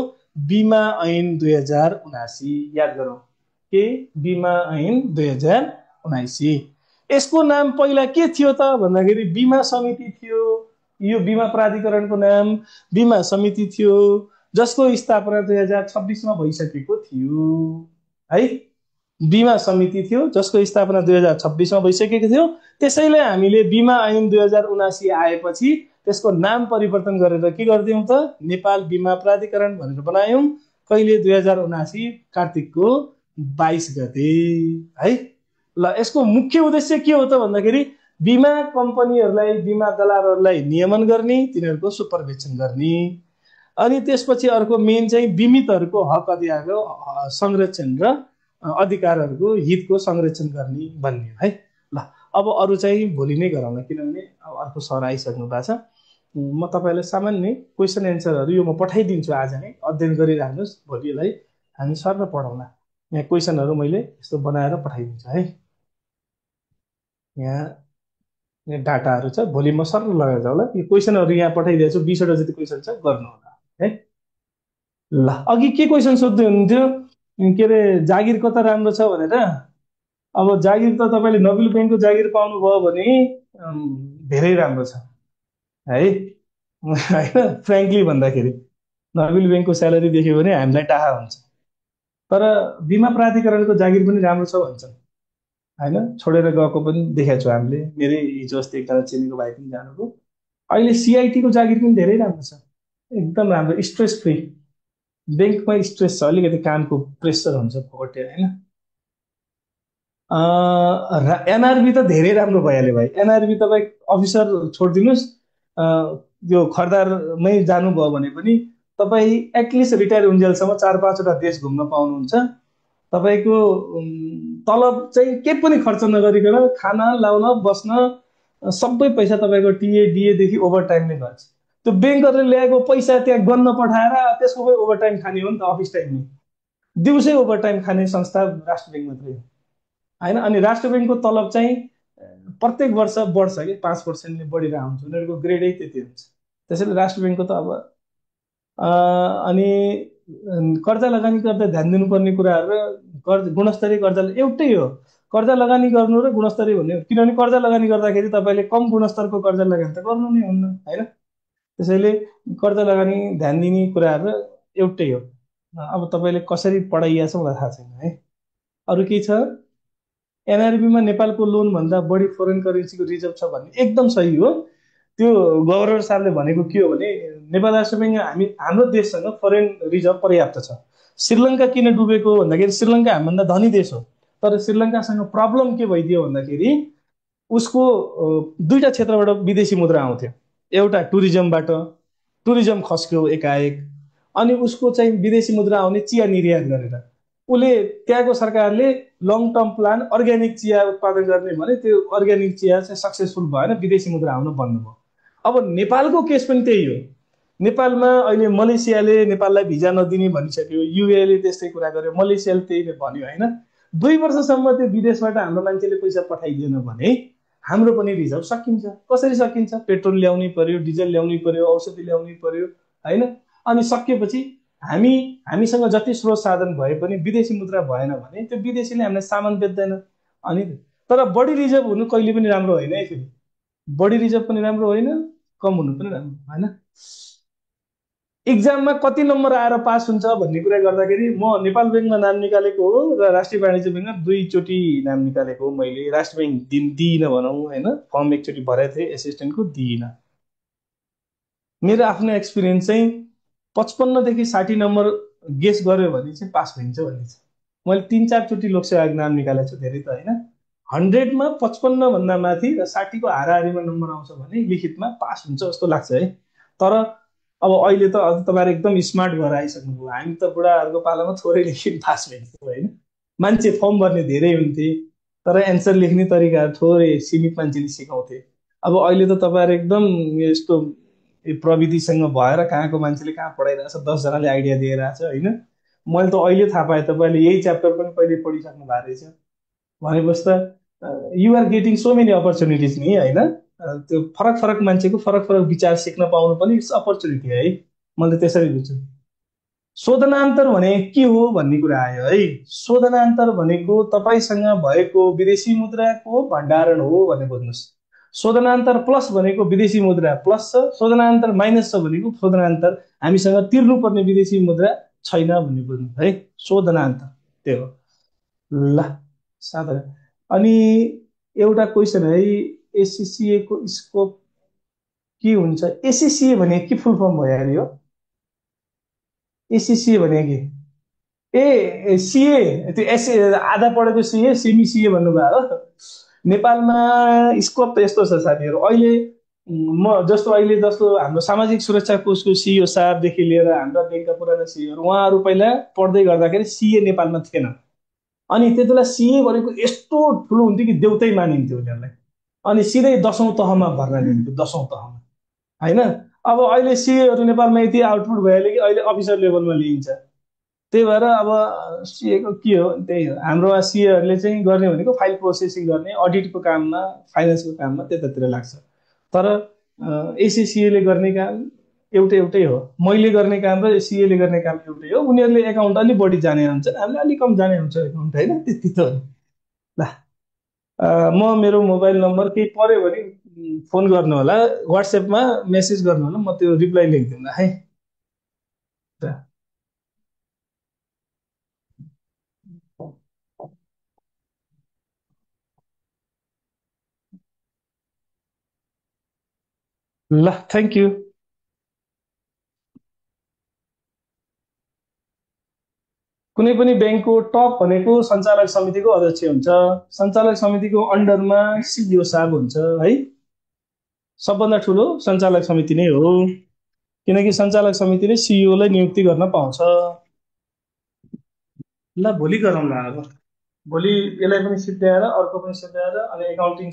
बिमा ऐन 2079। याद गरौँ के, बिमा ऐन 2079। यसको नाम पहिला के थियो त भन्दाखेरि बिमा समिति थियो। यो बिमा प्राधिकरणको नाम बिमा समिति थियो, जसको स्थापना 2026 मा भइसकेको थियो है। बिमा समिति थियो जसको स्थापना 2026 मा भइसकेको थियो। त्यसैले हामीले बिमा ऐन 2079 आएपछि त्यसको नाम परिवर्तन गरेर के गर्दियौं त, नेपाल बिमा प्राधिकरण भनेर बनायौं। कहिले 2079 कार्तिकको 22 गते है। ल, यसको मुख्य उद्देश्य के हो त भन्दाखेरि बिमा कम्पनीहरूलाई, बिमा दलालहरूलाई नियमन गर्ने, तिनीहरूको सुपरभिजन गर्ने, अनि त्यसपछि अर्को मेन चाहिँ बिमितहरूको हक अधिकारको संरक्षण र अधिकारहरूको हितको संरक्षण गर्ने भन्ने है। ल, अब अरू चाहिँ भोलि नै गरौँला, किनभने अब अर्को सर आइसक्नु भएको छ। म तपाईँलाई सामान्य क्वेसन एन्सरहरू यो म पठाइदिन्छु आज नै, अध्ययन गरिराख्नुहोस्, भोलिलाई हामी सर पढाउँला। यहाँ क्वेसनहरू मैले यस्तो बनाएर पठाइदिन्छु है। यहाँ यहाँ डाटाहरू छ, भोलि म सर लगाएर जाउँला। यो क्वेसनहरू यहाँ पठाइदिएको छु, 20वटा जति क्वेसन छ, गर्नु होला है। ल, अघि के क्वेसन सोध्दै हुनुहुन्थ्यो, के अरे जागिर कता राम्रो छ भनेर। अब जागिर त तपाईँले नबिल ब्याङ्कको जागिर पाउनुभयो भने धेरै राम्रो छ है। होइन, फ्रेङ्कली भन्दाखेरि नबिल ब्याङ्कको स्यालेरी देख्यो भने हामीलाई टाहा हुन्छ। तर बिमा प्राधिकरणको जागिर पनि राम्रो छ भन्छन् होइन, छोडेर गएको पनि देखेको छु हामीले। मेरै हिजो अस्ति एकजना चिनीको भाइ पनि जानुभयो। अहिले सिआइटीको जागिर पनि धेरै राम्रो छ, एकदम राम्रो, स्ट्रेस फ्री। ब्याङ्कमा स्ट्रेस छ, अलिकति कामको प्रेसर हुन्छ फोकटे होइन। एनआरबी त धेरै राम्रो भइहाल्यो भाइ। एनआरबी तपाईँ अफिसर छोडिदिनुहोस्, त्यो खरदारमै जानुभयो भने पनि तपाईँ एटलिस्ट रिटायर हुन्जेलसम्म 4-5वटा देश घुम्न पाउनुहुन्छ। तपाईँको तलब चाहिँ के पनि खर्च नगरिकन खाना लाउन बस्न सबै पैसा तपाईँको टिए डिएदेखि ओभर टाइमले गर्छ। त्यो ब्याङ्करले ल्याएको पैसा त्यहाँ गन्न पठाएर त्यसको ओभर टाइम खाने हो नि त, अफिस टाइममा दिउँसै ओभर टाइम खाने संस्था राष्ट्र ब्याङ्क मात्रै हो होइन। अनि राष्ट्र ब्याङ्कको तलब चाहिँ प्रत्येक वर्ष बढ्छ कि 5%ले बढेर आउँछ, उनीहरूको ग्रेडै त्यति हुन्छ। त्यसैले राष्ट्र ब्याङ्कको त अब अनि कर्जा लगानी गर्दा ध्यान दिनुपर्ने कुराहरू र गुणस्तरीय कर्जा एउटै हो। कर्जा लगानी गर्नु र गुणस्तरीय भन्ने हो, किनभने कर्जा लगानी गर्दाखेरि तपाईँले कम गुणस्तरको कर्जा लगानी त गर्नु नै हुन्न होइन। त्यसैले कर्जा लगानी ध्यान दिने कुराहरू एउटै हो। अब तपाईँले कसरी पढाइया छ मलाई थाहा छैन है। अरू केही छ? एनआरबीमा नेपालको लोन भन्दा बढी फरेन करेन्सीको रिजर्भ छ भन्ने एकदम सही हो। त्यो गभर्नर साहबले भनेको के हो भने नेपाल राष्ट्र ब्याङ्क हाम्रो देशसँग फरेन रिजर्भ पर्याप्त छ। श्रीलङ्का किन डुबेको भन्दाखेरि श्रीलङ्का हामीभन्दा धनी देश हो, तर श्रीलङ्कासँग प्रब्लम के भइदियो भन्दाखेरि उसको दुईटा क्षेत्रबाट विदेशी मुद्रा आउँथ्यो। एउटा टुरिज्मबाट, टुरिज्म खस्क्यो एकाएक, अनि उसको चाहिँ विदेशी मुद्रा आउने चिया निर्यात गरेर उसले त्यहाँको सरकारले लङ टर्म प्लान अर्ग्यानिक चिया उत्पादन गर्ने भने त्यो अर्ग्यानिक चिया चाहिँ सक्सेसफुल भएन, विदेशी मुद्रा आउन बन्द भयो। अब नेपालको केस पनि त्यही हो। नेपालमा अहिले मलेसियाले नेपाललाई भिजा नदिने भनिसक्यो, युएले त्यस्तै कुरा गर्यो, मलेसियाले त्यही भन्यो होइन। 2 वर्षसम्म त्यो विदेशबाट हाम्रो मान्छेले पैसा पठाइदिएन भने हाम्रो पनि रिजर्भ सकिन्छ। कसरी सकिन्छ? पेट्रोल ल्याउनै पर्यो, डिजल ल्याउनै पर्यो, औषधि ल्याउनै पर्यो होइन। अनि सकिएपछि हामीसँग जति स्रोत साधन भए पनि विदेशी मुद्रा भएन भने त्यो विदेशीले हामीलाई सामान बेच्दैन। अनि तर बढी रिजर्भ हुनु कहिले पनि राम्रो होइन है। फेरि बढी रिजर्भ पनि राम्रो होइन, कम हुनु पनि राम्रो होइन। इक्जाममा कति नम्बर आएर पास हुन्छ भन्ने कुरा गर्दाखेरि म नेपाल ब्याङ्कमा नाम निकालेको हो र राष्ट्रिय वाणिज्य ब्याङ्कमा 2चोटि नाम निकालेको हो मैले। राष्ट्र ब्याङ्क दिइनँ भनौँ होइन, फर्म एकचोटि भरेको थिएँ एसिस्टेन्टको, दिइनँ। मेरो आफ्नो एक्सपिरियन्स चाहिँ 55देखि 60 नम्बर गेस गर्यो भने चाहिँ पास भइन्छ भन्ने छ। मैले 3-4चोटि लोकसेवा नाम निकालेको छु, धेरै त होइन। 100मा 55 भन्दा माथि र 60को हाराहारीमा नम्बर आउँछ भने लिखितमा पास हुन्छ जस्तो लाग्छ है। तर अब अहिले त अझ तपाईँहरू एकदम स्मार्ट भएर आइसक्नुभयो। हामी त बुढाहरूको पालामा थोरै लेखिन पास भइन्थ्यो होइन। मान्छे फर्म भर्ने धेरै हुन्थे तर एन्सर लेख्ने तरिकाहरू थोरै सीमित मान्छेले सिकाउँथे। अब अहिले त तपाईँहरू एकदम यस्तो प्रविधिसँग भएर कहाँको मान्छेले कहाँ पढाइरहेछ, 10जनाले आइडिया दिइरहेछ होइन। मैले त अहिले थाहा पाएँ तपाईँले यही च्याप्टर पनि पहिले पढिसक्नु भएको रहेछ भनेपछि त you're getting so many opportunities नि होइन। त्यो फरक फरक मान्छेको फरक फरक विचार सिक्न पाउनु पनि इट्स अपर्च्युनिटी है। मैले त त्यसरी बुझ्छु। शोधनान्तर भने के हो भन्ने कुरा आयो है। शोधनान्तर भनेको तपाईँसँग भएको विदेशी मुद्राको भण्डारण हो भनेर बुझ्नुहोस्। शोधनान्तर प्लस भनेको विदेशी मुद्रा प्लस छ, शोधनान्तर माइनस छ भनेको शोधनान्तर हामीसँग तिर्नुपर्ने विदेशी मुद्रा छैन भन्ने बुझ्नु है। शोधनान्तर त्यो हो। ल साधारण। अनि एउटा क्वेसन है, एससिसिए को स्कोप के हुन्छ? एससिसिए भने के फुल फर्म भयो यार? यो एससिसिए भने के? ए सिए, त्यो एसए आधा पढेको सिए सेमी सिए भन्नुभयो हो। नेपालमा स्कोप त यस्तो छ साथीहरू। अहिले जस्तो हाम्रो सामाजिक सुरक्षा कोषको सिइओ साहबदेखि लिएर हाम्रा ब्याङ्कका पुराना सिइओहरू, उहाँहरू पहिला पढ्दै गर्दाखेरि सिए नेपालमा थिएन। अनि त्यति बेला सिए भनेको यस्तो ठुलो हुन्थ्यो कि देउतै मानिन्थ्यो उनीहरूलाई। अनि सिधै 10औं तहमा भर्ना लिन्थ्यो, 10औं तहमा, होइन। अब अहिले सिएहरू नेपालमा यति आउटपुट भइहाल्यो कि अहिले अफिसर लेभलमा लिइन्छ। त्यही भएर अब सिएको के हो, त्यही हो हाम्रो सिएहरूले चाहिँ गर्ने भनेको फाइल प्रोसेसिङ गर्ने, अडिटको काममा, फाइनेन्सको काममा त्यतातिर लाग्छ। तर एसएसिएले गर्ने काम एउटै एउटै हो, मैले गर्ने काम र सिएले गर्ने काम एउटै हो। उनीहरूले एकाउन्ट अलिक बढी जाने हुन्छ, हामीले अलिक कम जाने हुन्छ एकाउन्ट, होइन, त्यति त हो। ल, म मेरो मोबाइल नम्बर केही पर्यो भने फोन गर्नु होला, वाट्सएपमा मेसेज गर्नु होला, म त्यो रिप्लाई लेखिदिउँला है। ल, थ्याङ्क यू। कुनै पनि ब्याङ्कको टप भनेको सञ्चालक समितिको अध्यक्ष हुन्छ। सञ्चालक समितिको अन्डरमा सिइओ साहब हुन्छ है। सबभन्दा ठुलो सञ्चालक समिति नै हो, किनकि सञ्चालक समितिले सिइओलाई नियुक्ति गर्न पाउँछ। ल, भोलि गरौँला अब। भोलि यसलाई पनि सिद्ध्याएर अर्को पनि सिद्ध्याएर अनि एकाउन्टिङ